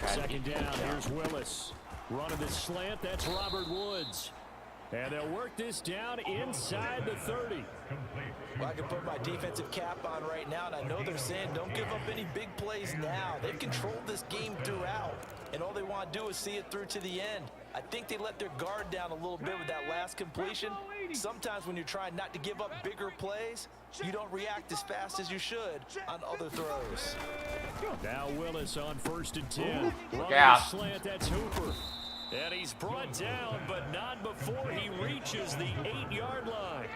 Speaker 6: Second down, here's Willis. Running the slant, that's Robert Woods. And they'll work this down inside the 30.
Speaker 4: Well, I can put my defensive cap on right now, and I know they're saying don't give up any big plays now. They've controlled this game throughout, and all they want to do is see it through to the end. I think they let their guard down a little bit with that last completion. Sometimes when you're trying not to give up bigger plays, you don't react as fast as you should on other throws.
Speaker 6: Now Willis on 1st and 10. Running the
Speaker 3: out.
Speaker 6: slant, that's Hooper. And he's brought down, but not before he reaches the 8-yard line.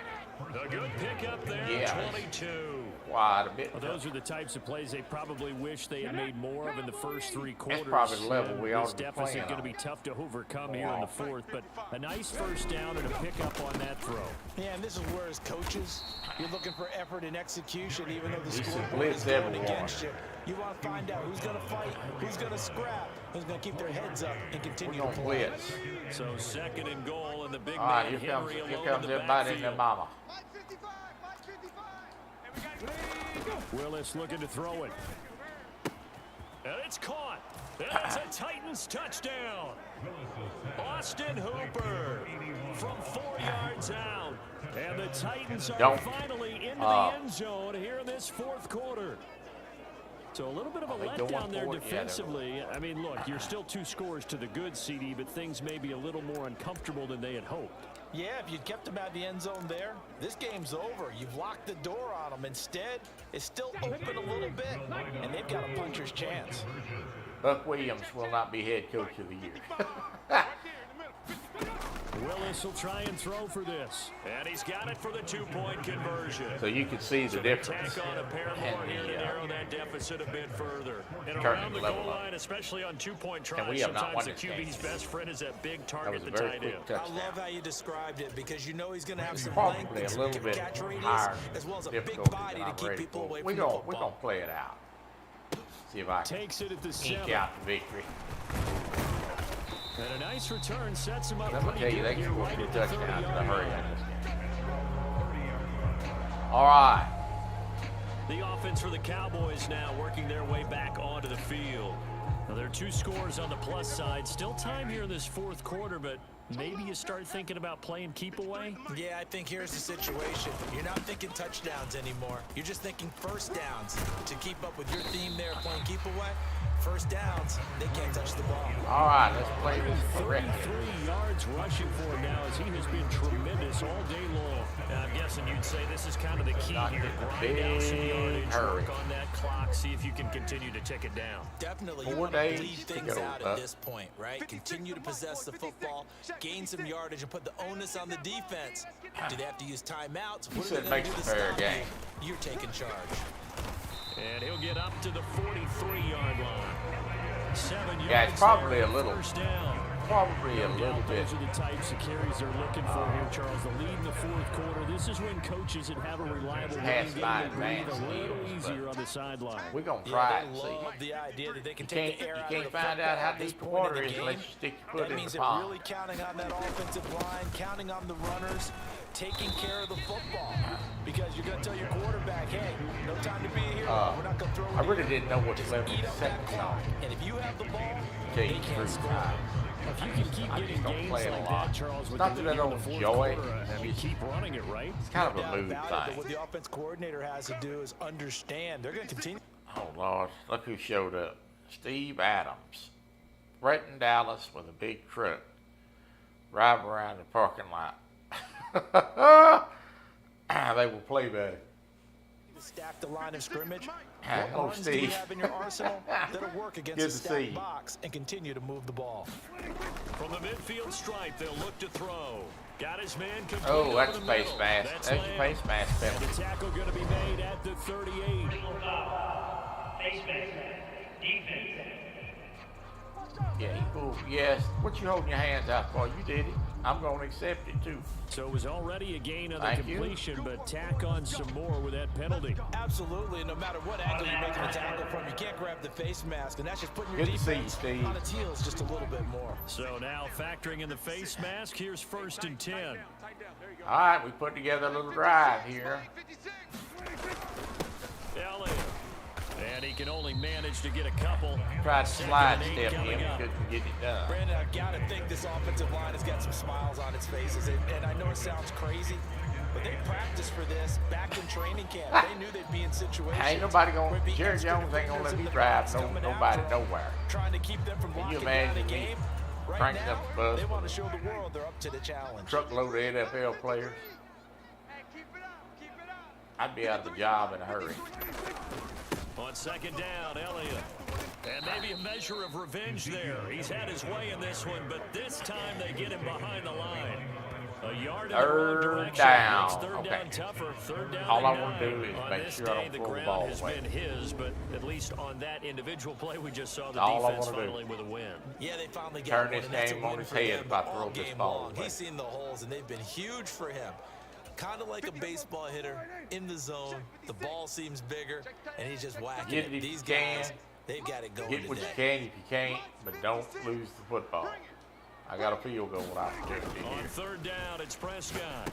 Speaker 6: A good pickup there,
Speaker 3: Yeah.
Speaker 6: 22.
Speaker 3: Quite a bit
Speaker 6: Well,
Speaker 3: tougher.
Speaker 6: those are the types of plays they probably wish they had made more of in the first 3 quarters.
Speaker 3: probably the level we ought
Speaker 6: This
Speaker 3: to be
Speaker 6: deficit
Speaker 3: playing
Speaker 6: going to
Speaker 3: on.
Speaker 6: be tough to overcome here in the fourth, but a nice first down and a pickup on that throw.
Speaker 4: Yeah, and this is where as coaches, you're looking for effort and execution, even though the
Speaker 3: He
Speaker 4: scoreboard
Speaker 3: blitz
Speaker 4: is going
Speaker 3: everyone.
Speaker 4: against you. You want to find out who's going to fight, who's going to scrap, who's going to keep their heads up and
Speaker 3: We're
Speaker 4: continue
Speaker 3: going
Speaker 4: to
Speaker 3: to
Speaker 4: play.
Speaker 3: blitz.
Speaker 6: So 2nd and goal, and the big
Speaker 3: All right,
Speaker 6: man
Speaker 3: here comes,
Speaker 6: Henry alone in the
Speaker 3: everybody and their
Speaker 6: backfield.
Speaker 3: mama.
Speaker 5: Mike 55. And we gotta
Speaker 6: Willis looking to throw it. And it's caught. And it's a Titans touchdown. Austin Hooper from 4 yards out. And the Titans are
Speaker 3: Don't.
Speaker 6: finally into the end zone here in this fourth quarter. So a little bit of a
Speaker 3: Are they
Speaker 6: letdown
Speaker 3: going
Speaker 6: there
Speaker 3: for it? Yeah, they're
Speaker 6: defensively. I mean, look, you're still 2 scores to the good, CD, but things may be a little more uncomfortable than they had hoped.
Speaker 4: Yeah, if you'd kept them out of the end zone there, this game's over. You've locked the door on them. Instead, it's still open a little bit, and they've got a puncher's chance.
Speaker 3: Buck Williams will not be head coach of the year.
Speaker 6: Willis will try and throw for this. And he's got it for the 2-point conversion.
Speaker 3: So you can see the
Speaker 6: So
Speaker 3: difference.
Speaker 6: tack on a pair more
Speaker 3: And
Speaker 6: here
Speaker 3: the,
Speaker 6: to narrow that deficit a bit further. And
Speaker 3: turn
Speaker 6: around
Speaker 3: the
Speaker 6: the
Speaker 3: level
Speaker 6: goal
Speaker 3: up.
Speaker 6: line, especially on 2-point
Speaker 3: And
Speaker 6: tries,
Speaker 3: we have not
Speaker 6: sometimes the
Speaker 3: won this game.
Speaker 6: QB's best friend is that big
Speaker 3: That
Speaker 6: target,
Speaker 3: was a
Speaker 6: the
Speaker 3: very
Speaker 6: tight
Speaker 3: quick
Speaker 6: end.
Speaker 7: I
Speaker 3: touchdown.
Speaker 7: love how you described it because you know he's going to have some
Speaker 3: Probably
Speaker 7: length
Speaker 3: a
Speaker 7: and some
Speaker 3: little bit
Speaker 7: catch radius,
Speaker 3: higher
Speaker 7: as well as a big
Speaker 3: difficulty
Speaker 7: body
Speaker 3: than
Speaker 7: to
Speaker 3: I'm
Speaker 7: keep
Speaker 3: ready
Speaker 7: people
Speaker 3: for.
Speaker 7: away
Speaker 3: We're
Speaker 7: from the
Speaker 3: gonna
Speaker 7: football.
Speaker 3: play it out. See if I can
Speaker 6: Takes it at the
Speaker 3: eke
Speaker 6: 7.
Speaker 3: out the victory.
Speaker 6: And a nice return sets him up
Speaker 3: Let me
Speaker 6: pretty
Speaker 3: tell you,
Speaker 6: good
Speaker 3: they
Speaker 6: here
Speaker 3: can score
Speaker 6: right
Speaker 3: 2
Speaker 6: at the
Speaker 3: touchdowns in a
Speaker 6: 30-yard
Speaker 3: hurry
Speaker 6: line.
Speaker 3: in this game. All right.
Speaker 6: The offense for the Cowboys now working their way back onto the field. Now, there are 2 scores on the plus side. Still time here in this fourth quarter, but maybe you start thinking about playing keep away.
Speaker 7: Yeah, I think here's the situation. You're not thinking touchdowns anymore. You're just thinking first downs. To keep up with your theme there, playing keep away, first downs, they can't touch the ball.
Speaker 3: All right, let's play this correctly.
Speaker 6: 33 yards rushing for him now as he has been tremendous all day long. Now, I'm guessing you'd say this is kind of the key
Speaker 3: Not
Speaker 6: here.
Speaker 3: in a
Speaker 6: Grind out some
Speaker 3: big
Speaker 6: yardage,
Speaker 3: hurry.
Speaker 6: work on that clock, see if you can continue to tick it down.
Speaker 7: Definitely,
Speaker 3: 4
Speaker 7: you want to
Speaker 3: days
Speaker 7: bleed
Speaker 3: to
Speaker 7: things
Speaker 3: go,
Speaker 7: out
Speaker 3: huh?
Speaker 7: at this point, right? Continue to possess the football, gain some yardage, and put the onus on the defense. Do they have to use timeouts? What are
Speaker 3: said
Speaker 7: they going
Speaker 3: makes
Speaker 7: to do
Speaker 3: a
Speaker 7: to
Speaker 3: fair
Speaker 7: stop
Speaker 3: game.
Speaker 7: you? You're taking charge.
Speaker 6: And he'll get up to the 43-yard line. 7 yards
Speaker 3: Yeah, it's probably
Speaker 6: there,
Speaker 3: a little
Speaker 6: first down.
Speaker 3: probably a
Speaker 6: No
Speaker 3: little
Speaker 6: doubt
Speaker 3: bit.
Speaker 6: those are the types of carries they're looking for here, Charles. The lead in the fourth quarter. This is when coaches that have a reliable
Speaker 3: Pass
Speaker 6: running
Speaker 3: by
Speaker 6: game will breathe
Speaker 3: advance
Speaker 6: a little
Speaker 3: deals,
Speaker 6: easier on the sideline.
Speaker 3: We're going to try
Speaker 7: Yeah,
Speaker 3: it and
Speaker 7: they
Speaker 3: see.
Speaker 7: love the idea that they can
Speaker 3: You
Speaker 7: take the air out of
Speaker 3: can't
Speaker 7: the
Speaker 3: find out
Speaker 7: football
Speaker 3: how
Speaker 7: at this
Speaker 3: deep the
Speaker 7: point in
Speaker 3: water
Speaker 7: the
Speaker 3: is
Speaker 7: game.
Speaker 3: unless you stick your foot
Speaker 7: That
Speaker 3: in
Speaker 7: means
Speaker 3: the
Speaker 7: they're
Speaker 3: pond.
Speaker 7: really counting on that offensive line, counting on the runners, taking care of the football. Because you're going to tell your quarterback, hey, no time to be here. We're not going to throw it
Speaker 3: I really
Speaker 7: in.
Speaker 3: didn't know what
Speaker 7: Just
Speaker 3: 11
Speaker 7: eat up that
Speaker 3: seconds
Speaker 7: clock.
Speaker 3: on.
Speaker 7: And if you have the ball,
Speaker 3: Tell
Speaker 7: they
Speaker 3: you the
Speaker 7: can't
Speaker 3: truth,
Speaker 7: score.
Speaker 6: If you can keep
Speaker 3: I
Speaker 6: getting
Speaker 3: just don't
Speaker 6: games
Speaker 3: play it a
Speaker 6: like
Speaker 3: lot.
Speaker 6: that, Charles, with
Speaker 3: Not
Speaker 6: the
Speaker 3: that I
Speaker 6: lead in
Speaker 3: don't
Speaker 6: the fourth
Speaker 3: enjoy it.
Speaker 6: quarter, I mean, keep running it, right?
Speaker 3: It's kind of
Speaker 7: No
Speaker 3: a
Speaker 7: doubt
Speaker 3: mood
Speaker 7: about it, but
Speaker 3: thing.
Speaker 7: what the offense coordinator has to do is understand they're going to continue.
Speaker 3: Oh, Lord. Look who showed up. Steve Adams. Threatened Dallas with a big truck. Drive around the parking lot. They will play better.
Speaker 7: To stack the line of scrimmage.
Speaker 3: Hello,
Speaker 7: What runs do you
Speaker 3: Steve.
Speaker 7: have in your arsenal that'll work against
Speaker 3: Good
Speaker 7: a
Speaker 3: to see
Speaker 7: stacked
Speaker 3: you.
Speaker 7: box and continue to move the ball?
Speaker 6: From the midfield stripe, they'll look to throw. Got his man complete
Speaker 3: Oh,
Speaker 6: over
Speaker 3: that's
Speaker 6: the
Speaker 3: a face
Speaker 6: middle.
Speaker 3: mask.
Speaker 6: That's
Speaker 3: That's your
Speaker 6: Lamb.
Speaker 3: face mask
Speaker 6: And
Speaker 3: penalty.
Speaker 6: the tackle going to be made at the 38.
Speaker 3: Yeah, he pulled. Yes. What you holding your hands out for? You did it. I'm going to accept it, too.
Speaker 6: So it was already a gain on the
Speaker 3: Thank you.
Speaker 6: completion, but tack on some more with that penalty.
Speaker 7: Absolutely. No matter what angle you're making a tackle from, you can't grab the face mask, and that's just putting your
Speaker 3: Good to see you,
Speaker 7: defense
Speaker 3: Steve.
Speaker 7: on its heels just a little bit more.
Speaker 6: So now factoring in the face mask, here's 1st and 10.
Speaker 3: All right, we put together a little drive here.
Speaker 6: Elliott. And he can only manage to get a couple.
Speaker 3: Tried to slide
Speaker 6: 2nd and 8
Speaker 3: step
Speaker 6: coming
Speaker 3: him,
Speaker 6: up.
Speaker 3: couldn't get it done.
Speaker 7: Brandon, I've got to think this offensive line has got some smiles on its faces, and I know it sounds crazy, but they practiced for this back in training camp. They knew they'd be in situations.
Speaker 3: Ain't nobody
Speaker 7: where
Speaker 3: going
Speaker 7: it'd be
Speaker 3: to, Jerry
Speaker 7: instant
Speaker 3: Jones ain't going to
Speaker 7: fingers
Speaker 3: let
Speaker 7: in
Speaker 3: me
Speaker 7: the
Speaker 3: drive
Speaker 7: box coming
Speaker 3: nobody
Speaker 7: after 'em,
Speaker 3: nowhere.
Speaker 7: trying to keep them from
Speaker 3: Can you
Speaker 7: locking down the
Speaker 3: imagine me
Speaker 7: game. Right
Speaker 3: cranking
Speaker 7: now,
Speaker 3: up the bus
Speaker 7: they want to
Speaker 3: with
Speaker 7: show the world they're up to the challenge.
Speaker 3: Truckload of NFL players? I'd be out of the job in a hurry.
Speaker 6: On 2nd down, Elliott. And maybe a measure of revenge there. He's had his way in this one, but this time they get him behind the line. A yard in the wrong
Speaker 3: Third
Speaker 6: direction.
Speaker 3: down.
Speaker 6: Makes 3rd
Speaker 3: Okay.
Speaker 6: down tougher. 3rd down
Speaker 3: All I
Speaker 6: and
Speaker 3: wanna do
Speaker 6: 9.
Speaker 3: is
Speaker 6: On
Speaker 3: make
Speaker 6: this
Speaker 3: sure I
Speaker 6: day,
Speaker 3: don't
Speaker 6: the
Speaker 3: throw the
Speaker 6: ground
Speaker 3: ball
Speaker 6: has
Speaker 3: away.
Speaker 6: been his, but at least on that individual play we just saw, the
Speaker 3: All I
Speaker 6: defense
Speaker 3: wanna do.
Speaker 6: finally with a win.
Speaker 7: Yeah, they finally got
Speaker 3: Turn
Speaker 7: one,
Speaker 3: this
Speaker 7: and that's a
Speaker 3: game on
Speaker 7: win
Speaker 3: his
Speaker 7: for
Speaker 3: head
Speaker 7: them
Speaker 3: if I
Speaker 7: all
Speaker 3: throw this
Speaker 7: game
Speaker 3: ball
Speaker 7: long.
Speaker 3: away.
Speaker 7: He's seen the holes, and they've been huge for him. Kind of like a baseball hitter in the zone. The ball seems bigger, and he's just whacking
Speaker 3: Get
Speaker 7: it.
Speaker 3: it if
Speaker 7: These
Speaker 3: you can.
Speaker 7: guys, they've got it going
Speaker 3: Get what you
Speaker 7: today.
Speaker 3: can if you can't, but don't lose the football. I got a field goal opportunity
Speaker 6: On
Speaker 3: here.
Speaker 6: 3rd down, it's Prescott.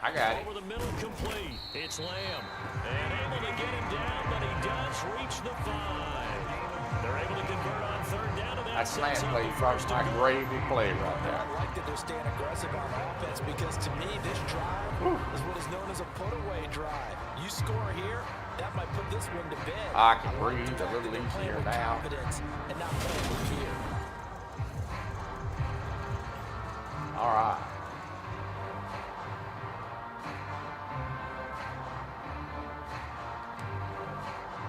Speaker 3: I got it.
Speaker 6: Over the middle, complete. It's Lamb. And able to get him down, but he does reach the 5. They're able to convert on 3rd down, and
Speaker 3: That
Speaker 6: that's
Speaker 3: slant
Speaker 6: sets up
Speaker 3: play
Speaker 6: the
Speaker 3: is
Speaker 6: 1st
Speaker 3: my
Speaker 6: and goal.
Speaker 3: gravy play right there.
Speaker 7: I like that they're staying aggressive on offense because to me, this drive is what is known as a put-away drive. You score here, that might put this one to bed.
Speaker 3: I can
Speaker 7: like
Speaker 3: breathe
Speaker 7: the
Speaker 3: a
Speaker 7: fact
Speaker 3: little
Speaker 7: that they're playing
Speaker 3: easier
Speaker 7: with
Speaker 3: now.
Speaker 7: confidence and not playing with fear.
Speaker 3: All right.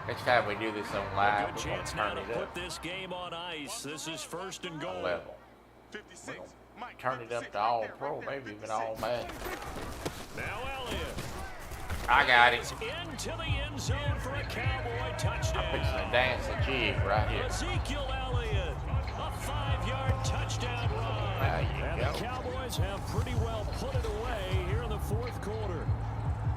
Speaker 3: Next time we do this on live,
Speaker 6: Good
Speaker 3: we're going
Speaker 6: chance
Speaker 3: to
Speaker 6: now
Speaker 3: turn
Speaker 6: to
Speaker 3: it
Speaker 6: put
Speaker 3: up
Speaker 6: this game on ice. This is 1st and goal.
Speaker 3: level.
Speaker 5: 56. Mike,
Speaker 3: Turn it up to all pro, maybe even all Madden.
Speaker 6: Now Elliott.
Speaker 3: I got it.
Speaker 6: Into the end zone for a Cowboy touchdown.
Speaker 3: I'm fixing to dance a jig right here.
Speaker 6: Ezekiel Elliott, a 5-yard touchdown run.
Speaker 3: There you
Speaker 6: And
Speaker 3: go.
Speaker 6: the Cowboys have pretty well put it away here in the 4th quarter.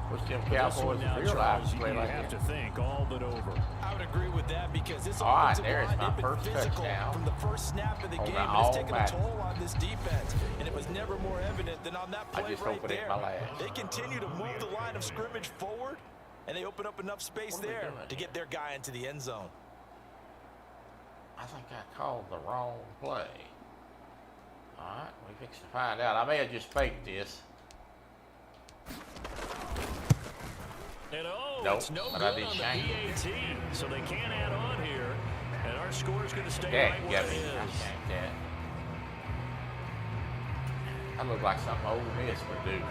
Speaker 3: What's them
Speaker 6: This
Speaker 3: Cowboys
Speaker 6: one now,
Speaker 3: in real life
Speaker 6: Charles,
Speaker 3: play
Speaker 6: you
Speaker 3: like
Speaker 6: have
Speaker 3: that?
Speaker 6: to think all but over.
Speaker 7: I would agree with that because this
Speaker 3: All right,
Speaker 7: offensive
Speaker 3: there's
Speaker 7: line,
Speaker 3: my
Speaker 7: they've been
Speaker 3: first
Speaker 7: physical
Speaker 3: touchdown
Speaker 7: from the first snap of the
Speaker 3: on
Speaker 7: game,
Speaker 3: the
Speaker 7: and it's
Speaker 3: all
Speaker 7: taken a
Speaker 3: Madden.
Speaker 7: toll on this defense, and it was never more evident than on that
Speaker 3: I
Speaker 7: play
Speaker 3: just
Speaker 7: right
Speaker 3: hope it ain't
Speaker 7: there.
Speaker 3: my last.
Speaker 7: They continue to move the line of scrimmage forward, and they open up enough space
Speaker 3: What are we
Speaker 7: there
Speaker 3: doing
Speaker 7: to
Speaker 3: here?
Speaker 7: get their guy into the end zone.
Speaker 3: I think I called the wrong play. All right, we fixed to find out. I may have just faked this.
Speaker 6: And
Speaker 3: Nope,
Speaker 6: it's no
Speaker 3: but
Speaker 6: good
Speaker 3: I did
Speaker 6: on the
Speaker 3: shank
Speaker 6: PAT, so they can't add on here. And our score is going to stay
Speaker 3: Dang,
Speaker 6: right where
Speaker 3: got
Speaker 6: it
Speaker 3: me. I
Speaker 6: is.
Speaker 3: shanked that. I look like something Ole Miss would do.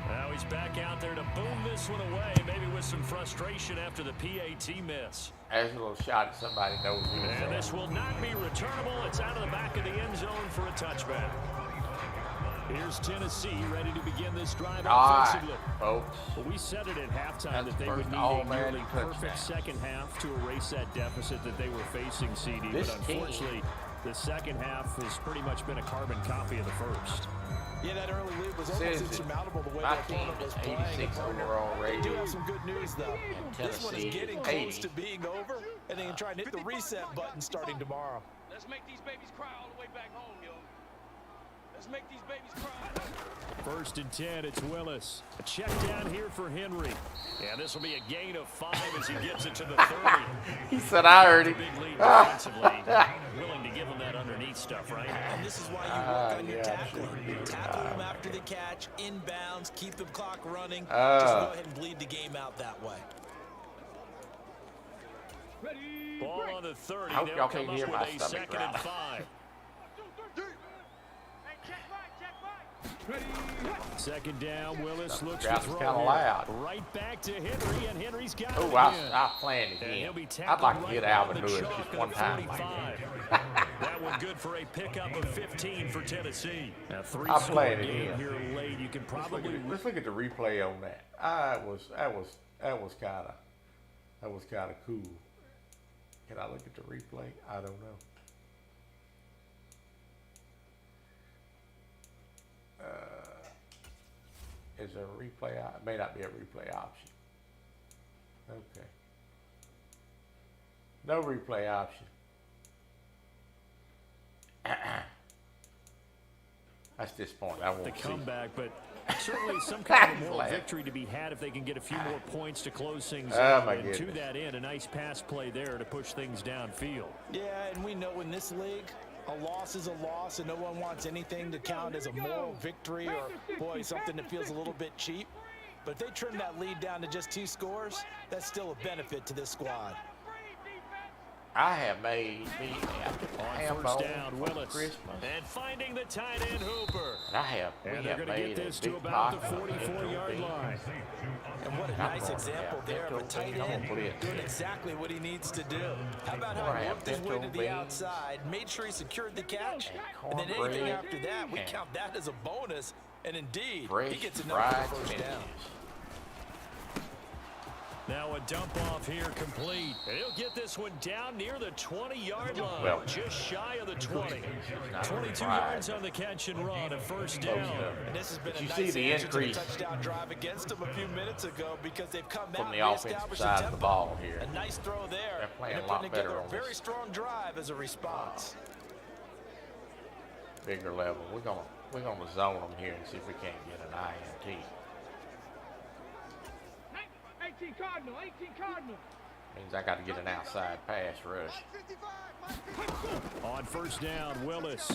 Speaker 6: Now he's back out there to boom this one away, maybe with some frustration after the PAT miss.
Speaker 3: There's a little shot at somebody knows who it's
Speaker 6: And
Speaker 3: at.
Speaker 6: this will not be returnable. It's out of the back of the end zone for a touchback. Here's Tennessee ready to begin this drive
Speaker 3: All right,
Speaker 6: offensively.
Speaker 3: folks.
Speaker 6: Well, we said it at halftime
Speaker 3: That's
Speaker 6: that they
Speaker 3: the
Speaker 6: would
Speaker 3: first
Speaker 6: need a
Speaker 3: all-Madden
Speaker 6: nearly perfect
Speaker 3: touchdown.
Speaker 6: second half to erase that deficit that they were facing, CD.
Speaker 3: This
Speaker 6: But unfortunately,
Speaker 3: team.
Speaker 6: the second half has pretty much been a carbon copy of the first.
Speaker 4: Yeah, that early lead was
Speaker 3: Says
Speaker 4: almost
Speaker 3: that
Speaker 4: insurmountable the way
Speaker 3: my
Speaker 4: that
Speaker 3: team
Speaker 4: opponent was
Speaker 3: is
Speaker 4: playing.
Speaker 3: 86 overall
Speaker 4: They do
Speaker 3: rated.
Speaker 4: have some good news, though. This one is
Speaker 3: Tennessee
Speaker 4: getting
Speaker 3: is
Speaker 4: close
Speaker 3: 80.
Speaker 4: to being over, and they can try and hit the reset button starting tomorrow.
Speaker 5: Let's make these babies cry all the way back home, yo. Let's make these babies cry.
Speaker 6: First and 10, it's Willis. A check down here for Henry. Yeah, this will be a gain of 5 as he gets it to the 30.
Speaker 3: He said, I heard
Speaker 6: Big
Speaker 3: him.
Speaker 6: lead defensively. Willing to give him that underneath stuff, right?
Speaker 7: And this is why you work on your
Speaker 3: yeah,
Speaker 7: tackling.
Speaker 3: sure.
Speaker 7: Tackle them after the catch, inbounds, keep the clock running. Just go ahead and bleed the game out that way.
Speaker 6: Ball on the 30.
Speaker 3: I hope
Speaker 6: They'll
Speaker 3: y'all
Speaker 6: come
Speaker 3: can't
Speaker 6: up
Speaker 3: hear
Speaker 6: with
Speaker 3: my
Speaker 6: a
Speaker 3: stomach
Speaker 6: second and
Speaker 3: growling.
Speaker 6: 5.
Speaker 5: Hey, check back.
Speaker 6: Second down, Willis looks to
Speaker 3: Growling's
Speaker 6: throw
Speaker 3: kinda
Speaker 6: here.
Speaker 3: loud.
Speaker 6: Right back to Henry, and Henry's got
Speaker 3: Oh,
Speaker 6: it again.
Speaker 3: I planned
Speaker 6: And he'll
Speaker 3: again.
Speaker 6: be
Speaker 3: I'd
Speaker 6: tackled
Speaker 3: like to
Speaker 6: right
Speaker 3: get
Speaker 6: on
Speaker 3: Alvin
Speaker 6: the
Speaker 3: Lewis
Speaker 6: chalk
Speaker 3: just
Speaker 6: of
Speaker 3: one
Speaker 6: the
Speaker 3: time.
Speaker 6: 45. That one good for a pickup of 15 for Tennessee. Now,
Speaker 3: I
Speaker 6: three-score
Speaker 3: played it
Speaker 6: game
Speaker 3: in.
Speaker 6: here late. You can probably
Speaker 3: Let's look at the replay on that. That was kind of cool. Can I look at the replay? I don't know. Is there a replay? It may not be a replay option. Okay. No replay option. That's disappointing. I
Speaker 6: the
Speaker 3: won't see.
Speaker 6: comeback, but certainly some kind of moral
Speaker 3: Glad.
Speaker 6: victory to be had if they can get a few more points to close things
Speaker 3: Oh,
Speaker 6: out.
Speaker 3: my
Speaker 6: And to
Speaker 3: goodness.
Speaker 6: that end, a nice pass play there to push things downfield.
Speaker 4: Yeah, and we know in this league, a loss is a loss, and no one wants anything to count as a moral victory or, boy, something that feels a little bit cheap. But if they trim that lead down to just 2 scores, that's still a benefit to this squad.
Speaker 3: I have made me
Speaker 6: On first down, Willis.
Speaker 3: Christmas.
Speaker 6: And finding the tight end Hooper.
Speaker 3: And I have, we
Speaker 6: And they're
Speaker 3: have
Speaker 6: going to
Speaker 3: made
Speaker 6: get
Speaker 3: a
Speaker 6: this to
Speaker 3: big
Speaker 6: about the
Speaker 3: pocket of
Speaker 6: 44-yard
Speaker 3: Gameday.
Speaker 6: line.
Speaker 4: And what a
Speaker 3: I'm
Speaker 4: nice
Speaker 3: going to
Speaker 4: example
Speaker 3: have
Speaker 4: there of a
Speaker 3: pinto
Speaker 4: tight
Speaker 3: beans. I'm
Speaker 4: end
Speaker 3: gonna blitz.
Speaker 4: doing exactly what he needs to do. How about how
Speaker 3: We're gonna
Speaker 4: he
Speaker 3: have
Speaker 4: worked his way
Speaker 3: pinto
Speaker 4: to the
Speaker 3: beans
Speaker 4: outside, made sure he secured the catch, and then
Speaker 3: cornbread
Speaker 4: anything after that, we
Speaker 3: and
Speaker 4: count that as a bonus. And indeed, he
Speaker 3: Fresh
Speaker 4: gets enough
Speaker 3: fried
Speaker 4: for the first down.
Speaker 3: spinach.
Speaker 6: Now a dump off here complete. And he'll get this one down near the 20-yard line.
Speaker 3: Well,
Speaker 6: just shy of the 20.
Speaker 3: not
Speaker 6: 22
Speaker 3: fried.
Speaker 6: yards on the catch and run, a first
Speaker 3: Close
Speaker 6: down.
Speaker 3: enough.
Speaker 4: And this has been
Speaker 3: But
Speaker 4: a
Speaker 3: you
Speaker 4: nice
Speaker 3: see the
Speaker 4: answer to
Speaker 3: increase
Speaker 4: the touchdown drive against them a few minutes ago because they've come
Speaker 3: from
Speaker 4: out
Speaker 3: the
Speaker 4: and
Speaker 3: offensive
Speaker 4: reestablished
Speaker 3: side
Speaker 4: the
Speaker 3: of the
Speaker 4: tempo.
Speaker 3: ball here.
Speaker 4: A nice throw there.
Speaker 3: They're playing
Speaker 4: and
Speaker 3: a lot
Speaker 4: putting
Speaker 3: better
Speaker 4: together
Speaker 3: on
Speaker 4: a very
Speaker 3: this.
Speaker 4: strong drive as a response.
Speaker 3: Bigger level. We're gonna zone them here and see if we can't get an INT.
Speaker 5: 18 Cardinal, 18 Cardinal.
Speaker 3: Means I got to get an outside pass rush.
Speaker 6: On first down, Willis.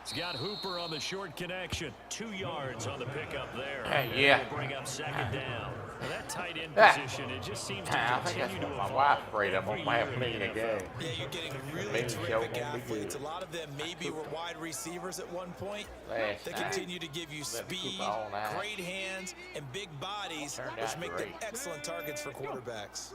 Speaker 6: He's got Hooper on the short connection. 2 yards on the pickup there.
Speaker 3: Yeah.
Speaker 6: We'll bring up second down. Now that tight end
Speaker 3: Ah.
Speaker 6: position, it just seems to
Speaker 3: I think that's
Speaker 6: continue to
Speaker 3: what my
Speaker 6: evolve.
Speaker 3: wife's afraid of. I'm
Speaker 6: every
Speaker 3: gonna have
Speaker 6: year
Speaker 3: plenty
Speaker 6: in
Speaker 3: in
Speaker 6: the
Speaker 3: the
Speaker 6: NFL.
Speaker 3: game.
Speaker 7: Yeah, you're getting really
Speaker 3: Maybe Joe
Speaker 7: terrific
Speaker 3: won't be
Speaker 7: athletes. A
Speaker 3: good.
Speaker 7: lot of them maybe were wide receivers at one point.
Speaker 3: Last
Speaker 7: They
Speaker 3: night,
Speaker 7: continue to give you
Speaker 3: let
Speaker 7: speed,
Speaker 3: Cooper all night.
Speaker 7: great hands, and big bodies,
Speaker 3: Turned
Speaker 7: which
Speaker 3: out
Speaker 7: make them
Speaker 3: great.
Speaker 7: excellent targets for quarterbacks.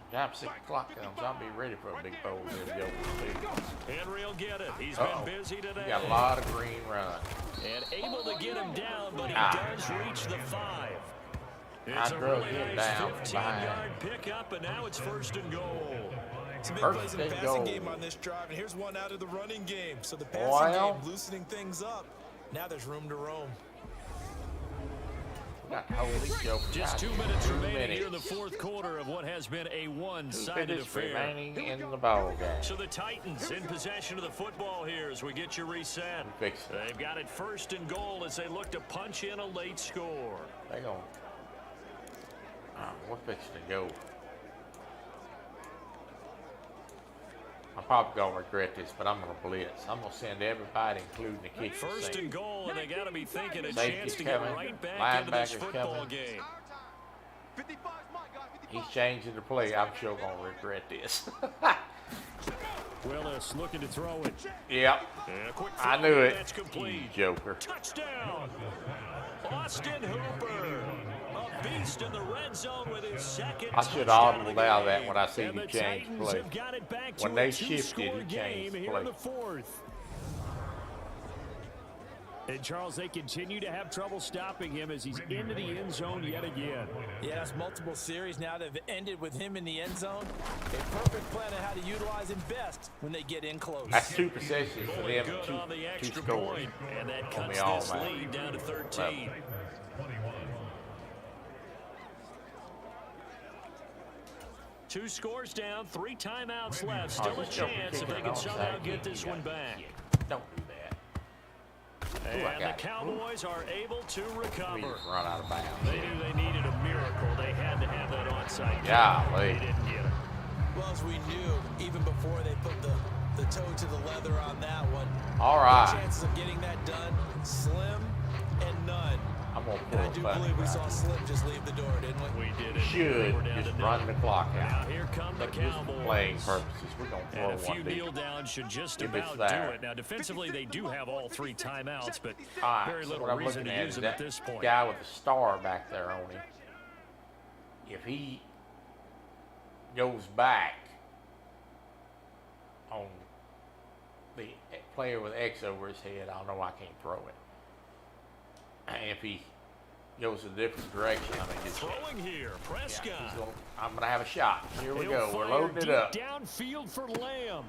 Speaker 3: Time 6 o'clock comes, I'll be ready for a big bowl of them yolks.
Speaker 6: Henry will get it. He's
Speaker 3: Uh-oh.
Speaker 6: been busy today.
Speaker 3: He got a lot of green run.
Speaker 6: And able to get him down, but he
Speaker 3: Ah.
Speaker 6: does reach the 5.
Speaker 3: I
Speaker 6: It's a
Speaker 3: drug
Speaker 6: really
Speaker 3: him
Speaker 6: nice
Speaker 3: down
Speaker 6: 15-yard pickup, and now it's first and goal.
Speaker 7: Some big
Speaker 3: First
Speaker 7: plays in the
Speaker 3: and
Speaker 7: passing
Speaker 3: goal.
Speaker 7: game on this drive, and here's one out of the running game. So the passing
Speaker 3: Well.
Speaker 7: game loosening things up. Now there's room to roam.
Speaker 3: We got holy joke.
Speaker 6: Just 2 minutes remaining here in the fourth quarter of what has been a one-sided
Speaker 3: Minutes
Speaker 6: affair.
Speaker 3: remaining in the ball game.
Speaker 6: So the Titans in possession of the football here as we get your reset.
Speaker 3: Fix it.
Speaker 6: They've got it first and goal as they look to punch in a late score.
Speaker 3: They gonna. We're fixing to go. I'm probably gonna regret this, but I'm gonna blitz. I'm gonna send everybody, including the kicker.
Speaker 6: First and goal, and they got to be thinking a
Speaker 3: Safety's
Speaker 6: chance to get
Speaker 3: coming.
Speaker 6: right back into this
Speaker 3: Linebacker's
Speaker 6: football
Speaker 3: coming.
Speaker 6: game.
Speaker 5: 55 is my guy, 55.
Speaker 3: He's changing the play. I'm sure gonna regret this.
Speaker 6: Willis looking to throw it.
Speaker 3: Yep.
Speaker 6: And a quick
Speaker 3: I
Speaker 6: throw
Speaker 3: knew
Speaker 6: in,
Speaker 3: it.
Speaker 6: That's
Speaker 3: You
Speaker 6: complete.
Speaker 3: joker.
Speaker 6: Touchdown. Austin Hooper. A beast in the red zone with his second
Speaker 3: I should
Speaker 6: touchdown of the
Speaker 3: audible out that
Speaker 6: game.
Speaker 3: when I see
Speaker 6: And
Speaker 3: you
Speaker 6: the
Speaker 3: change
Speaker 6: Titans
Speaker 3: play.
Speaker 6: have got it back
Speaker 3: When
Speaker 6: to
Speaker 3: they
Speaker 6: a
Speaker 3: shifted,
Speaker 6: two-score
Speaker 3: he
Speaker 6: game
Speaker 3: changed
Speaker 6: here
Speaker 3: play.
Speaker 6: in the fourth. And, Charles, they continue to have trouble stopping him as he's into the end zone yet again.
Speaker 4: Yeah, that's multiple series now that have ended with him in the end zone. A perfect plan on how to utilize him best when they get in close.
Speaker 3: That's 2 possessions for them
Speaker 6: Good on the
Speaker 3: and two
Speaker 6: extra
Speaker 3: scores.
Speaker 6: point, and that
Speaker 3: On
Speaker 6: cuts
Speaker 3: the all
Speaker 6: this
Speaker 3: match.
Speaker 6: lead down to 13. Two scores down, 3 timeouts left. Still a chance if they can somehow get this one back.
Speaker 3: Don't do that. Ooh, I
Speaker 6: And
Speaker 3: got
Speaker 6: the
Speaker 3: it.
Speaker 6: Cowboys are able to
Speaker 3: We
Speaker 6: recover.
Speaker 3: just run out of bounds.
Speaker 6: They knew they needed a miracle. They had to have that onside kick.
Speaker 3: Golly.
Speaker 6: They didn't get it.
Speaker 7: Well, as we knew, even before they put the toe to the leather on that one,
Speaker 3: All
Speaker 7: the
Speaker 3: right.
Speaker 7: chances of getting that done, slim and none.
Speaker 3: I'm going to
Speaker 7: And
Speaker 3: pull
Speaker 7: I
Speaker 3: a
Speaker 7: do
Speaker 3: button.
Speaker 7: believe we saw Slim just leave the door, didn't we?
Speaker 6: We did it.
Speaker 3: Should
Speaker 6: We're down
Speaker 3: just
Speaker 6: to
Speaker 3: run
Speaker 6: none.
Speaker 3: the clock
Speaker 6: Now
Speaker 3: out.
Speaker 6: here come the
Speaker 3: But just for
Speaker 6: Cowboys.
Speaker 3: playing purposes, we're going to
Speaker 6: And a
Speaker 3: throw
Speaker 6: few
Speaker 3: one
Speaker 6: kneel
Speaker 3: deep.
Speaker 6: downs should just
Speaker 3: If it's
Speaker 6: about do
Speaker 3: there.
Speaker 6: it. Now, defensively, they do have all 3 timeouts, but
Speaker 3: All right,
Speaker 6: very
Speaker 3: so
Speaker 6: little
Speaker 3: what I'm
Speaker 6: reason
Speaker 3: looking
Speaker 6: to
Speaker 3: at
Speaker 6: use
Speaker 3: is
Speaker 6: them at
Speaker 3: that
Speaker 6: this point.
Speaker 3: guy with the star back there on him. If he goes back on the player with X over his head, I know I can't throw it. And if he goes a different direction, I mean, just
Speaker 6: Throwing here, Prescott.
Speaker 3: I'm going to have a shot. Here we
Speaker 6: He'll
Speaker 3: go. We're
Speaker 6: fire
Speaker 3: loading it
Speaker 6: deep
Speaker 3: up.
Speaker 6: downfield for Lamb.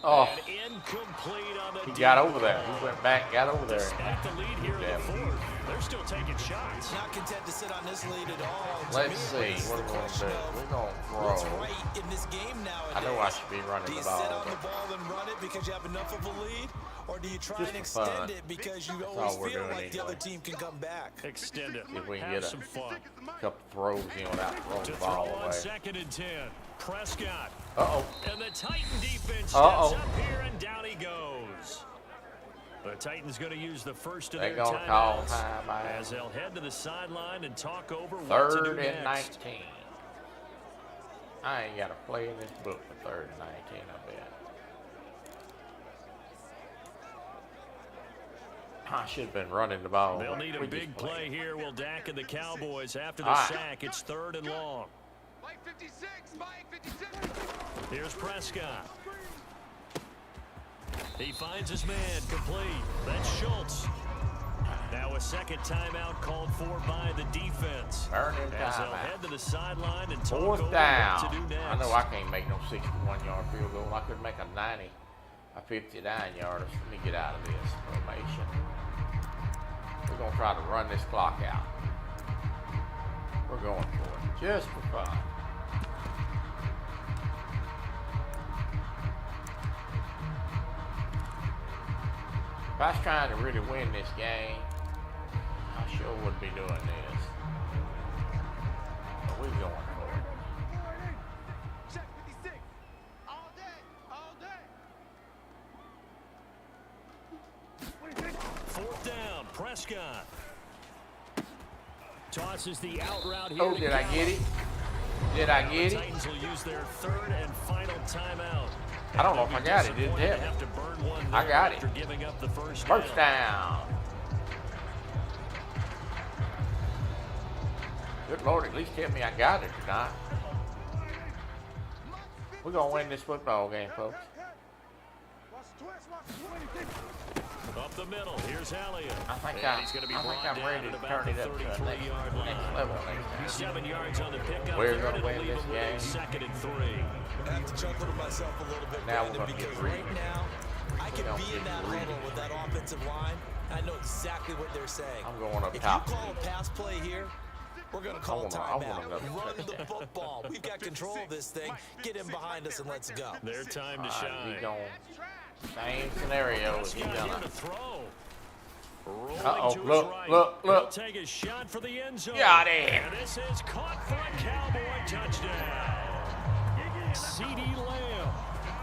Speaker 3: Oh,
Speaker 6: And incomplete on the
Speaker 3: he
Speaker 6: deep
Speaker 3: got over there.
Speaker 6: ball.
Speaker 3: He went back, got over there.
Speaker 6: Despite the lead here in the
Speaker 3: Yeah.
Speaker 6: 4th, they're still taking shots.
Speaker 7: Not content to sit on this lead at all. To
Speaker 3: Let's
Speaker 7: me,
Speaker 3: see.
Speaker 7: it's
Speaker 3: What are
Speaker 7: the
Speaker 3: we going to
Speaker 7: question
Speaker 3: do?
Speaker 7: of
Speaker 3: We're going to
Speaker 7: what's
Speaker 3: throw.
Speaker 7: right in this game nowadays.
Speaker 3: I know I should be running
Speaker 7: Do you
Speaker 3: the ball.
Speaker 7: sit on the
Speaker 3: but
Speaker 7: ball and run it because you have enough of a lead? Or do you try
Speaker 3: Just
Speaker 7: and
Speaker 3: for
Speaker 7: extend
Speaker 3: fun.
Speaker 7: it because you
Speaker 3: all
Speaker 7: always
Speaker 3: we're
Speaker 7: feel
Speaker 3: doing
Speaker 7: like the other
Speaker 3: anyway.
Speaker 7: team can come back?
Speaker 6: Extend it.
Speaker 3: See if we can
Speaker 6: Have
Speaker 3: get
Speaker 6: some fun.
Speaker 3: couple throws in without throwing
Speaker 6: To
Speaker 3: the
Speaker 6: throw
Speaker 3: ball
Speaker 6: on
Speaker 3: away.
Speaker 6: 2nd and 10. Prescott.
Speaker 3: Uh-oh.
Speaker 6: And the Titan defense steps
Speaker 3: Uh-oh.
Speaker 6: up here, and down he goes. The Titans going to use the first of
Speaker 3: They're
Speaker 6: their
Speaker 3: gonna call
Speaker 6: timeouts
Speaker 3: timeout.
Speaker 6: as they'll head to the sideline and talk over what to do
Speaker 3: 3rd and
Speaker 6: next.
Speaker 3: 19. I ain't got a play in this book for 3rd and 19, I bet. I should have been running the ball.
Speaker 6: They'll
Speaker 3: but
Speaker 6: need a
Speaker 3: we just
Speaker 6: big
Speaker 3: played.
Speaker 6: play here. Will Dak and the Cowboys after the
Speaker 3: All right.
Speaker 6: sack. It's 3rd and long.
Speaker 5: Mike 56, Mike 56.
Speaker 6: Here's Prescott. He finds his man complete. That's Schultz. Now a 2nd timeout called for by the defense.
Speaker 3: Burning
Speaker 6: As they'll
Speaker 3: timeout.
Speaker 6: head to the sideline and talk
Speaker 3: 4th
Speaker 6: over
Speaker 3: down.
Speaker 6: what to do next.
Speaker 3: I know I can't make no 61-yard field goal. I could make a 90, a 59-yarder. Let me get out of this formation. We're going to try to run this clock out. We're going for it, just for fun. If I was trying to really win this game, I sure would be doing this. But we're going for it.
Speaker 5: Check 56. All day, all day.
Speaker 6: 4th down, Prescott. Tosses the out route here.
Speaker 3: Oh,
Speaker 6: to
Speaker 3: did I
Speaker 6: Gallup.
Speaker 3: get it? Did I
Speaker 6: The
Speaker 3: get it?
Speaker 6: Titans will use their 3rd and final timeout.
Speaker 3: I don't know if I got it. It didn't
Speaker 6: Disappointed
Speaker 3: hit
Speaker 6: to
Speaker 3: me.
Speaker 6: have to burn one
Speaker 3: I
Speaker 6: there
Speaker 3: got it.
Speaker 6: after giving up the first
Speaker 3: First
Speaker 6: down.
Speaker 3: down. Good Lord, at least tell me I got it tonight. We're going to win this football game, folks.
Speaker 5: Watch the twist, watch the 20.
Speaker 6: Up the middle, here's Elliott.
Speaker 3: I think
Speaker 6: And he's going to be brought
Speaker 3: I'm
Speaker 6: down
Speaker 3: ready
Speaker 6: at
Speaker 3: to
Speaker 6: about
Speaker 3: turn
Speaker 6: the
Speaker 3: it up to the next
Speaker 6: 33-yard line.
Speaker 3: level next time.
Speaker 6: 7 yards on the pickup.
Speaker 3: We're
Speaker 6: there,
Speaker 3: gonna
Speaker 6: and it'll
Speaker 3: win
Speaker 6: leave
Speaker 3: this
Speaker 6: him with a
Speaker 3: game.
Speaker 6: 2nd and 3.
Speaker 7: I have to chuckle to myself a little bit,
Speaker 3: Now we're
Speaker 7: Brandon,
Speaker 3: gonna get
Speaker 7: because
Speaker 3: greedy.
Speaker 7: right now, I can
Speaker 3: don't
Speaker 7: be in
Speaker 3: get
Speaker 7: that
Speaker 3: greedy.
Speaker 7: huddle with that offensive line. I know exactly what they're saying.
Speaker 3: I'm going up
Speaker 7: if
Speaker 3: top.
Speaker 7: you call a pass play here, we're going to call
Speaker 3: I wanna
Speaker 7: timeout.
Speaker 3: go
Speaker 7: Run the
Speaker 3: touchdown.
Speaker 7: football. We've got control of this thing. Get him behind us and let's go.
Speaker 6: Their time to
Speaker 3: We
Speaker 6: shine.
Speaker 3: going same scenario as he
Speaker 6: Prescott
Speaker 3: done
Speaker 6: here
Speaker 3: it.
Speaker 6: to throw. Rolling
Speaker 3: Uh-oh,
Speaker 6: to his
Speaker 3: look,
Speaker 6: right.
Speaker 3: look, look.
Speaker 6: He'll take a shot for the end zone.
Speaker 3: Got it.
Speaker 6: And this is caught for a Cowboy touchdown. C.D. Lamb,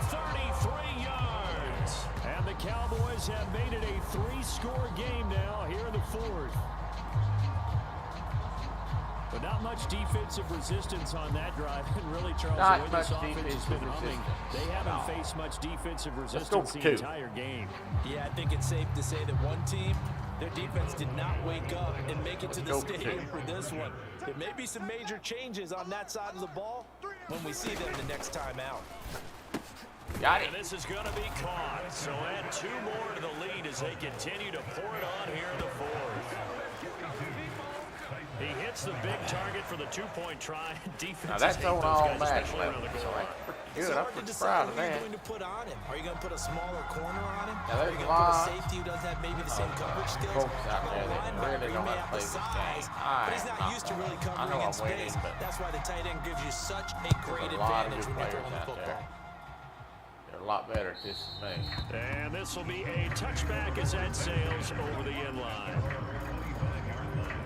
Speaker 6: 33 yards. And the Cowboys have made it a 3-score game now here in the 4th. But not much defensive resistance on that drive. And really, Charles,
Speaker 3: Not
Speaker 6: the way this
Speaker 3: much
Speaker 6: offense has been
Speaker 3: defensive
Speaker 6: humming,
Speaker 3: resistance.
Speaker 6: they haven't
Speaker 3: No.
Speaker 6: faced much defensive
Speaker 3: go
Speaker 6: resistance
Speaker 3: for
Speaker 6: the
Speaker 3: two.
Speaker 6: entire game.
Speaker 4: Yeah, I think it's safe to say that one team, their defense did not wake up and make it to the
Speaker 3: Let's go for
Speaker 4: stadium
Speaker 3: two.
Speaker 4: for this one. There may be some major changes on that side of the ball when we see them the next time out.
Speaker 3: Got it.
Speaker 6: And this is going to be caught. So add 2 more to the lead as they continue to pour it on here in the 4th. He hits the big target for the 2-point try. Defense
Speaker 3: Now that's on all match level.
Speaker 6: So
Speaker 3: So that's pretty good. I'm
Speaker 7: Hard to
Speaker 3: pretty
Speaker 7: decide
Speaker 3: proud of
Speaker 7: what you're
Speaker 3: that.
Speaker 7: going to put on him. Are you going to put a smaller corner on him?
Speaker 3: Now,
Speaker 7: Are
Speaker 3: there's
Speaker 7: you
Speaker 3: a
Speaker 7: going to put
Speaker 3: lot
Speaker 7: a safety who doesn't have maybe the same coverage skills?
Speaker 3: folks out there that
Speaker 7: Linebacker,
Speaker 3: really
Speaker 7: he
Speaker 3: know
Speaker 7: may
Speaker 3: how to
Speaker 7: have
Speaker 3: play
Speaker 7: the
Speaker 3: this
Speaker 7: size,
Speaker 3: game.
Speaker 7: but he's not
Speaker 3: I
Speaker 7: used to really
Speaker 3: know
Speaker 7: covering
Speaker 3: I'm
Speaker 7: in
Speaker 3: winning,
Speaker 7: space.
Speaker 3: but
Speaker 7: That's why the tight end gives you such a great
Speaker 3: a lot of
Speaker 7: advantage
Speaker 3: good
Speaker 7: when you're
Speaker 3: players
Speaker 7: throwing the
Speaker 3: out there.
Speaker 7: football.
Speaker 3: They're a lot better at this than me.
Speaker 6: And this will be a touchback as that sails over the end line.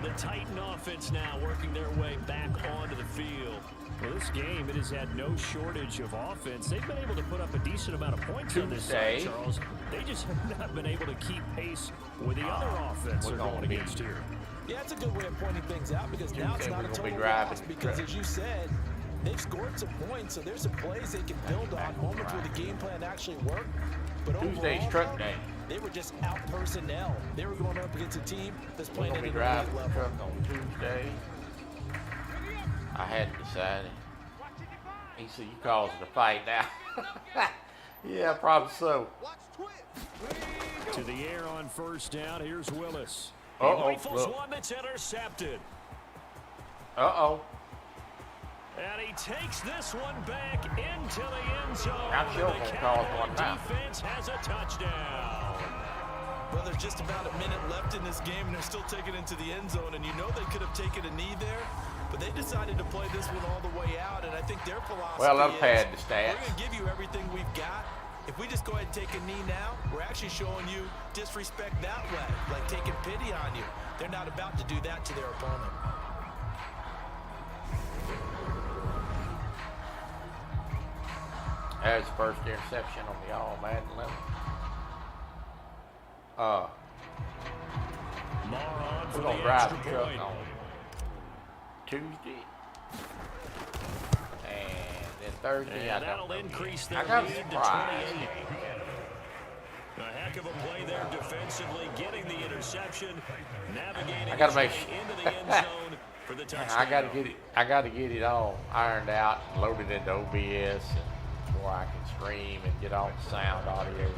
Speaker 6: The Titan offense now working their way back onto the field. Well, this game, it has had no shortage of offense. They've been able to put up a decent amount of points on this side, Charles. They just have not been able to keep pace with the other offense they're going against here.
Speaker 4: Yeah, that's a good way of pointing things out because now it's not a total
Speaker 3: driving
Speaker 4: loss because, as you said, they've scored some points, so there's some plays they can build on, moments where the game plan actually worked. But
Speaker 3: Tuesday's
Speaker 4: overall,
Speaker 3: truck day.
Speaker 4: they were just out personnel. They were going up against a team that's
Speaker 3: We're
Speaker 4: playing
Speaker 3: going
Speaker 4: at
Speaker 3: to
Speaker 4: an
Speaker 3: be
Speaker 4: elite
Speaker 3: driving the
Speaker 4: level.
Speaker 3: truck on Tuesday. I hadn't decided. He said, you causing a fight now. Yeah, probably so.
Speaker 6: To the air on first down. Here's Willis. He
Speaker 3: Uh-oh,
Speaker 6: rifles
Speaker 3: look.
Speaker 6: one that's intercepted.
Speaker 3: Uh-oh.
Speaker 6: And he takes this one back into the end zone.
Speaker 3: I'm sure
Speaker 6: The
Speaker 3: gonna cause
Speaker 6: Cowboy
Speaker 3: one now.
Speaker 6: defense has a touchdown.
Speaker 7: Well, there's just about a minute left in this game, and they're still taking it into the end zone. And you know they could have taken a knee there, but they decided to play this one all the way out. And I think their philosophy
Speaker 3: Well, they'll
Speaker 7: is,
Speaker 3: pad the stats.
Speaker 7: we're going to give you everything we've got. If we just go ahead and take a knee now, we're actually showing you disrespect that way, like taking pity on you. They're not about to do that to their opponent.
Speaker 3: There's the first interception on the all Madden level.
Speaker 6: Moron for
Speaker 3: We're going
Speaker 6: the
Speaker 3: to drive
Speaker 6: extra
Speaker 3: the truck
Speaker 6: point.
Speaker 3: on Tuesday. And then Thursday,
Speaker 6: And
Speaker 3: I
Speaker 6: that'll
Speaker 3: don't know
Speaker 6: increase
Speaker 3: yet.
Speaker 6: their
Speaker 3: I got a
Speaker 6: lead to
Speaker 3: surprise
Speaker 6: 28.
Speaker 3: game.
Speaker 6: A heck of a play there defensively, getting the interception, navigating
Speaker 3: I gotta
Speaker 6: his
Speaker 3: make
Speaker 6: way
Speaker 3: sure.
Speaker 6: into the end zone for the touchdown.
Speaker 3: I gotta get it all ironed out and loaded into OBS and before I can stream and get all the sound audio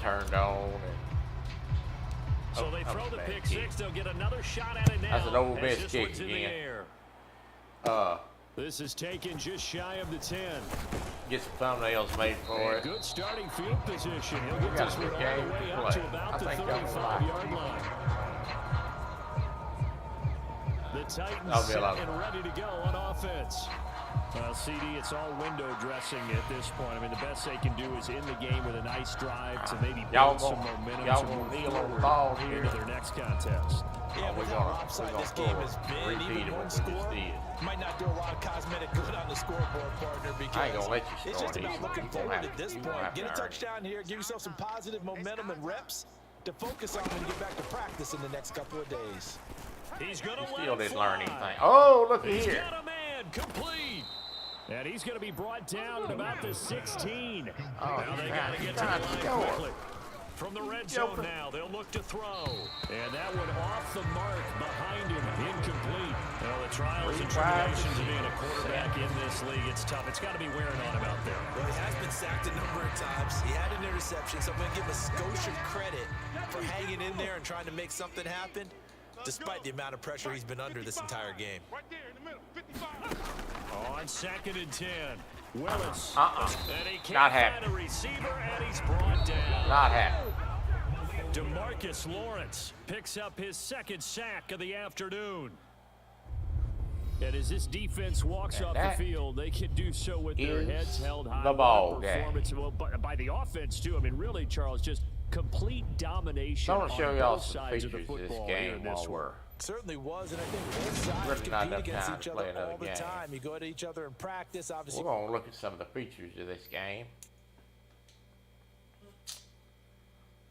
Speaker 3: turned on and
Speaker 6: So they throw the
Speaker 3: bad
Speaker 6: pick
Speaker 3: kick.
Speaker 6: six. They'll get another shot at it now.
Speaker 3: That's an Ole
Speaker 6: as
Speaker 3: Miss
Speaker 6: this
Speaker 3: kick
Speaker 6: one's in the
Speaker 3: again.
Speaker 6: air. This is taken just shy of the 10.
Speaker 3: Get some thumbnails made for
Speaker 6: A
Speaker 3: it.
Speaker 6: good starting field position. He'll
Speaker 3: We
Speaker 6: get
Speaker 3: got
Speaker 6: this
Speaker 3: a
Speaker 6: one
Speaker 3: good
Speaker 6: all
Speaker 3: game
Speaker 6: the way
Speaker 3: to
Speaker 6: up
Speaker 3: play.
Speaker 6: to about
Speaker 3: I
Speaker 6: the
Speaker 3: think y'all will like
Speaker 6: 35-yard line. The Titans
Speaker 3: That'll be a
Speaker 6: set
Speaker 3: lot of
Speaker 6: and
Speaker 3: fun.
Speaker 6: ready to go on offense. Well, CD, it's all window dressing at this point. I mean, the best they can do is in the game with a nice drive to maybe
Speaker 3: Y'all
Speaker 6: build some
Speaker 3: gonna-
Speaker 6: momentum
Speaker 3: y'all
Speaker 6: to
Speaker 3: gonna
Speaker 6: move
Speaker 3: kneel on the
Speaker 6: forward
Speaker 3: ball here?
Speaker 6: into their next contest.
Speaker 4: Yeah,
Speaker 3: we're
Speaker 4: with how
Speaker 3: gonna
Speaker 4: lopsided this
Speaker 3: score
Speaker 4: game has been,
Speaker 3: repeat
Speaker 4: even
Speaker 3: of
Speaker 4: one
Speaker 3: what we just
Speaker 4: score
Speaker 3: did.
Speaker 4: might not do a lot of cosmetic good on the scoreboard, partner, because
Speaker 3: I ain't gonna let you
Speaker 4: it's
Speaker 3: score
Speaker 4: just about
Speaker 3: these.
Speaker 4: looking
Speaker 3: You gonna
Speaker 4: forward
Speaker 3: have
Speaker 4: at this
Speaker 3: you gonna
Speaker 4: point.
Speaker 3: have
Speaker 4: Get a
Speaker 3: to earn it.
Speaker 4: touchdown here, give yourself some positive momentum and reps to focus on when you get back to practice in the next couple of days.
Speaker 6: He's going to
Speaker 3: You
Speaker 6: let
Speaker 3: still
Speaker 6: it
Speaker 3: didn't
Speaker 6: fly.
Speaker 3: learn anything. Oh, look at
Speaker 6: He's
Speaker 3: here.
Speaker 6: got a man complete. And he's going to be brought down at about the 16.
Speaker 3: Oh,
Speaker 6: Now they got to get to the
Speaker 3: trying to
Speaker 6: line
Speaker 3: score.
Speaker 6: quickly. From the red zone now, they'll look to throw. And that one off the mark behind him, incomplete. Well, the trials and tribulations of being a quarterback in this league, it's tough. It's got to be wearing on him out there.
Speaker 7: Well, he has been sacked a number of times. He had an interception, so I'm going to give him a skosh of credit for hanging in there and trying to make something happen, despite the amount of pressure he's been under this entire game.
Speaker 5: Right there in the middle, 55.
Speaker 6: On 2nd and 10, Willis. And he can't
Speaker 3: Not
Speaker 6: find
Speaker 3: happy.
Speaker 6: a receiver, and he's brought down.
Speaker 3: Not happy.
Speaker 6: DeMarcus Lawrence picks up his second sack of the afternoon. And as this defense walks
Speaker 3: And
Speaker 6: off
Speaker 3: that
Speaker 6: the field, they can do so with their
Speaker 3: is
Speaker 6: heads held high.
Speaker 3: the
Speaker 6: with
Speaker 3: ball
Speaker 6: their
Speaker 3: game.
Speaker 6: performance, well, by the offense, too. I mean, really, Charles, just complete domination
Speaker 3: So I'm
Speaker 6: on
Speaker 3: gonna show y'all
Speaker 6: both
Speaker 3: some
Speaker 6: sides of the
Speaker 3: features of this
Speaker 6: football here
Speaker 3: game
Speaker 6: in this
Speaker 3: while
Speaker 6: one.
Speaker 3: we're
Speaker 4: Certainly was, and I think both sides
Speaker 3: Really not
Speaker 4: compete
Speaker 3: enough
Speaker 4: against
Speaker 3: time
Speaker 4: each
Speaker 3: to
Speaker 4: other
Speaker 3: play another
Speaker 4: all the
Speaker 3: game.
Speaker 4: time. You go at each other in practice, obviously.
Speaker 3: We're gonna look at some of the features of this game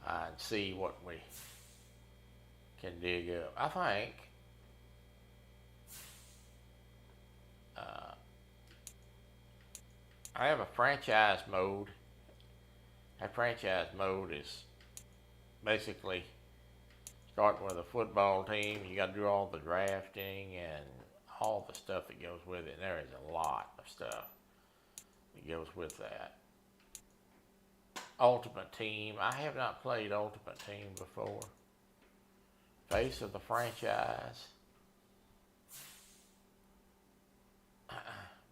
Speaker 3: and see what we can dig up. I think I have a franchise mode. That franchise mode is basically starting with a football team. You got to do all the drafting and all the stuff that goes with it. And there is a lot of stuff that goes with that. Ultimate Team. I have not played Ultimate Team before. Face of the franchise.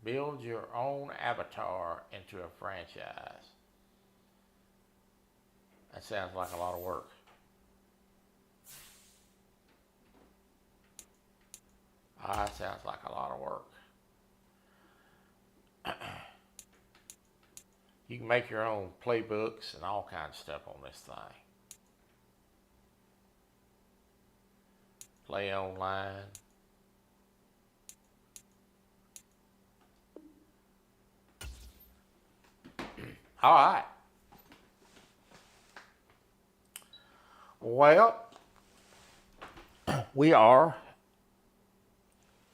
Speaker 3: Build your own avatar into a franchise. That sounds like a lot of work. That sounds like a lot of work. You can make your own playbooks and all kinds of stuff on this thing. Play online. All right. Well, we are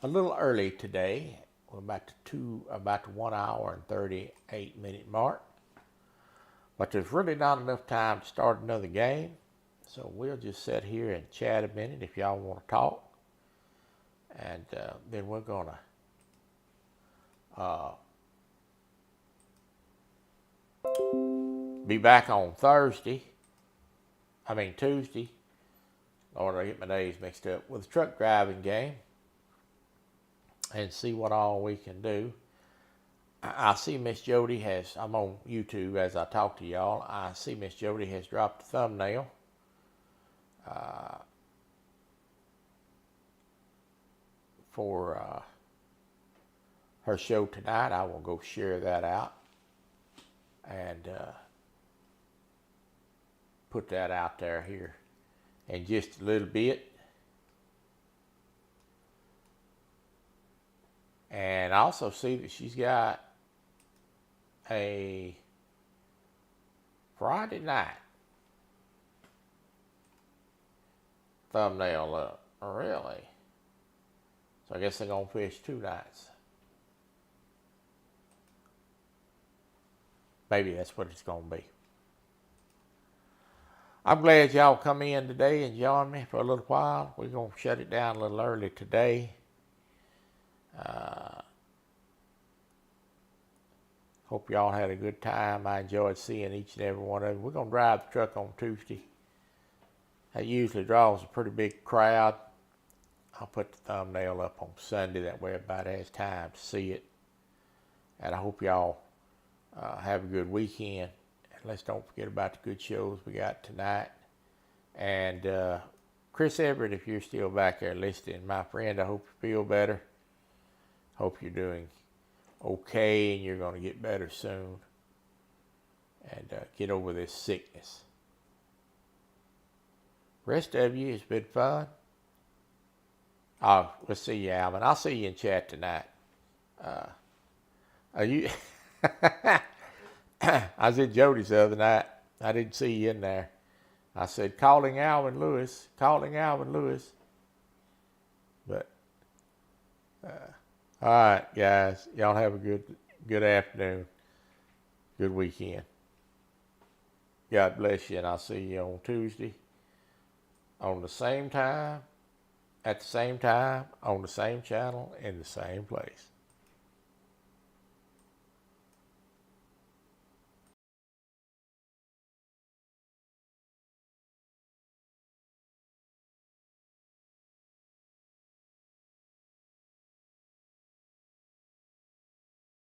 Speaker 3: a little early today. We're about the 1 hour and 38 minute mark. But there's really not enough time to start another game. So we'll just sit here and chat a minute if y'all want to talk. And then we're going to be back on Tuesday. Lord, I get my days mixed up. With the truck driving game. And see what all we can do. I see Miss Jody I'm on YouTube as I talk to y'all. I see Miss Jody has dropped a thumbnail. For her show tonight. I will go share that out. And put that out there here in just a little bit. And I also see that she's got a Friday night thumbnail up. Really? So I guess they're going to fish 2 nights. Maybe that's what it's going to be. I'm glad y'all come in today and join me for a little while. We're going to shut it down a little early today. Hope y'all had a good time. I enjoyed seeing each and every one of you. We're going to drive the truck on Tuesday. That usually draws a pretty big crowd. I'll put the thumbnail up on Sunday. That way everybody has time to see it. And I hope y'all have a good weekend. And let's don't forget about the good shows we got tonight. And Chris Everett, if you're still back there listening, my friend, I hope you feel better. Hope you're doing okay and you're going to get better soon. And get over this sickness. Rest of you, it's been fun. We'll see you, Alvin. I'll see you in chat tonight. Are you? I was at Jody's the other night. I didn't see you in there. I said, calling Alvin Lewis. But, all right, guys. Y'all have a good afternoon. Good weekend. God bless you, and I'll see you on Tuesday. On the same time, at the same time, on the same channel, in the same place.